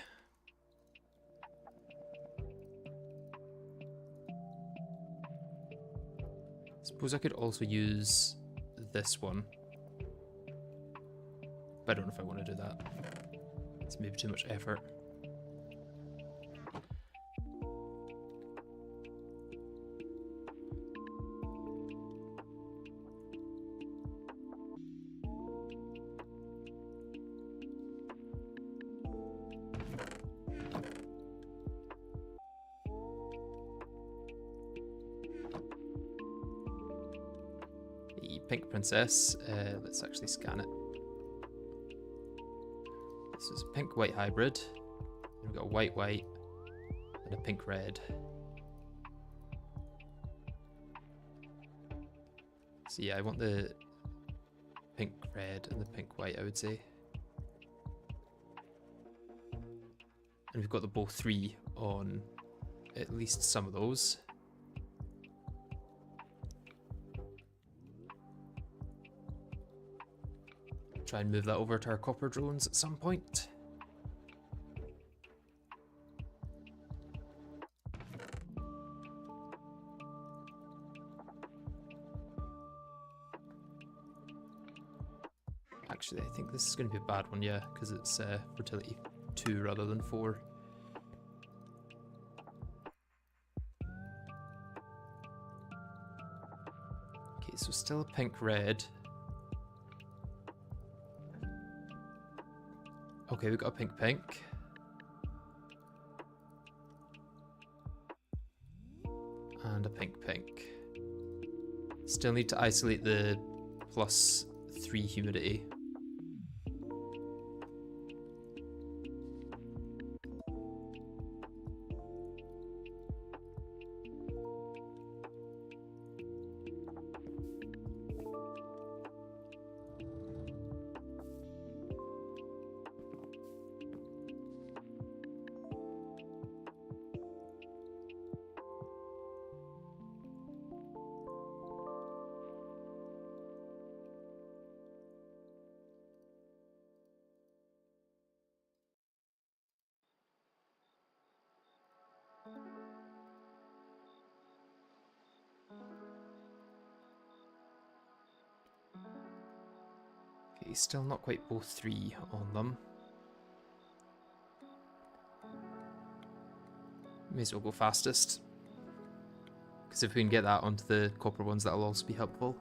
A: Suppose I could also use this one, but I don't know if I want to do that. It's maybe too much effort. Pink princess, let's actually scan it. This is a pink white hybrid. We've got a white white and a pink red. So yeah, I want the pink red and the pink white, I would say. And we've got the both 3 on at least some of those. Try and move that over to our copper drones at some point. Actually, I think this is going to be a bad one, yeah, because it's fertility 2 rather than 4. Okay, so still a pink red. Okay, we've got a pink pink. And a pink pink. Still need to isolate the +3 humidity. Okay, still not quite both 3 on them. May as well go fastest. Because if we can get that onto the copper ones, that'll also be helpful.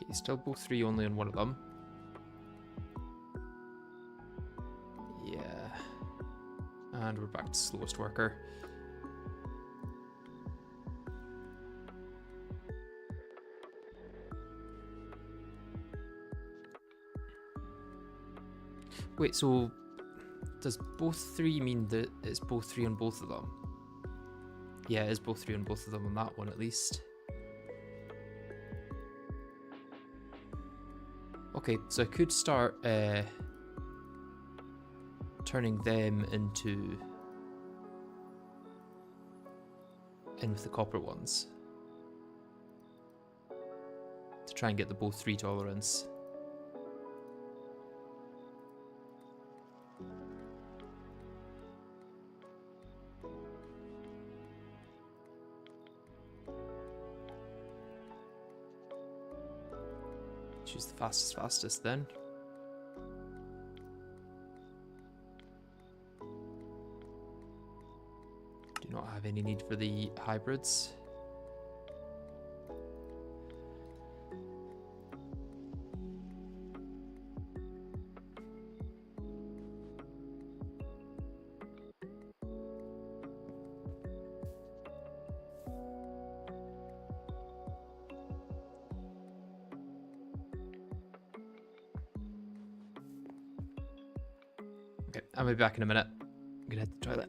A: Okay, still both 3 only on one of them. Yeah. And we're back to slowest worker. Wait, so does both 3 mean that it's both 3 on both of them? Yeah, it is both 3 on both of them on that one at least. Okay, so I could start turning them in with the copper ones to try and get the both 3 tolerance. Choose the fastest then. Do not have any need for the hybrids. Okay, I'll be back in a minute. I'm gonna head to the toilet.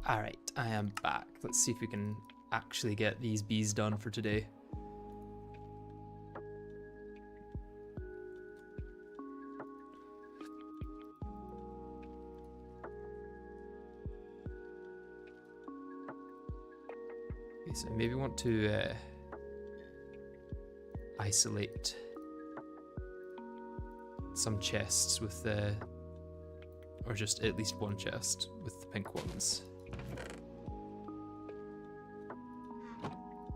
A: Alright, I am back. Let's see if we can actually get these bees done for today. Okay, so maybe want to isolate some chests with the, or just at least one chest with the pink ones.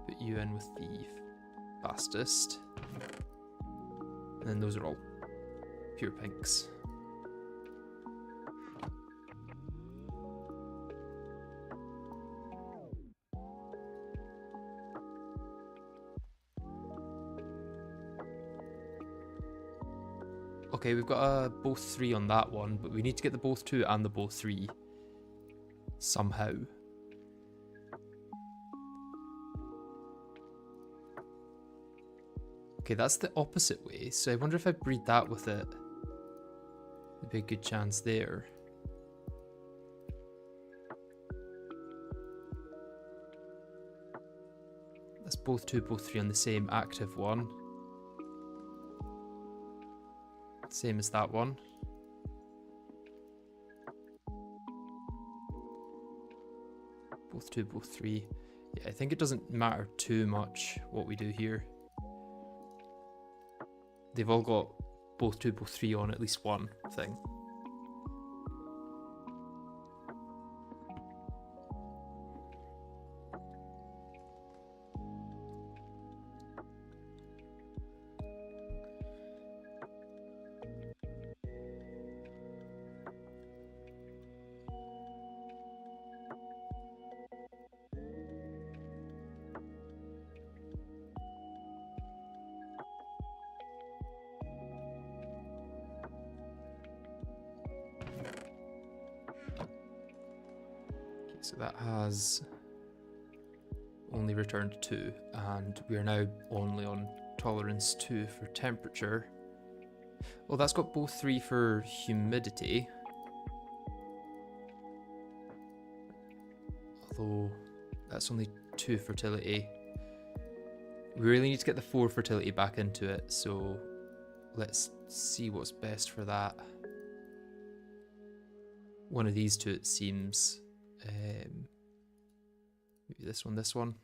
A: Put you in with the fastest. And then those are all pure pinks. Okay, we've got both 3 on that one, but we need to get the both 2 and the both 3 somehow. Okay, that's the opposite way, so I wonder if I breed that with it. There'd be a good chance there. That's both 2, both 3 on the same active one. Same as that one. Both 2, both 3. Yeah, I think it doesn't matter too much what we do here. They've all got both 2, both 3 on at least one thing. So that has only returned 2, and we are now only on tolerance 2 for temperature. Well, that's got both 3 for humidity. Although that's only 2 fertility. We really need to get the 4 fertility back into it, so let's see what's best for that. One of these 2, it seems. Maybe this one, this one.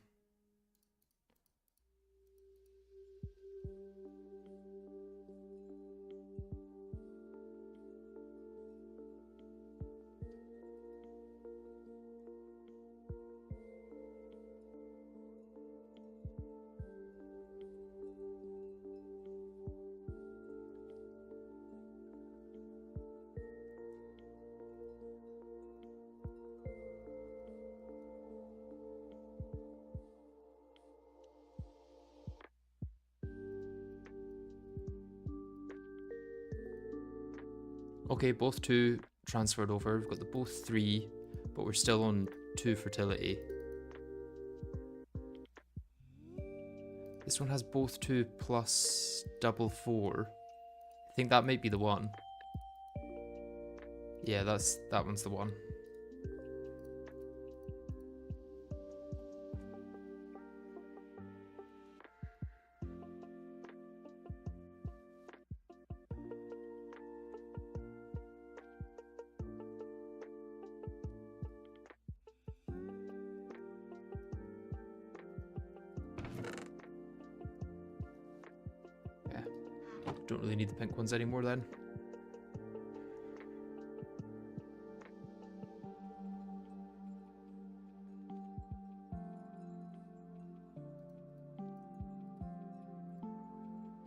A: Okay, both 2 transferred over. We've got the both 3 but we're still on 2 fertility. This one has both 2 plus double 4. I think that might be the one. Yeah, that one's the one. Yeah, don't really need the pink ones anymore then.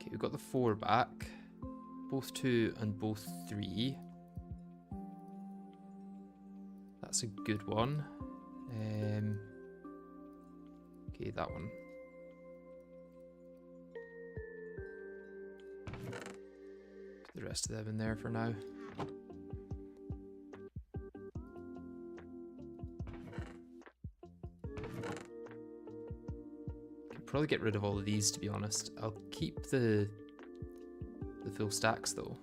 A: We've got the 4 back, both 2 and both 3. That's a good one. Okay, that one. Put the rest of them in there for now. Probably get rid of all of these, to be honest. I'll keep the full stacks though.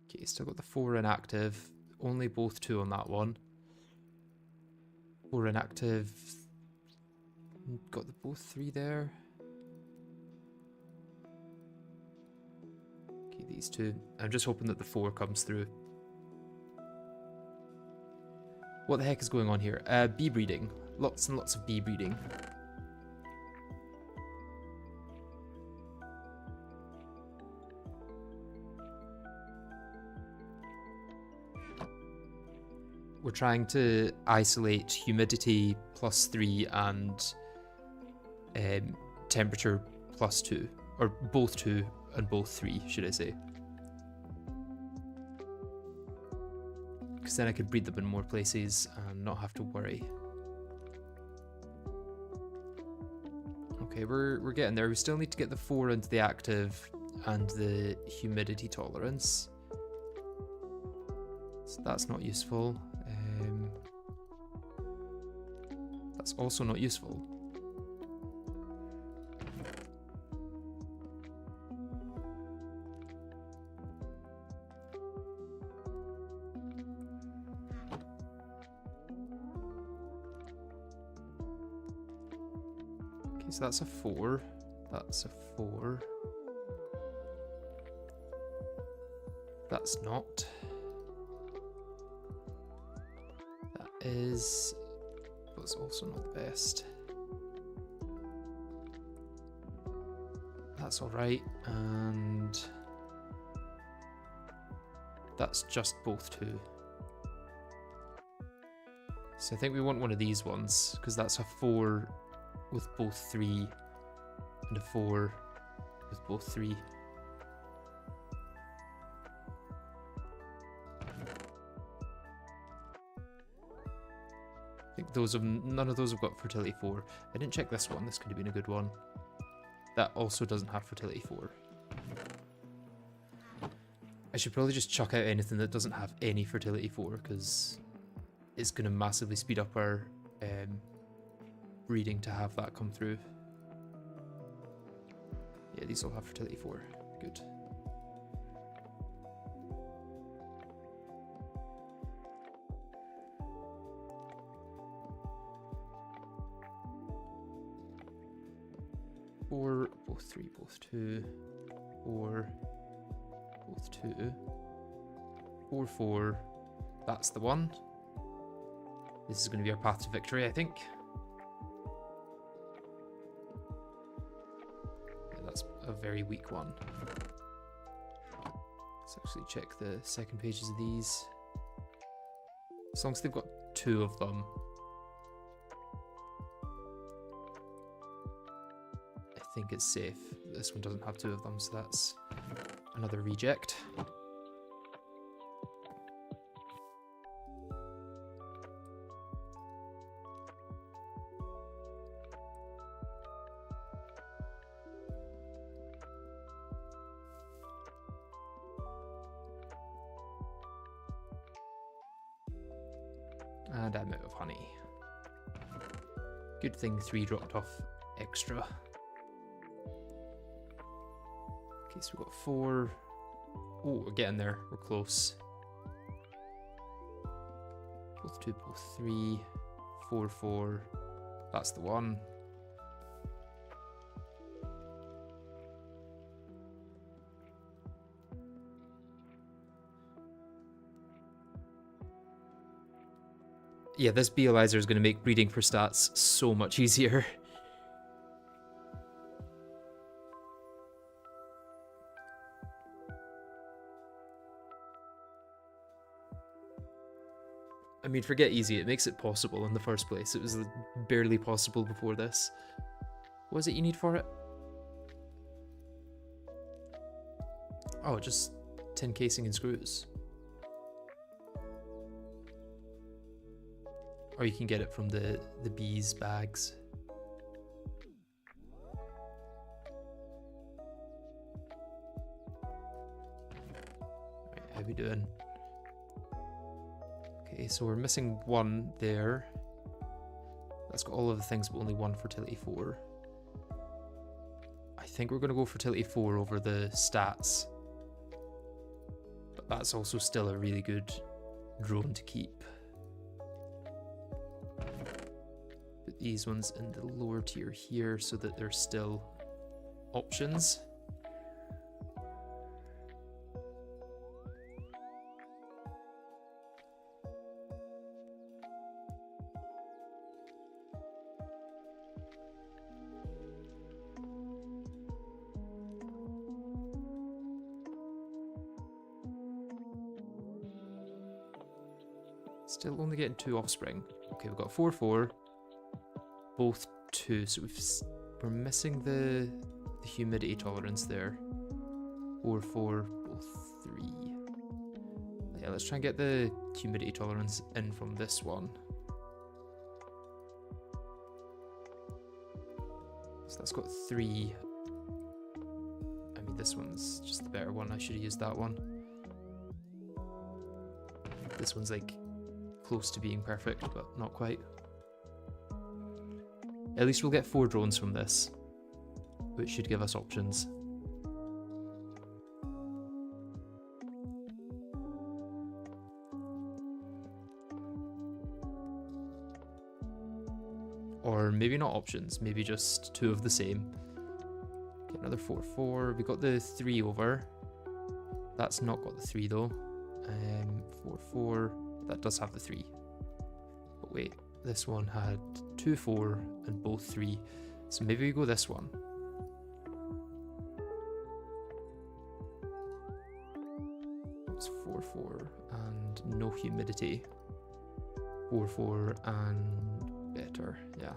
A: Okay, still got the 4 inactive. Only both 2 on that one. 4 inactive. Got the both 3 there. Okay, these 2. I'm just hoping that the 4 comes through. What the heck is going on here? Bee breeding. Lots and lots of bee breeding. We're trying to isolate humidity +3 and temperature +2, or both 2 and both 3, should I say. Because then I could breed them in more places and not have to worry. Okay, we're getting there. We still need to get the 4 into the active and the humidity tolerance. So that's not useful. That's also not useful. Okay, so that's a 4. That's a 4. That's not. That is... but it's also not the best. That's alright, and that's just both 2. So I think we want one of these ones, because that's a 4 with both 3, and a 4 with both 3. I think none of those have got fertility 4. I didn't check this one. This could have been a good one. That also doesn't have fertility 4. I should probably just chuck out anything that doesn't have any fertility 4, because it's going to massively speed up our breeding to have that come through. Yeah, these all have fertility 4. Good. Four, both 3, both 2, 4, both 2, 4, 4. That's the one. This is going to be our path to victory, I think. Yeah, that's a very weak one. Let's actually check the second pages of these. As long as they've got 2 of them, I think it's safe. This one doesn't have 2 of them, so that's another reject. And I'm out of honey. Good thing 3 dropped off extra. Okay, so we've got 4. Oh, we're getting there. We're close. Both 2, both 3. 4, 4. That's the one. Yeah, this Bealizer is going to make breeding for stats so much easier. I mean, forget easy, it makes it possible in the first place. It was barely possible before this. What is it you need for it? Oh, just tin casing and screws. Or you can get it from the bees bags. Right, how we doing? Okay, so we're missing 1 there. That's got all of the things, but only 1 fertility 4. I think we're going to go fertility 4 over the stats. But that's also still a really good drone to keep. Put these ones in the lower tier here so that they're still options. Still only getting 2 offspring. Okay, we've got 4, 4. Both 2, so we're missing the humidity tolerance there. 4, 4, both 3. Yeah, let's try and get the humidity tolerance in from this one. So that's got 3. I mean, this one's just the better one. I should have used that one. This one's like close to being perfect, but not quite. At least we'll get 4 drones from this, which should give us options. Or maybe not options, maybe just 2 of the same. Get another 4, 4. We got the 3 over. That's not got the 3 though. 4, 4. That does have the 3. But wait, this one had 2, 4 and both 3. So maybe we go this one. It's 4, 4 and no humidity. 4, 4 and better, yeah.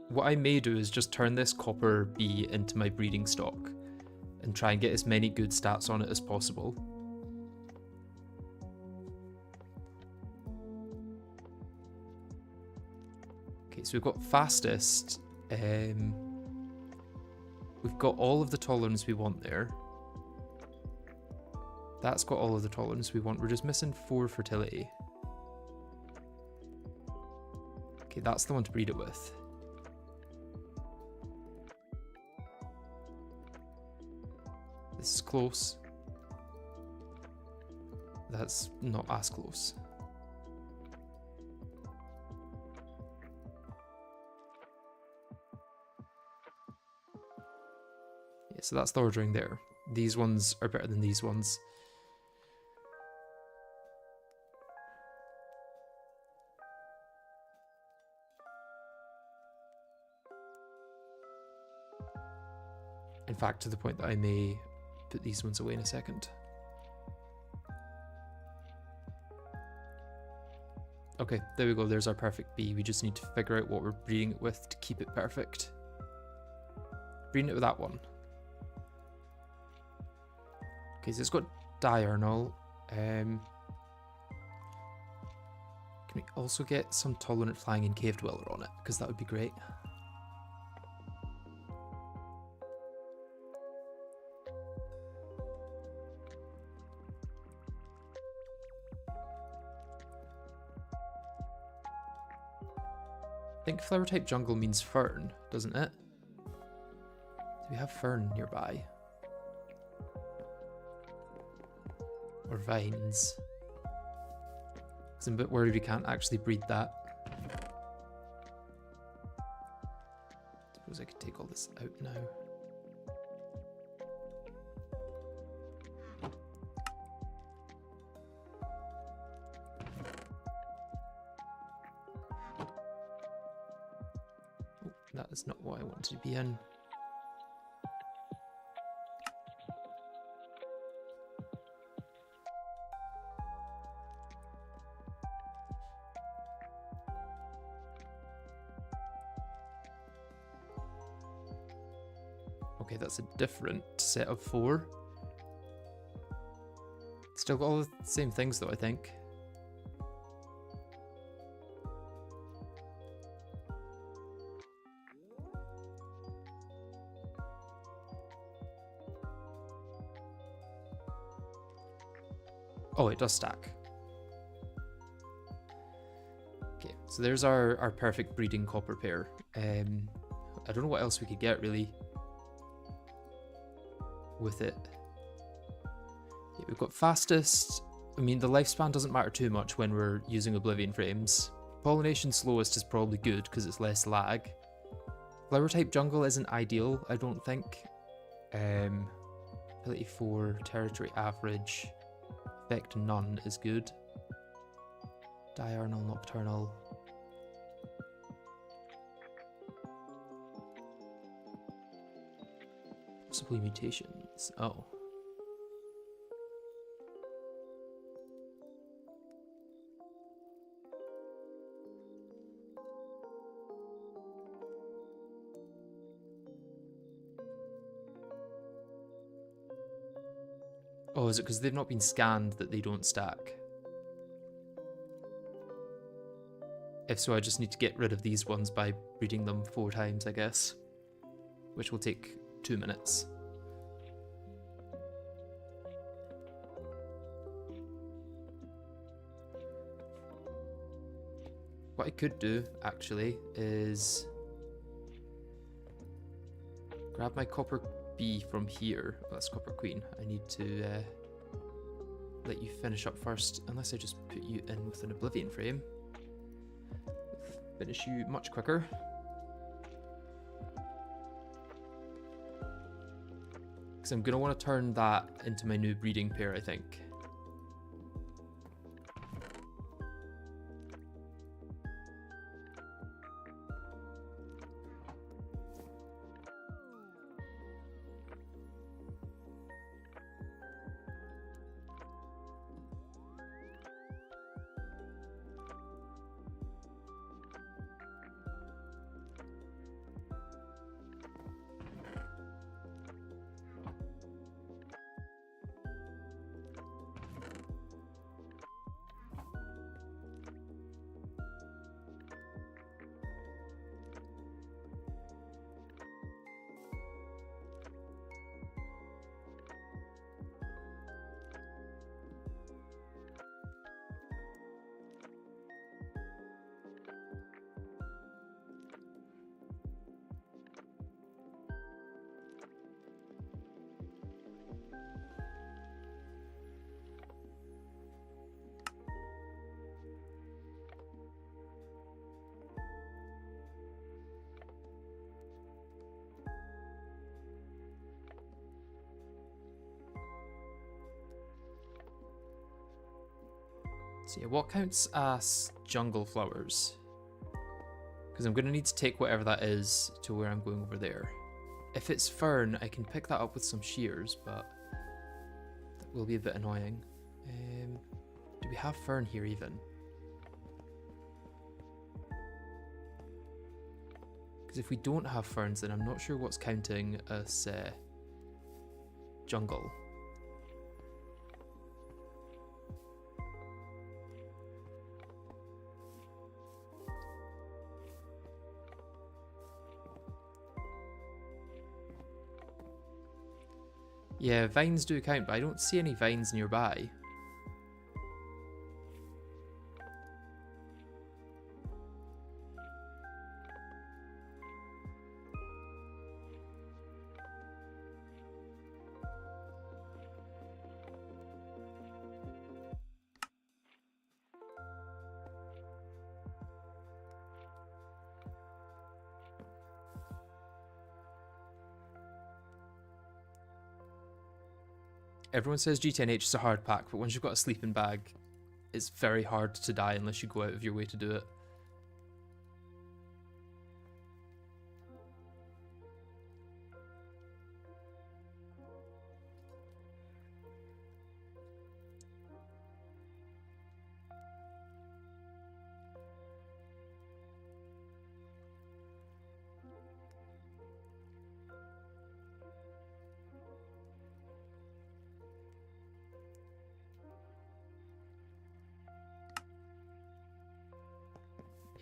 A: What I may do is just turn this copper bee into my breeding stock and try and get as many good stats on it as possible. Okay, so we've got fastest. We've got all of the tolerance we want there. That's got all of the tolerance we want. We're just missing 4 fertility. Okay, that's the one to breed it with. This is close. That's not as close. Yeah, so that's the ordering there. These ones are better than these ones. In fact, to the point that I may put these ones away in a second. Okay, there we go. There's our perfect bee. We just need to figure out what we're breeding it with to keep it perfect. Breeding it with that one. Okay, so it's got diurnal. Can we also get some tolerant flying and cave dweller on it? Because that would be great. I think flower type jungle means fern, doesn't it? Do we have fern nearby? Or vines? Because I'm a bit worried we can't actually breed that. Suppose I could take all this out now. Oh, that is not what I wanted to be in. Okay, that's a different set of 4. Still got all the same things though, I think. Oh, it does stack. Okay, so there's our perfect breeding copper pair. I don't know what else we could get really with it. Yeah, we've got fastest. I mean, the lifespan doesn't matter too much when we're using Oblivion frames. Pollination slowest is probably good because it's less lag. Flower type jungle isn't ideal, I don't think. Ability 4, territory average, effect none is good. Diurnal, nocturnal. Possibly mutations. Oh. Oh, is it because they've not been scanned that they don't stack? If so, I just need to get rid of these ones by breeding them 4 times, I guess. Which will take 2 minutes. What I could do, actually, is grab my copper bee from here. Oh, that's copper queen. I need to let you finish up first, unless I just put you in with an Oblivion frame. Finish you much quicker. Because I'm going to want to turn that into my new breeding pair, I think. So yeah, what counts as jungle flowers? Because I'm going to need to take whatever that is to where I'm going over there. If it's fern, I can pick that up with some shears, but that will be a bit annoying. Do we have fern here even? Because if we don't have ferns, then I'm not sure what's counting as jungle. Yeah, vines do count, but I don't see any vines nearby. Everyone says GTNH is a hard pack, but once you've got a sleeping bag, it's very hard to die unless you go out of your way to do it.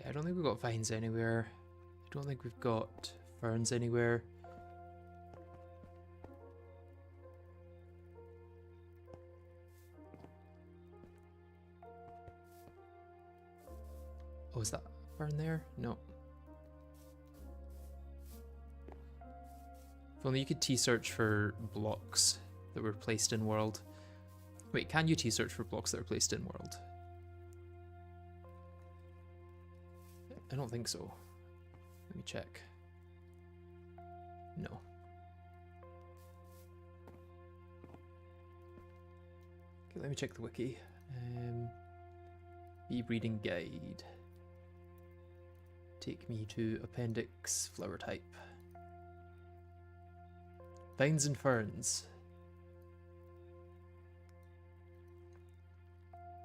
A: I don't think we've got vines anywhere. I don't think we've got ferns anywhere. Oh, is that fern there? No. If only you could T-search for blocks that were placed in world. Wait, can you T-search for blocks that are placed in world? I don't think so. Let me check. No. Okay, let me check the wiki. Bee breeding guide. Take me to appendix flower type. Vines and ferns.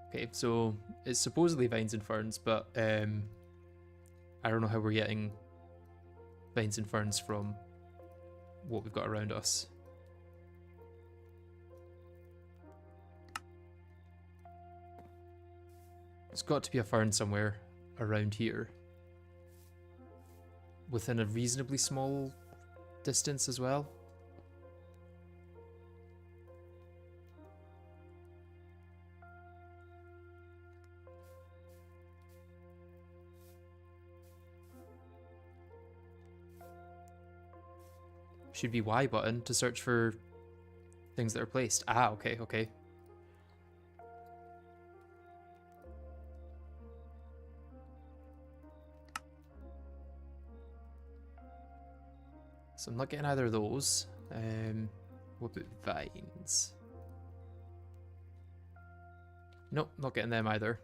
A: Okay, so it's supposedly vines and ferns, but I don't know how we're getting vines and ferns from what we've got around us. There's got to be a fern somewhere around here. Within a reasonably small distance as well. Should be Y button to search for things that are placed. Ah, okay, okay. So I'm not getting either of those. What about vines? Nope, not getting them either.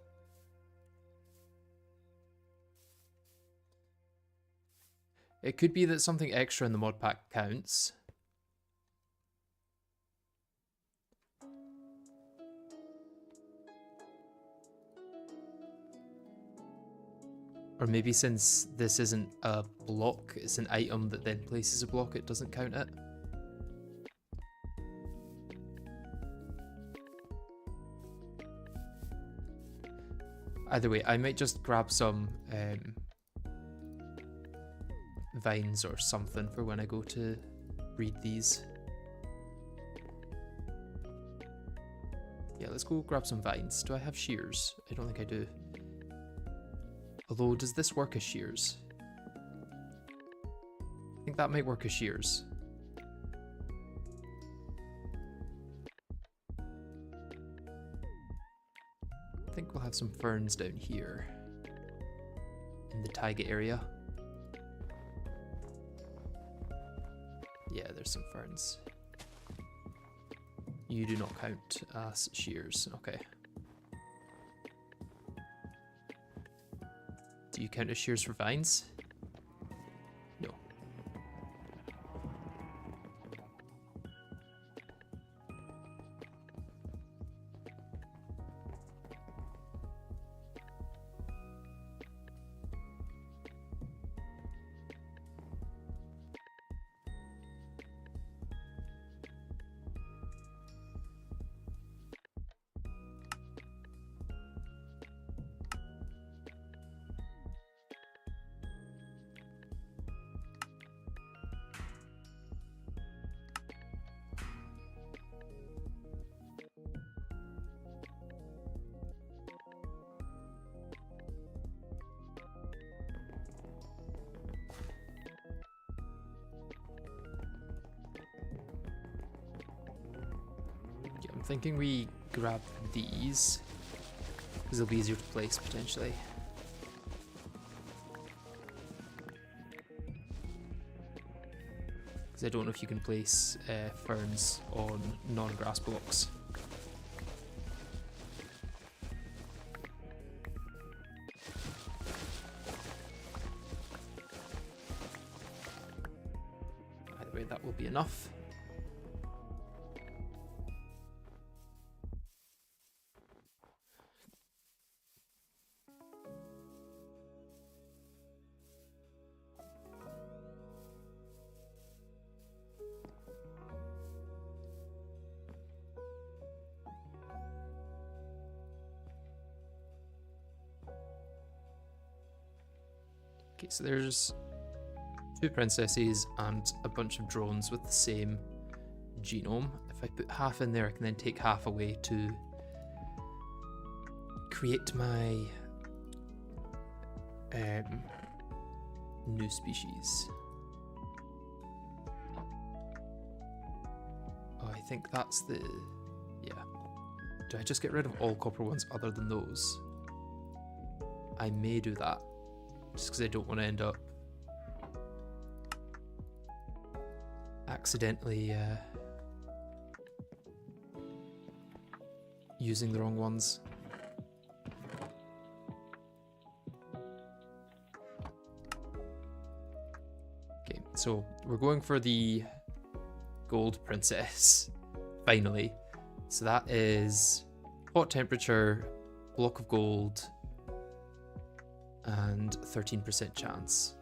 A: It could be that something extra in the mod pack counts. Or maybe since this isn't a block, it's an item that then places a block, it doesn't count it. Either way, I might just grab some vines or something for when I go to read these. Yeah, let's go grab some vines. Do I have shears? I don't think I do. Although, does this work as shears? I think that might work as shears. I think we'll have some ferns down here in the taiga area. Yeah, there's some ferns. You do not count as shears. Okay. Do you count as shears for vines? No. thinking we grab these, because they'll be easier to place potentially. Because I don't know if you can place ferns on non-grass blocks. Either way, that will be enough. Okay, so there's 2 princesses and a bunch of drones with the same genome. If I put half in there, I can then take half away to create my new species. Oh, I think that's the... yeah. Do I just get rid of all copper ones other than those? I may do that. Just because I don't want to end up accidentally using the wrong ones. Okay, so we're going for the gold princess, finally. So that is hot temperature, block of gold, and 13% chance.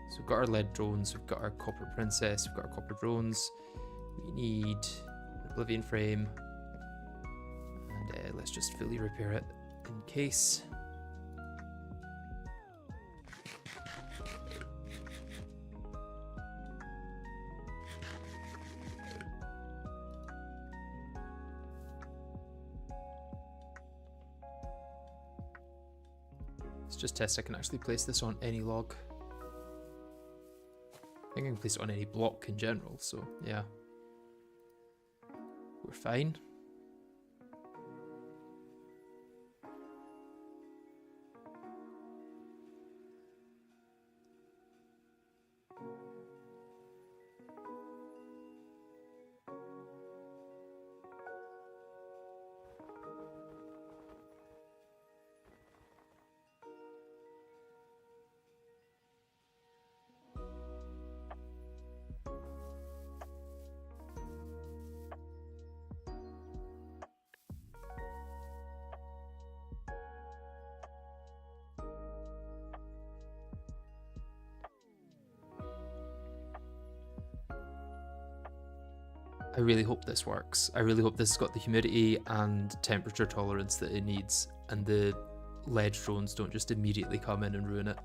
A: So we've got our lead drones, we've got our copper princess, we've got our copper drones. We need an oblivion frame, and let's just fully repair it in case. Let's just test I can actually place this on any log. I think I can place it on any block in general, so yeah. We're fine. I really hope this works. I really hope this has got the humidity and temperature tolerance that it needs, and the ledge drones don't just immediately come in and ruin it.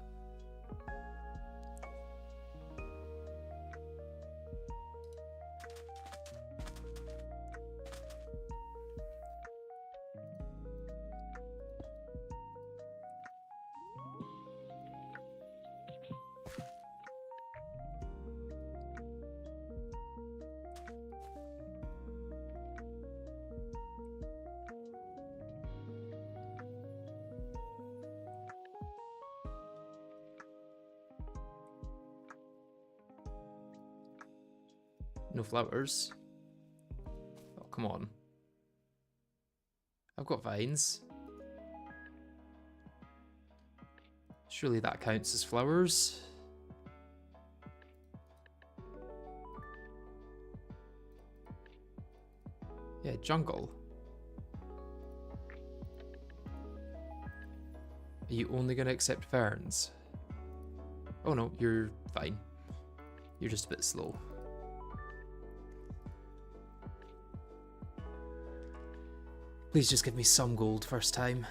A: No flowers. Oh, come on. I've got vines. Surely that counts as flowers. Yeah, jungle. Are you only going to accept ferns? Oh no, you're fine. You're just a bit slow. Please just give me some gold first time.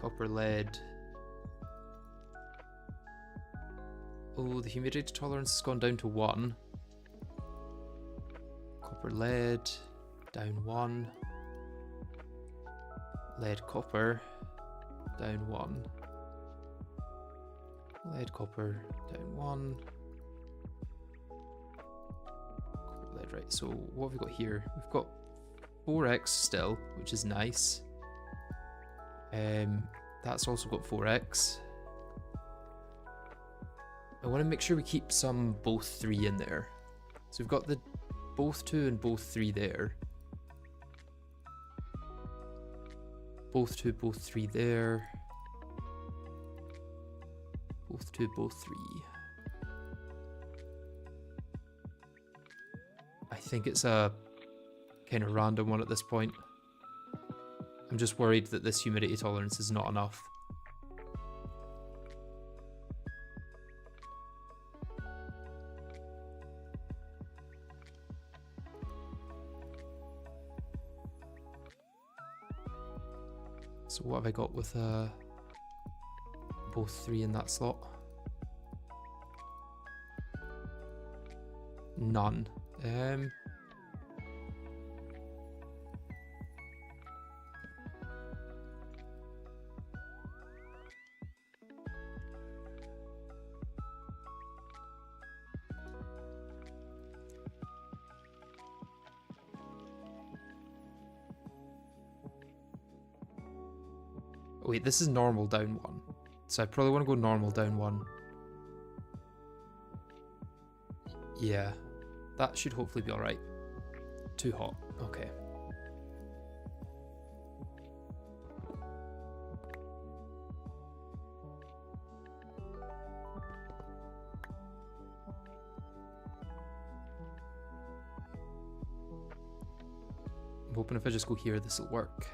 A: copper, lead. Oh, the humidity tolerance has gone down to 1. Copper, lead, down 1. Lead, copper, down 1. Lead, copper, down 1. Copper, lead, right. So what have we got here? We've got 4x still, which is nice. That's also got 4x. I want to make sure we keep some both 3 in there. So we've got the both 2 and both 3 there. Both 2, both 3 there. Both 2, both 3. I think it's a kind of random one at this point. I'm just worried that this humidity tolerance is not enough. So what have I got with both 3 in that slot? None. Wait, this is normal down 1. So I probably want to go normal down 1. Yeah, that should hopefully be alright. Too hot. Okay. I'm hoping if I just go here, this will work.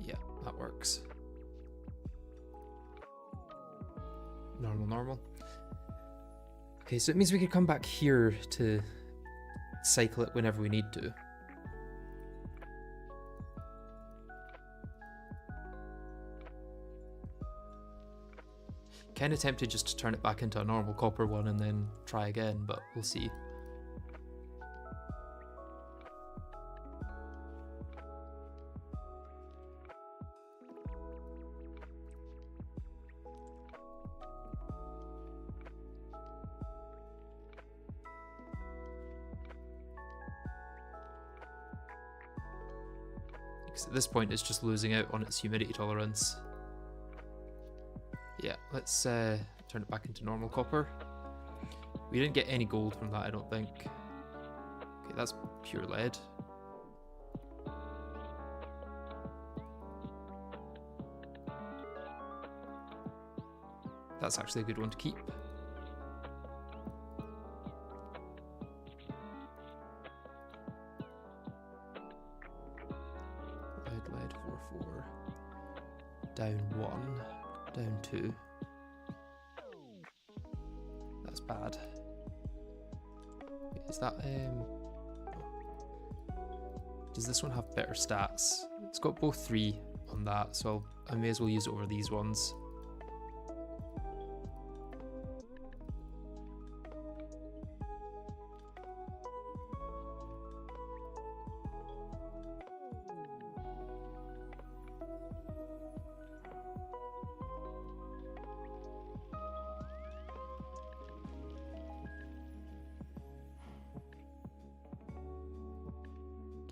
A: Yeah, that works. Normal. Okay, so it means we could come back here to cycle it whenever we need to. Kind of tempted just to turn it back into a normal copper one and then try again, but we'll see. Because at this point it's just losing out on its humidity tolerance. Yeah, let's turn it back into normal copper. We didn't get any gold from that, I don't think. Okay, that's pure lead. That's actually a good one to keep. Lead, 4, 4. Down 1. Down 2. That's bad. Is that does this one have better stats? It's got both 3 on that, so I may as well use it over these ones.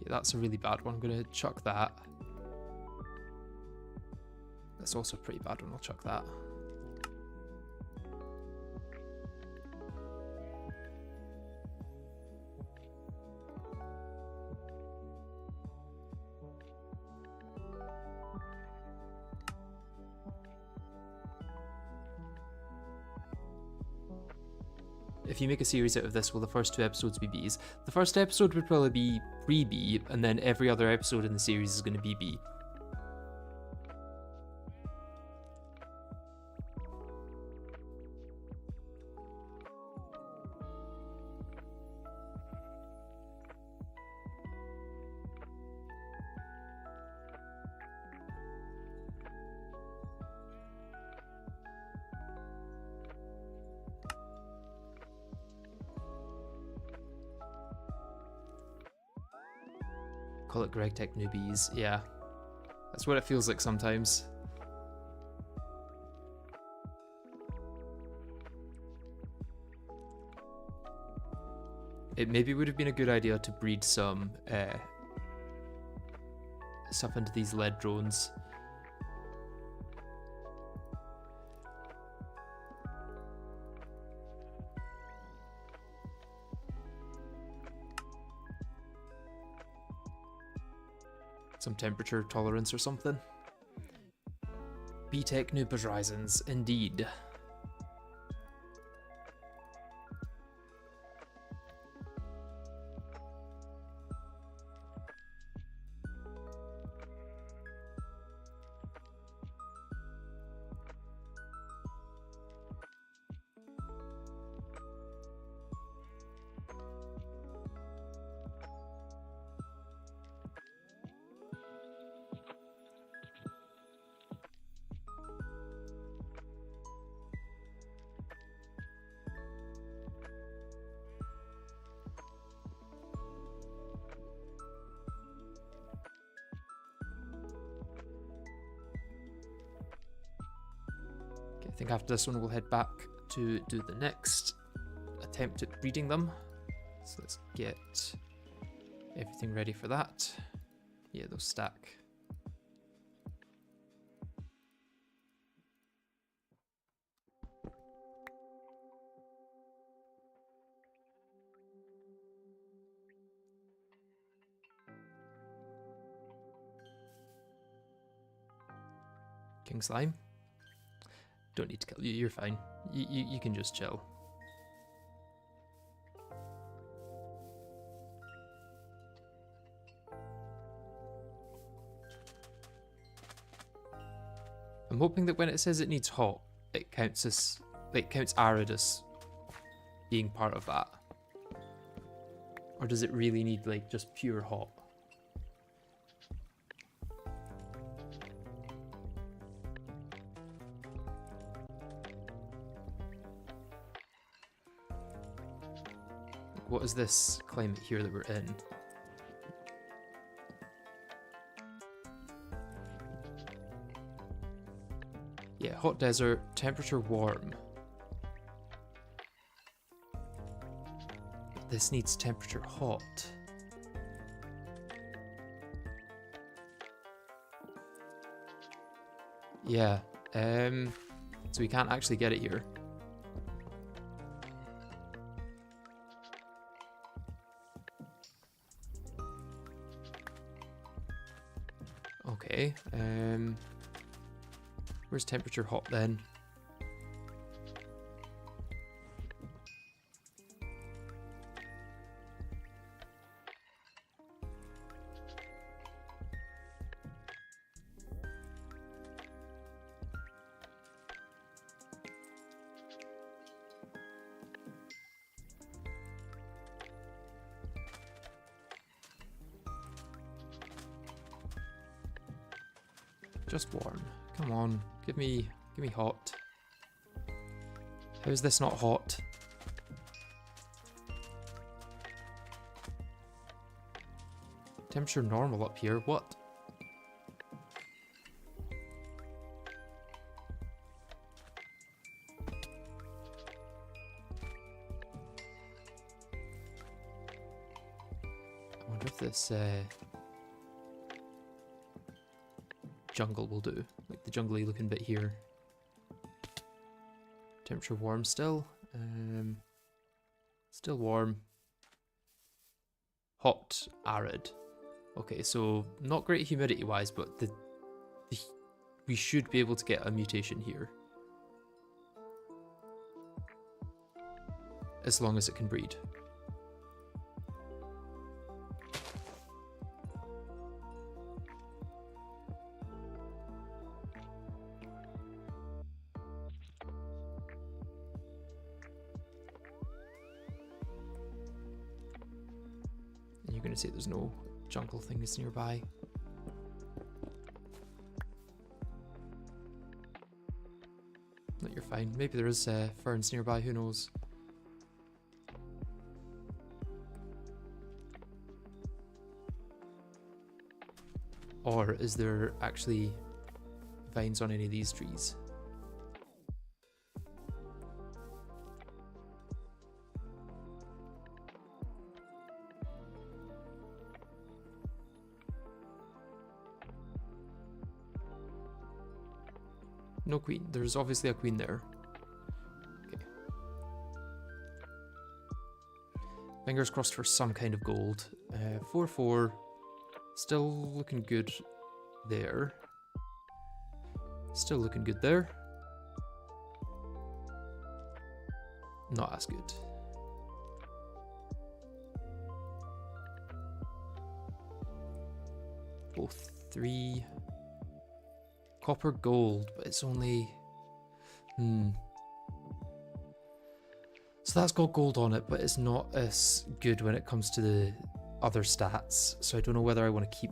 A: That's a really bad one. I'm going to chuck that. That's also a pretty bad one. I'll chuck that. If you make a series out of this, will the first 2 episodes be Bs? The first episode would probably be pre-B, and then every other episode in the series is going to be B. call it GregTech newbies. Yeah, that's what it feels like sometimes. It maybe would have been a good idea to breed some stuff into these lead drones. Some temperature tolerance or something. B-Tech Noob Horizons, indeed. I think after this one we'll head back to do the next attempt at breeding them. So let's get everything ready for that. Yeah, they'll stack. King Slime. Don't need to kill you, you're fine. You can just chill. I'm hoping that when it says it needs hot, it counts as, like, counts arid as being part of that. Or does it really need, like, just pure hot? What is this climate here that we're in? Yeah, hot desert, temperature warm. But this needs temperature hot. Yeah, so we can't actually get it here. Okay, where's temperature hot then? Just warm. Come on, give me hot. How is this not hot? Temperature normal up here, what? I wonder if this jungle will do, like the jungly looking bit here. Temperature warm still, still warm. Hot, arid. Okay, so not great humidity wise, but we should be able to get a mutation here. As long as it can breed. You're going to say there's no jungle things nearby. No, you're fine. Maybe there is ferns nearby, who knows. Or is there actually vines on any of these trees? No queen. There's obviously a queen there. Okay. Fingers crossed for some kind of gold. 4-4. Still looking good there. Still looking good there. Not as good. Both 3. Copper gold, but it's only... So that's got gold on it, but it's not as good when it comes to the other stats. So I don't know whether I want to keep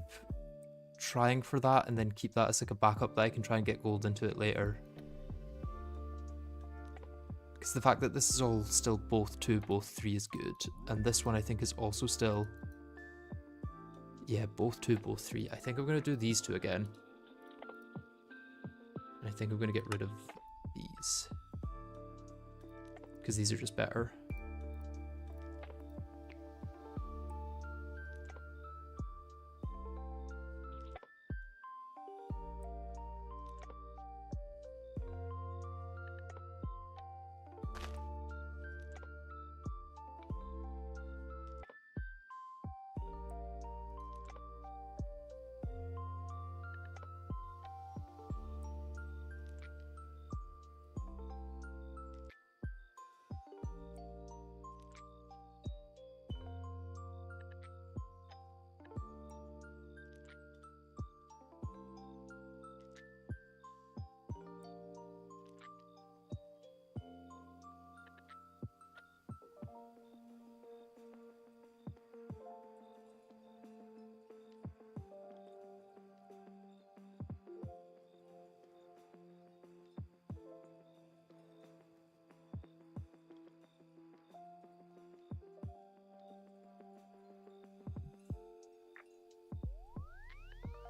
A: trying for that and then keep that as like a backup that I can try and get gold into it later. Because the fact that this is all still both 2, both 3 is good. And this one I think is also still... Yeah, both 2, both 3. I think I'm going to do these 2 again. And I think I'm going to get rid of these. Because these are just better.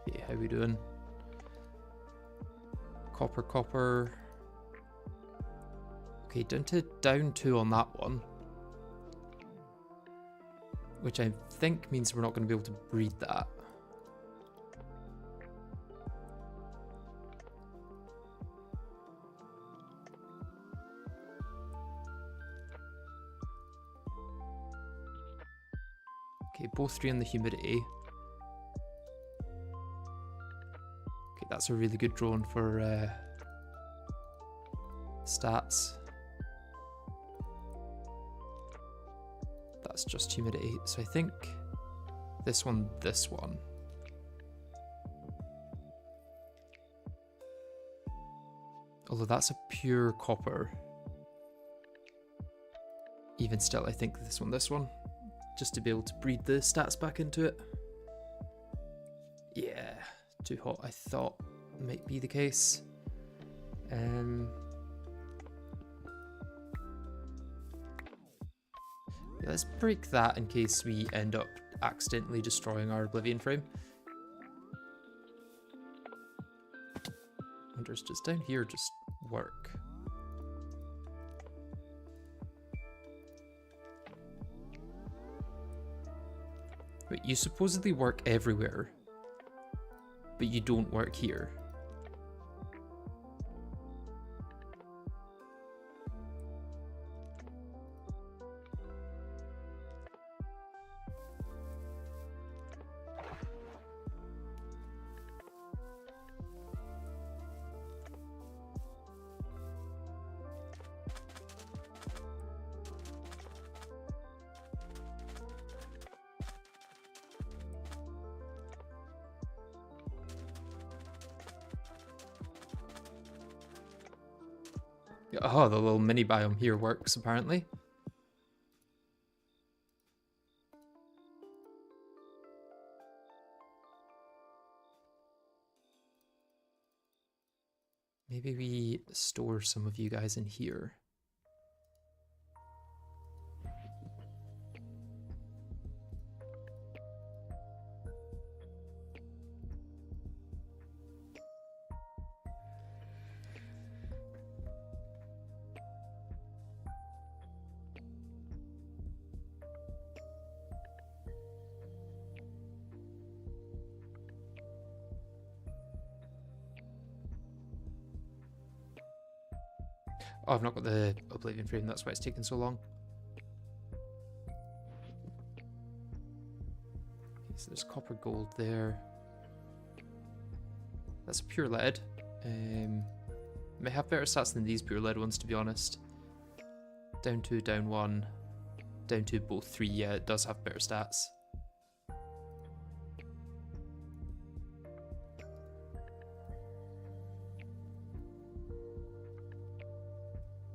A: Okay, how we doing? Copper, copper. Okay, down 2 on that one. Which I think means we're not going to be able to breed that. Okay, both 3 on the humidity. Okay, that's a really good drone for stats. That's just humidity. So I think this one. Although that's a pure copper. Even still, I think this one. Just to be able to breed the stats back into it. Yeah, too hot, I thought might be the case. Yeah, let's break that in case we end up accidentally destroying our Oblivion frame. I wonder, does down here just work? Wait, you supposedly work everywhere, but you don't work here. Oh, the little mini biome here works, apparently. Maybe we store some of you guys in here. Oh, I've not got the Oblivion frame, that's why it's taken so long. Okay, so there's copper gold there. That's pure lead. May have better stats than these pure lead ones, to be honest. Down 2, down 1, down 2, both 3. Yeah, it does have better stats.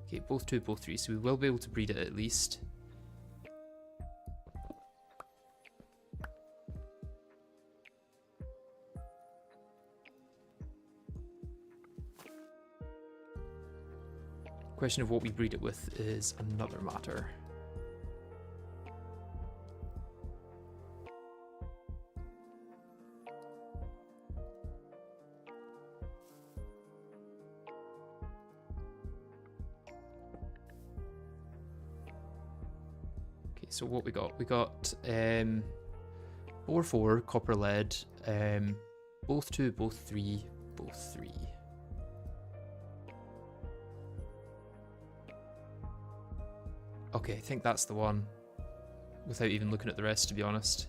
A: Okay, both 2, both 3, so we will be able to breed it at least. Question of what we breed it with is another matter. Okay, so what we got? We got ore 4, copper lead, both 2, both 3, both 3. Okay, I think that's the one, without even looking at the rest, to be honest.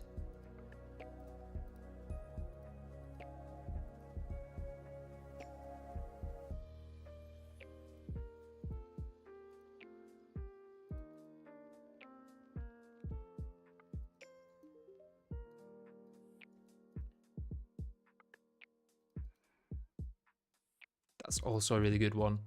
A: That's also a really good one.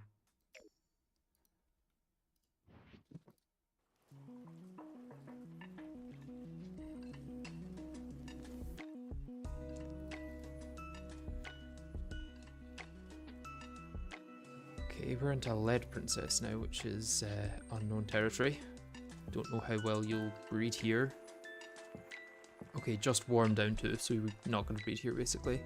A: Okay, we're into Lead Princess now, which is unknown territory. Don't know how well you'll breed here. Okay, just warm down to, so we're not going to breed here, basically.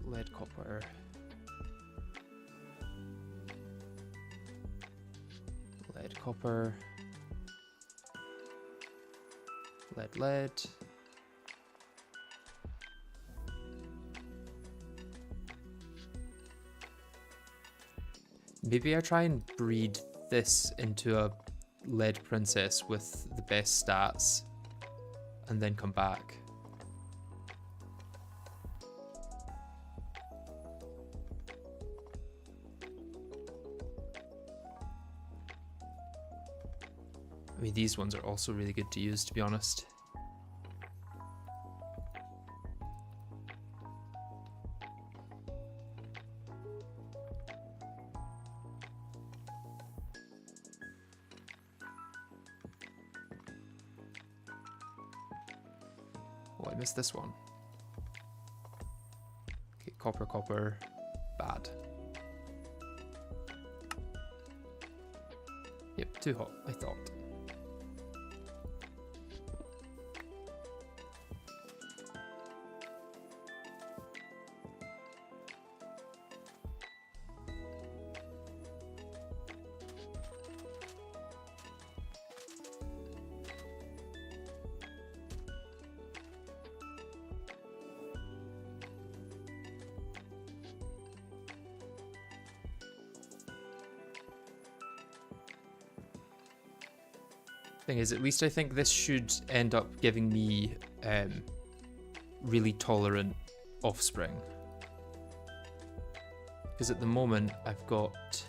A: Lead, copper. Lead, copper. Lead, lead. Maybe I try and breed this into a lead princess with the best stats and then come back. I mean, these ones are also really good to use, to be honest. Oh, I missed this one. Okay, copper, copper, bad. Yep, too hot, I thought. Thing is, at least I think this should end up giving me really tolerant offspring. Because at the moment I've got...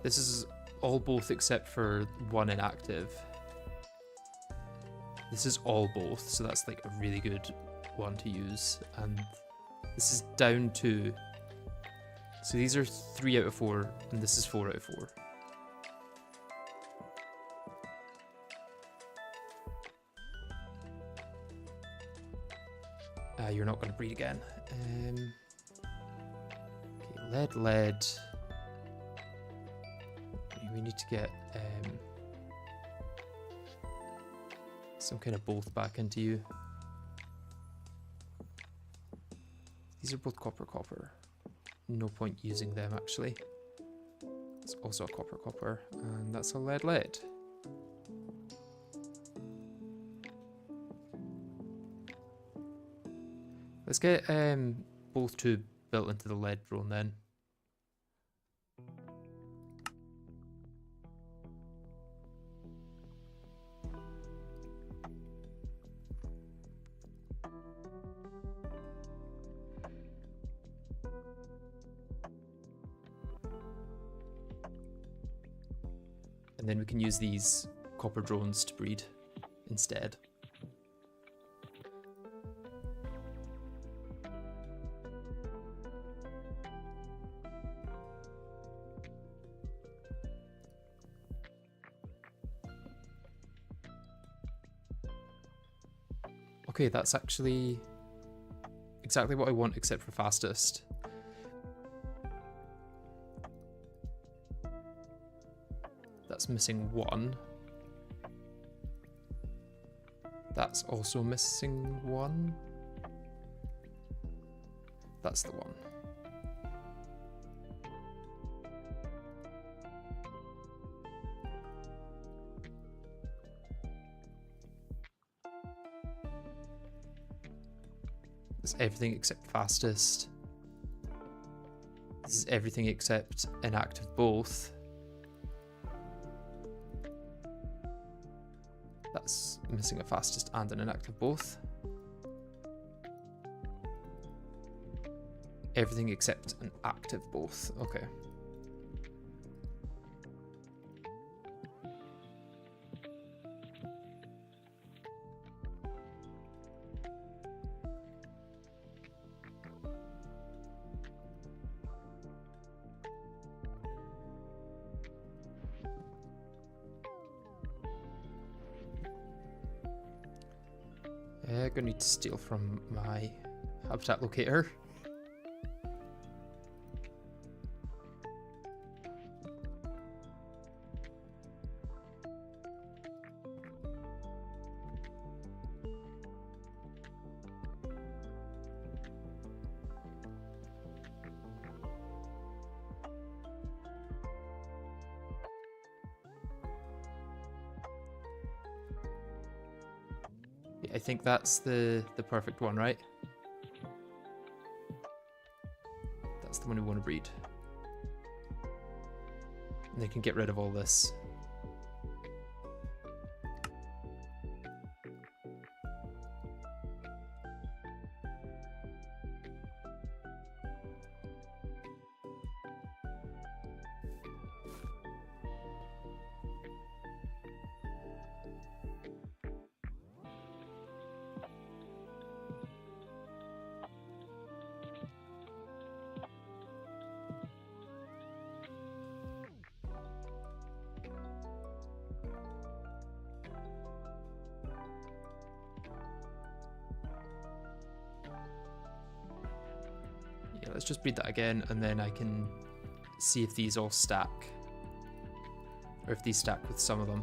A: This is all both except for one inactive. This is all both, so that's like a really good one to use. And this is down 2. So these are 3 out of 4, and this is 4 out of 4. You're not going to breed again. Okay, lead, lead. We need to get some kind of both back into you. These are both copper, copper. No point using them, actually. It's also a copper, copper, and that's a lead, lead. Let's get both two built into the lead drone then. And then we can use these copper drones to breed instead. Okay, that's actually exactly what I want except for fastest. That's missing one. That's also missing one. That's the one. It's everything except fastest. This is everything except inactive both. That's missing a fastest and an inactive both. Everything except an active both. Okay. Gonna need to steal from my habitat locator. I think that's the perfect one, right? That's the one we want to breed. And they can get rid of all this. Yeah, let's just breed that again, and then I can see if these all stack. Or if these stack with some of them.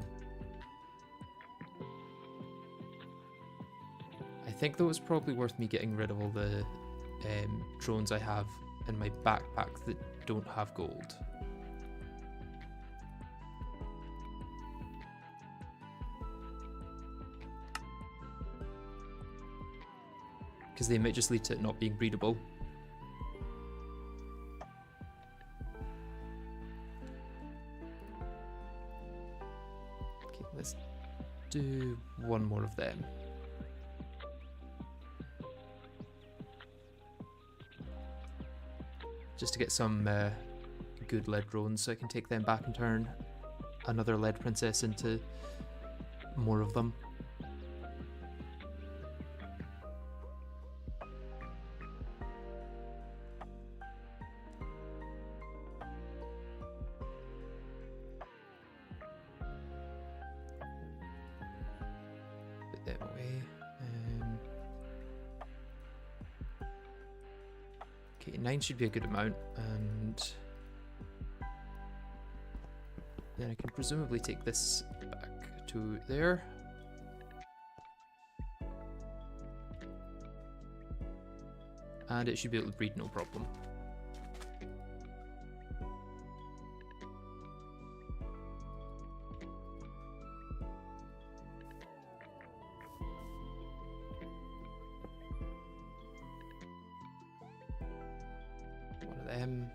A: I think though it's probably worth me getting rid of all the drones I have in my backpack that don't have gold. Because they might just lead to it not being breedable. Okay, let's do one more of them. Just to get some good lead drones so I can take them back and turn another lead princess into more of them. Put them away. Okay, 9 should be a good amount, and then I can presumably take this back to there. And it should be able to breed no problem. one of them.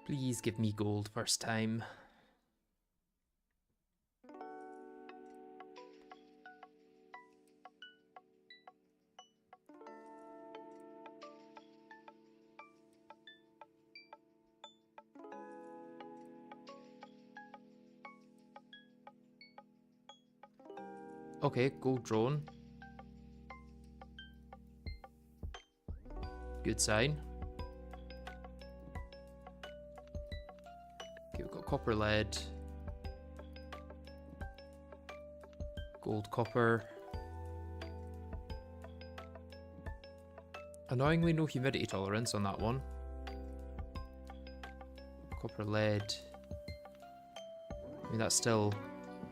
A: Please give me gold first time. Okay, gold drone. Good sign. Okay, we've got copper lead. Gold copper. Annoyingly no humidity tolerance on that one. Copper lead. I mean, that's still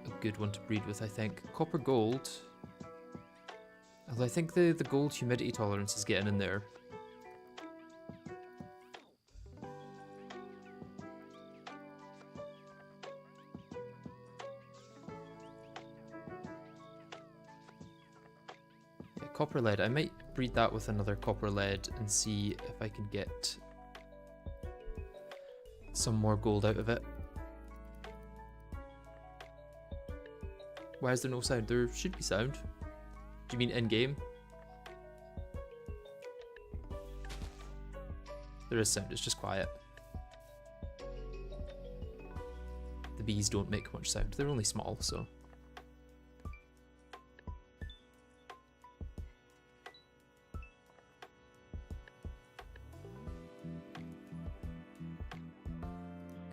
A: a good one to breed with, I think. Copper gold. Although I think the gold humidity tolerance is getting in there. Yeah, copper lead. I might breed that with another copper lead and see if I can get some more gold out of it. Why is there no sound? There should be sound. Do you mean in-game? There is sound, it's just quiet. The bees don't make much sound. They're only small, so...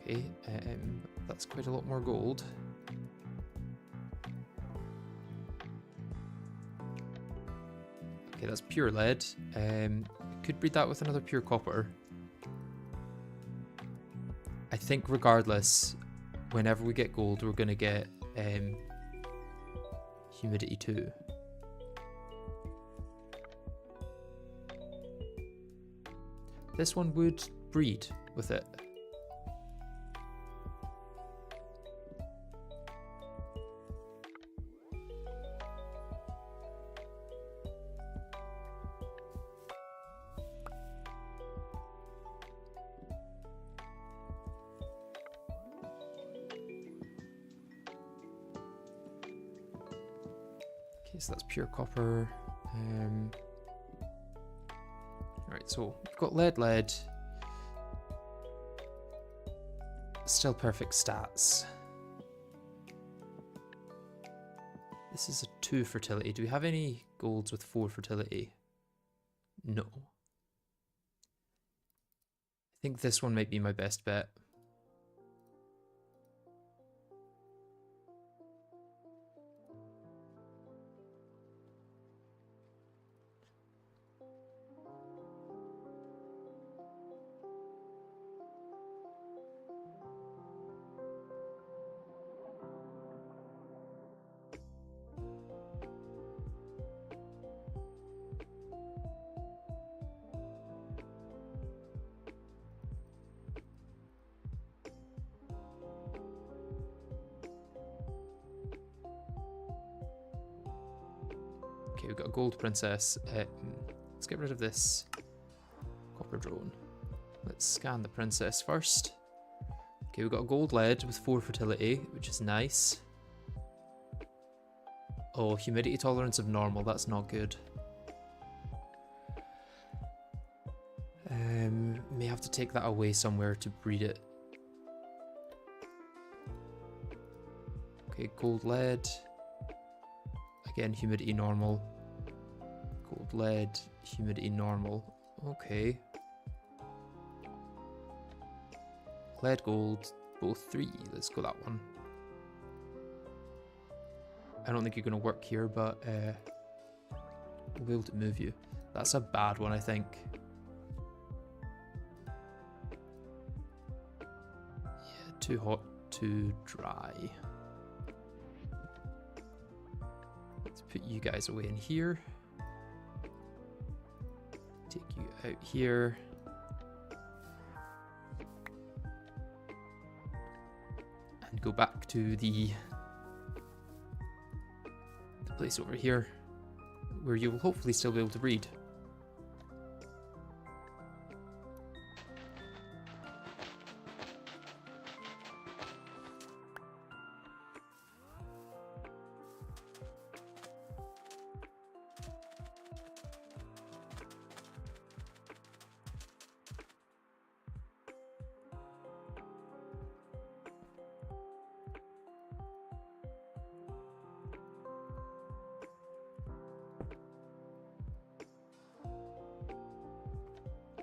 A: Okay, that's quite a lot more gold. Okay, that's pure lead. Could breed that with another pure copper. I think regardless, whenever we get gold, we're going to get humidity too. This one would breed with it. So that's pure copper. Alright, so we've got lead. Still perfect stats. This is a 2 fertility. Do we have any golds with 4 fertility? No. I think this one might be my best bet. Okay, we've got a gold princess. Let's get rid of this copper drone. Let's scan the princess first. Okay, we've got a gold lead with 4 fertility, which is nice. Oh, humidity tolerance of normal, that's not good. May have to take that away somewhere to breed it. Okay, gold lead. Again, humidity normal. Gold lead, humidity normal. Okay. Lead gold, both 3. Let's go that one. I don't think you're going to work here, but we'll be able to move you. That's a bad one, I think. Yeah, too hot, too dry. Let's put you guys away in here. Take you out here. And go back to the place over here where you will hopefully still be able to read.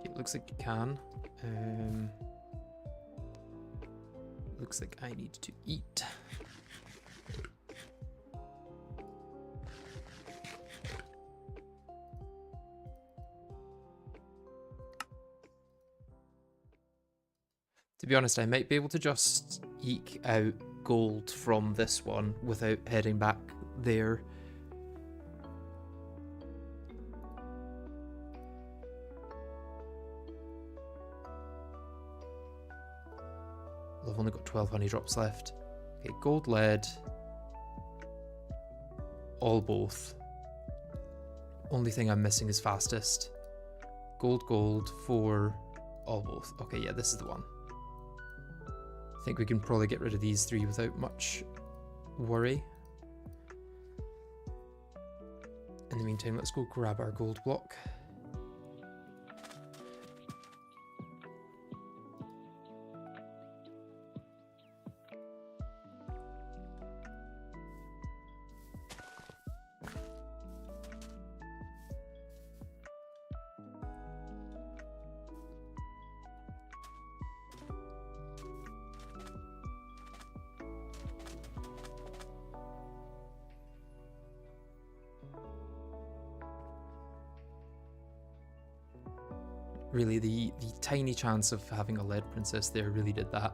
A: It looks like you can. Looks like I need to eat. To be honest, I might be able to just eke out gold from this one without heading back there. I've only got 12 honey drops left. Okay, gold, lead. All both. Only thing I'm missing is fastest. Gold, gold, 4, all both. Okay, yeah, this is the one. I think we can probably get rid of these 3 without much worry. In the meantime, let's go grab our gold block. Really, the tiny chance of having a lead princess there really did that.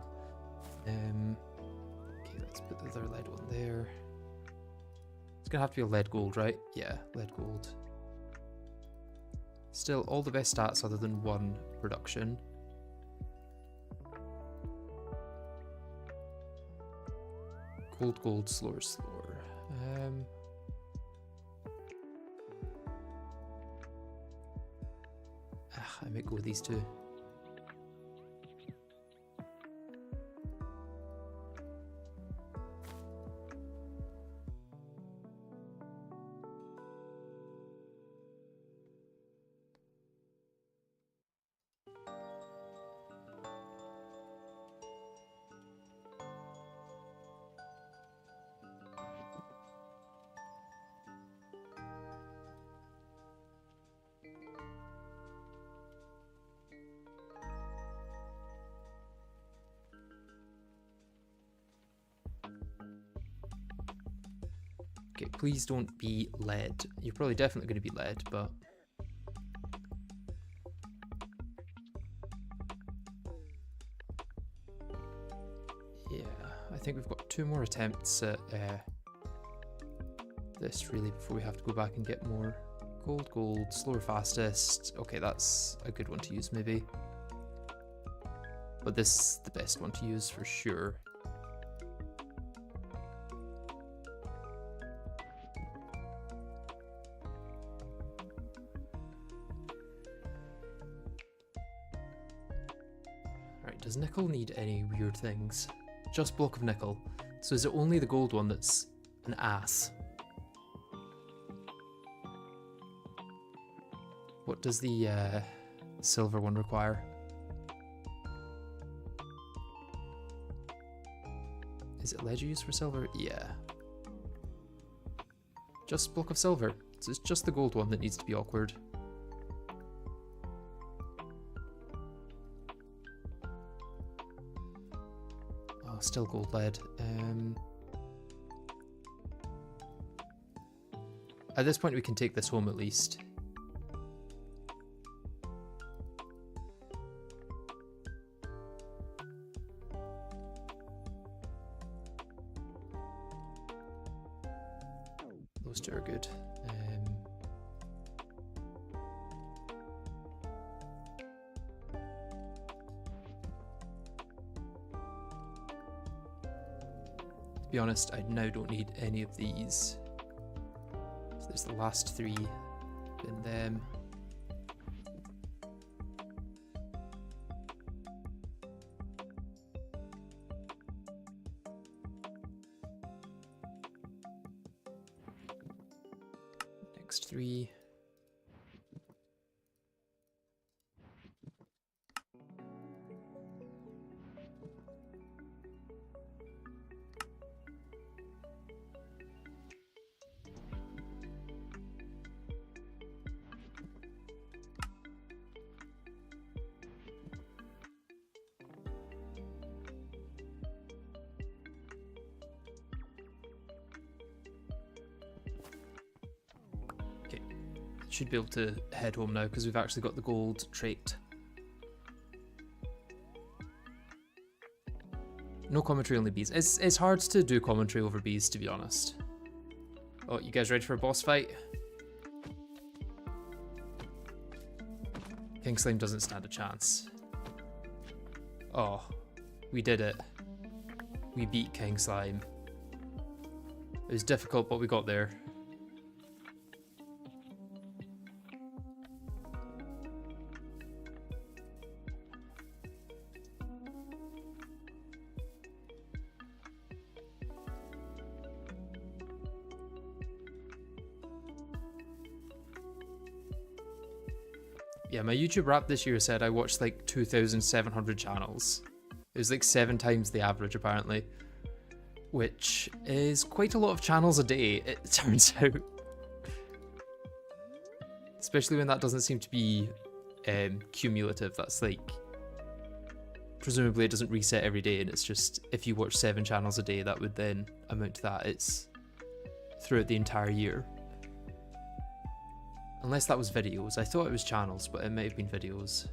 A: Okay, let's put the other lead one there. It's gonna have to be a lead gold, right? Yeah, lead gold. Still, all the best stats other than 1 production. Gold, gold, slower, slower. I might go with these 2. Okay, please don't be lead. You're probably definitely going to be lead, but... yeah, I think we've got 2 more attempts at this, really, before we have to go back and get more. Gold, gold, slower, fastest. Okay, that's a good one to use, maybe. But this is the best one to use for sure. Does nickel need any weird things? Just block of nickel. So is it only the gold one that's an ass? What does the silver one require? Is it lead you use for silver? Yeah. Just block of silver. So it's just the gold one that needs to be awkward. Still gold lead. At this point we can take this home at least. Those 2 are good. be honest, I now don't need any of these. So there's the last 3, bin them. Next 3. Should be able to head home now because we've actually got the gold trait. No commentary, only bees. It's hard to do commentary over bees, to be honest. Oh, you guys ready for a boss fight? King Slime doesn't stand a chance. Oh, we did it. We beat King Slime. It was difficult, but we got there. Yeah, my YouTube rap this year said I watched like 2,700 channels. It was like 7 times the average apparently, which is quite a lot of channels a day, it turns out. Especially when that doesn't seem to be cumulative. That's like, presumably it doesn't reset every day, and it's just, if you watch 7 channels a day, that would then amount to that. It's throughout the entire year. Unless that was videos. I thought it was channels, but it might have been videos.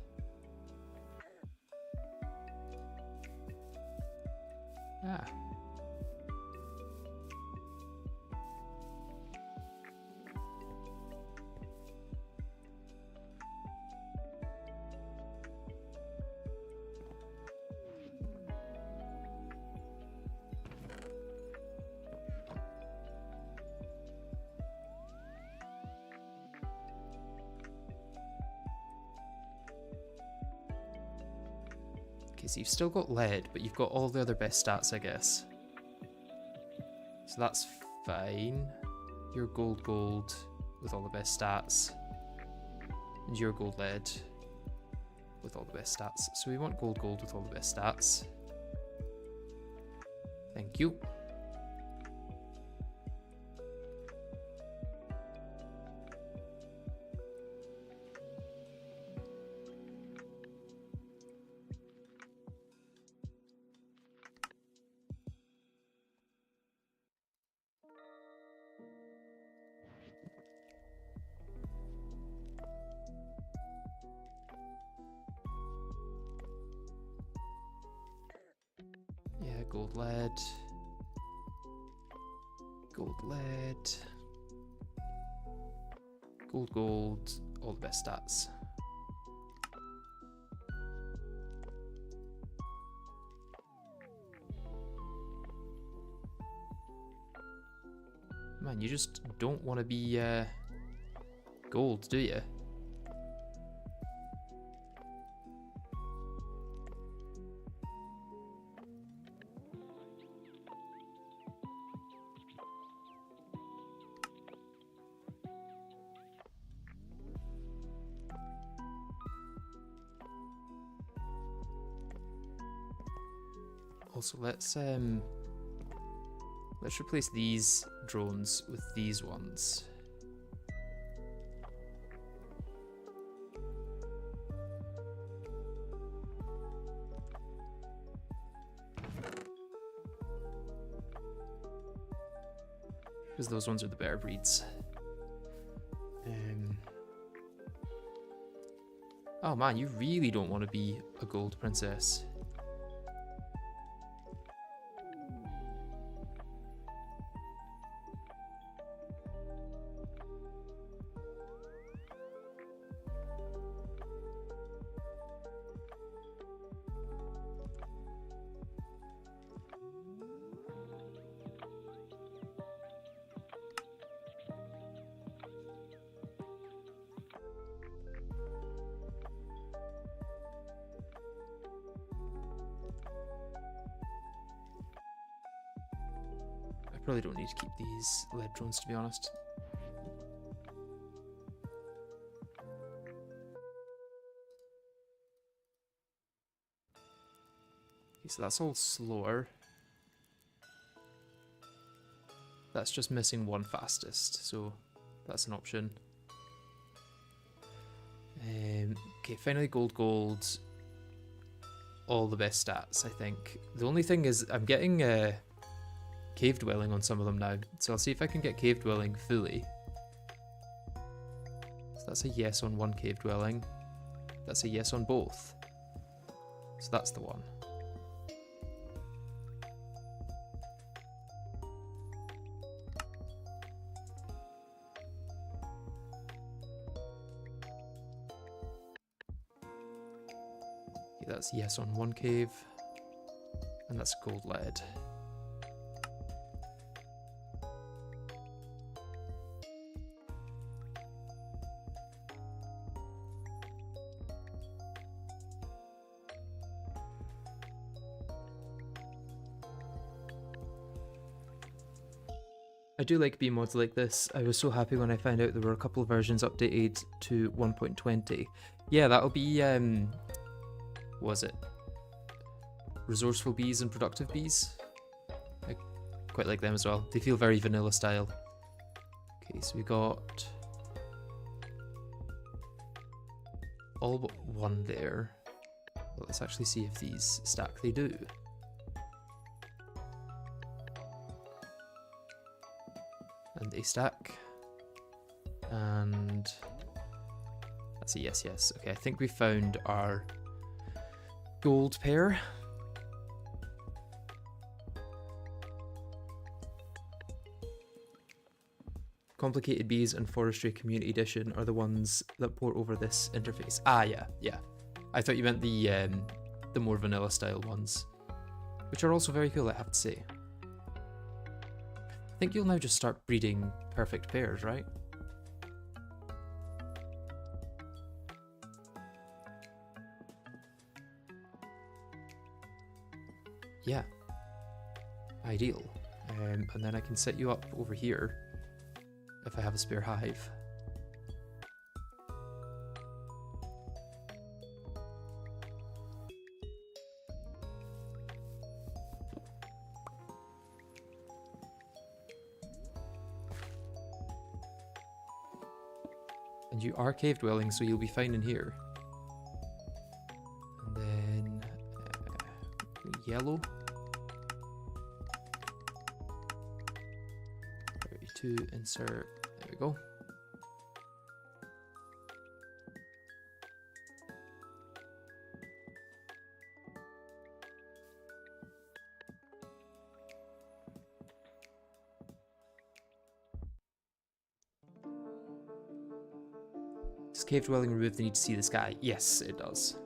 A: Ah. Okay, so you've still got lead, but you've got all the other best stats, I guess. So that's fine. You're gold with all the best stats. And you're gold lead with all the best stats. So we want gold with all the best stats. Thank you. Yeah, gold lead, gold, all the best stats. Man, you just don't want to be gold, do you? Also, let's replace these drones with these ones. Because those ones are the better breeds. Oh man, you really don't want to be a gold princess. probably don't need to keep these lead drones, to be honest. Okay, so that's all slower. That's just missing one fastest, so that's an option. Okay, finally gold. All the best stats, I think. The only thing is I'm getting cave dwelling on some of them now, so I'll see if I can get cave dwelling fully. So that's a yes on one cave dwelling. That's a yes on both. So that's the one. Okay, that's yes on one cave. And that's gold lead. I do like B mods like this. I was so happy when I found out there were a couple of versions updated to 1.20. Yeah, that'll be, what was it? Resourceful bees and productive bees? I quite like them as well. They feel very vanilla style. Okay, so we got all but one there. Well, let's actually see if these stack. They do. And they stack. And that's a yes, yes. Okay, I think we found our gold pair. Complicated Bees and Forestry Community Edition are the ones that port over this interface. Ah, yeah, yeah. I thought you meant the more vanilla style ones, which are also very cool, I have to say. I think you'll now just start breeding perfect pairs, right? Yeah. Ideal. And then I can set you up over here if I have a spare hive. And you are cave dwelling, so you'll be fine in here. And then yellow. 32, insert, there we go. Does cave dwelling remove the need to see the sky? Yes, it does.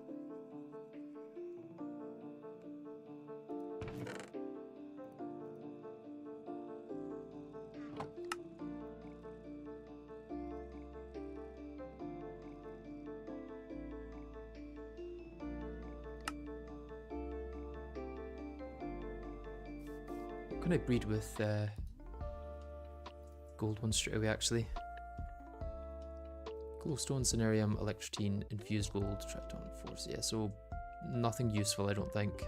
A: What can I breed with gold ones straight away, actually? Glowstone, Cenarium, Electrotine, Infused Gold, Triton, Force. Yeah, so nothing useful, I don't think.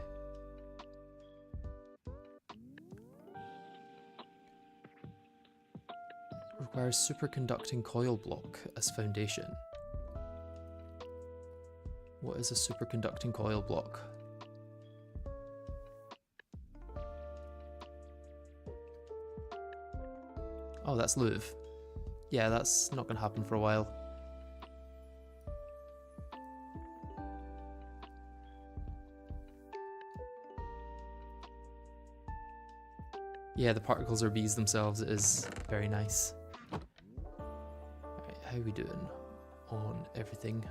A: Requires superconducting coil block as foundation. What is a superconducting coil block? Oh, that's Louvre. Yeah, that's not going to happen for a while. Yeah, the particles are bees themselves. It is very nice. Alright, how are we doing on everything?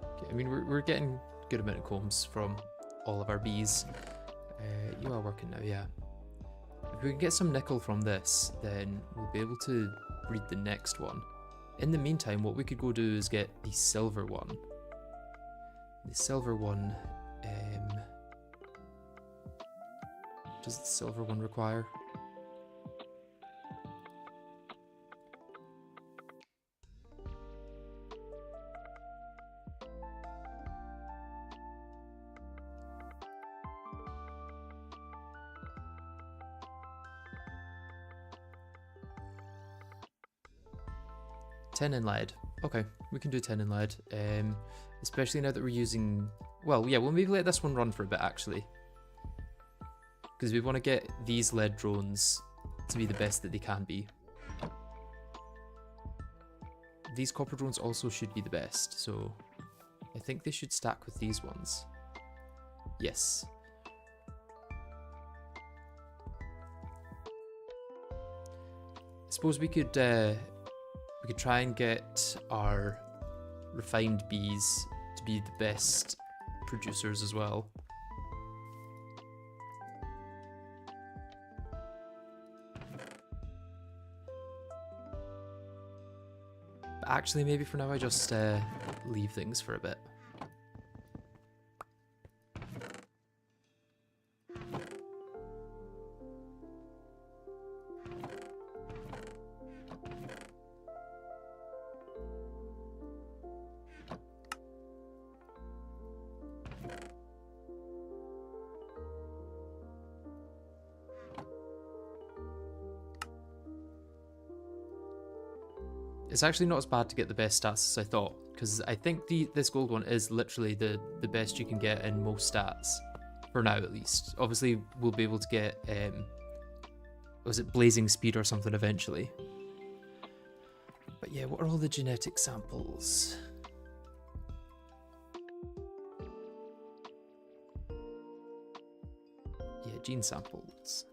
A: Okay, I mean, we're getting a good amount of combs from all of our bees. You are working now, yeah. If we can get some nickel from this, then we'll be able to breed the next one In the meantime, what we could go do is get the silver one. The silver one, what does the silver one require? Tin and lead. Okay, we can do tin and lead. Especially now that we're using... Well, yeah, we'll maybe let this one run for a bit, actually. Because we want to get these lead drones to be the best that they can be. These copper drones also should be the best, so... I think they should stack with these ones. Yes. I suppose we could try and get our refined bees to be the best producers as well. But actually, maybe for now I just leave things for a bit. It's actually not as bad to get the best stats as I thought, because I think this gold one is literally the best you can get in most stats, for now at least. Obviously, we'll be able to get, was it blazing speed or something eventually? But yeah, what are all the genetic samples? Yeah, gene samples.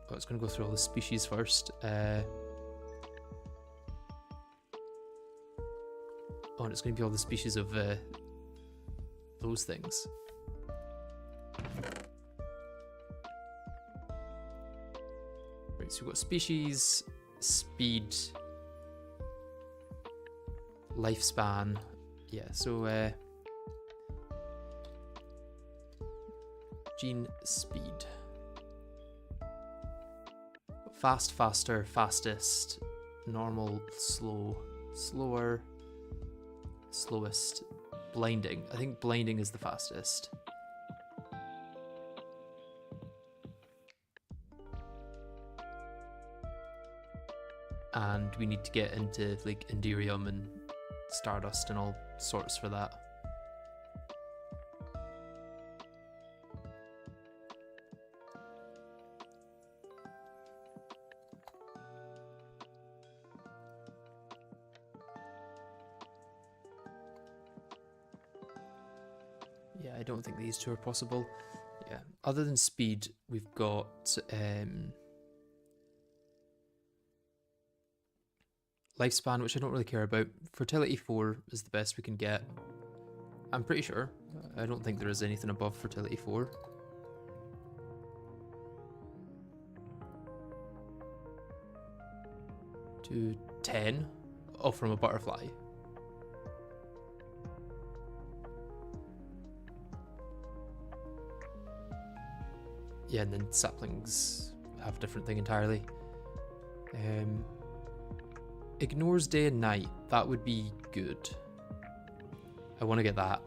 A: Oh, it's going to go through all the species first. Oh, and it's going to be all the species of those things. Right, so we've got species, speed, lifespan. Yeah, so gene speed. Fast, faster, fastest, normal, slow, slower, slowest, blinding. I think blinding is the fastest. And we need to get into like Enderium and Stardust and all sorts for that. Yeah, I don't think these two are possible. Yeah, other than speed, we've got lifespan, which I don't really care about. Fertility 4 is the best we can get. I'm pretty sure. I don't think there is anything above fertility 4. To 10? Oh, from a butterfly. Yeah, and then saplings have a different thing entirely. Ignores day and night. That would be good. I want to get that.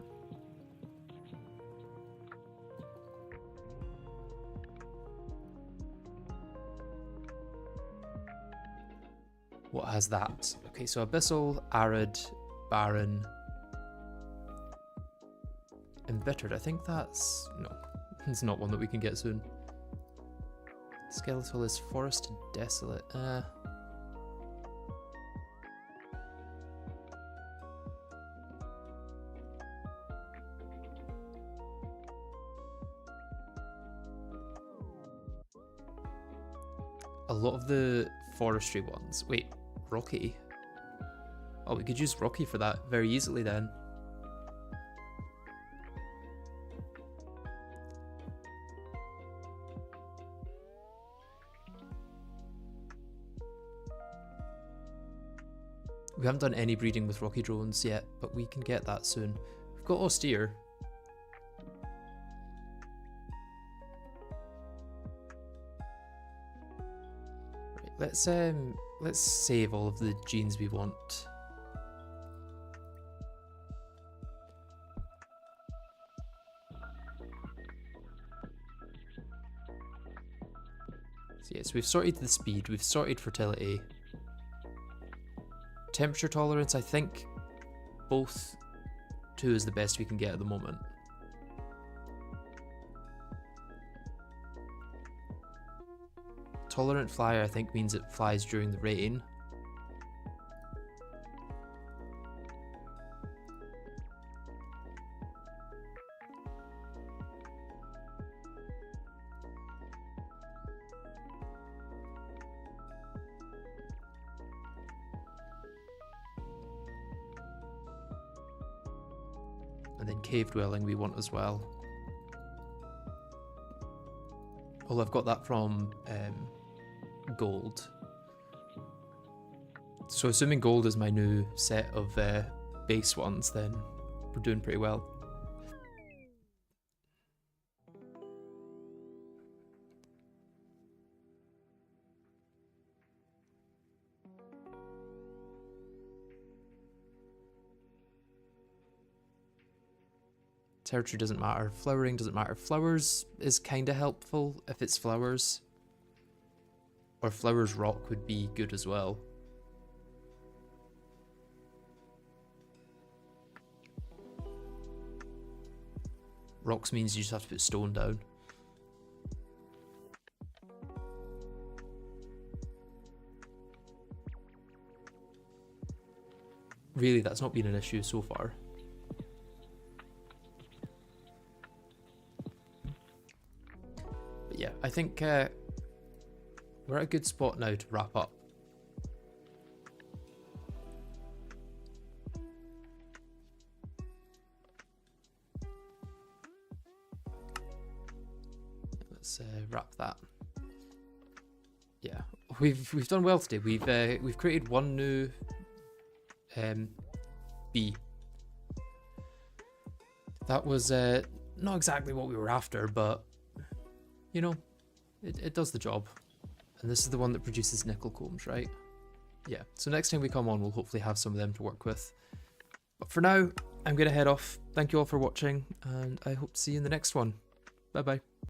A: What has that? Okay, so abyssal, arid, barren, embittered. I think that's... no, it's not one that we can get soon. Skeletal is forest desolate. A lot of the forestry ones. Wait, rocky? Oh, we could use rocky for that very easily then. We haven't done any breeding with rocky drones yet, but we can get that soon. We've got austere. Right, let's save all of the genes we want. So yes, we've sorted the speed, we've sorted fertility. Temperature tolerance, I think both 2 is the best we can get at the moment. Tolerant flyer, I think, means it flies during the rain. And then cave dwelling we want as well. Well, I've got that from gold. So assuming gold is my new set of base ones, then we're doing pretty well. Territory doesn't matter. Flowering doesn't matter. Flowers is kind of helpful if it's flowers. Or flowers rock would be good as well. Rocks means you just have to put stone down. Really, that's not been an issue so far. But yeah, I think we're at a good spot now to wrap up. Let's wrap that. Yeah, we've done well today. We've created one new bee. That was not exactly what we were after, but you know, it does the job. And this is the one that produces nickel combs, right? Yeah, so next time we come on, we'll hopefully have some of them to work with. But for now, I'm going to head off. Thank you all for watching, and I hope to see you in the next one. Bye-bye.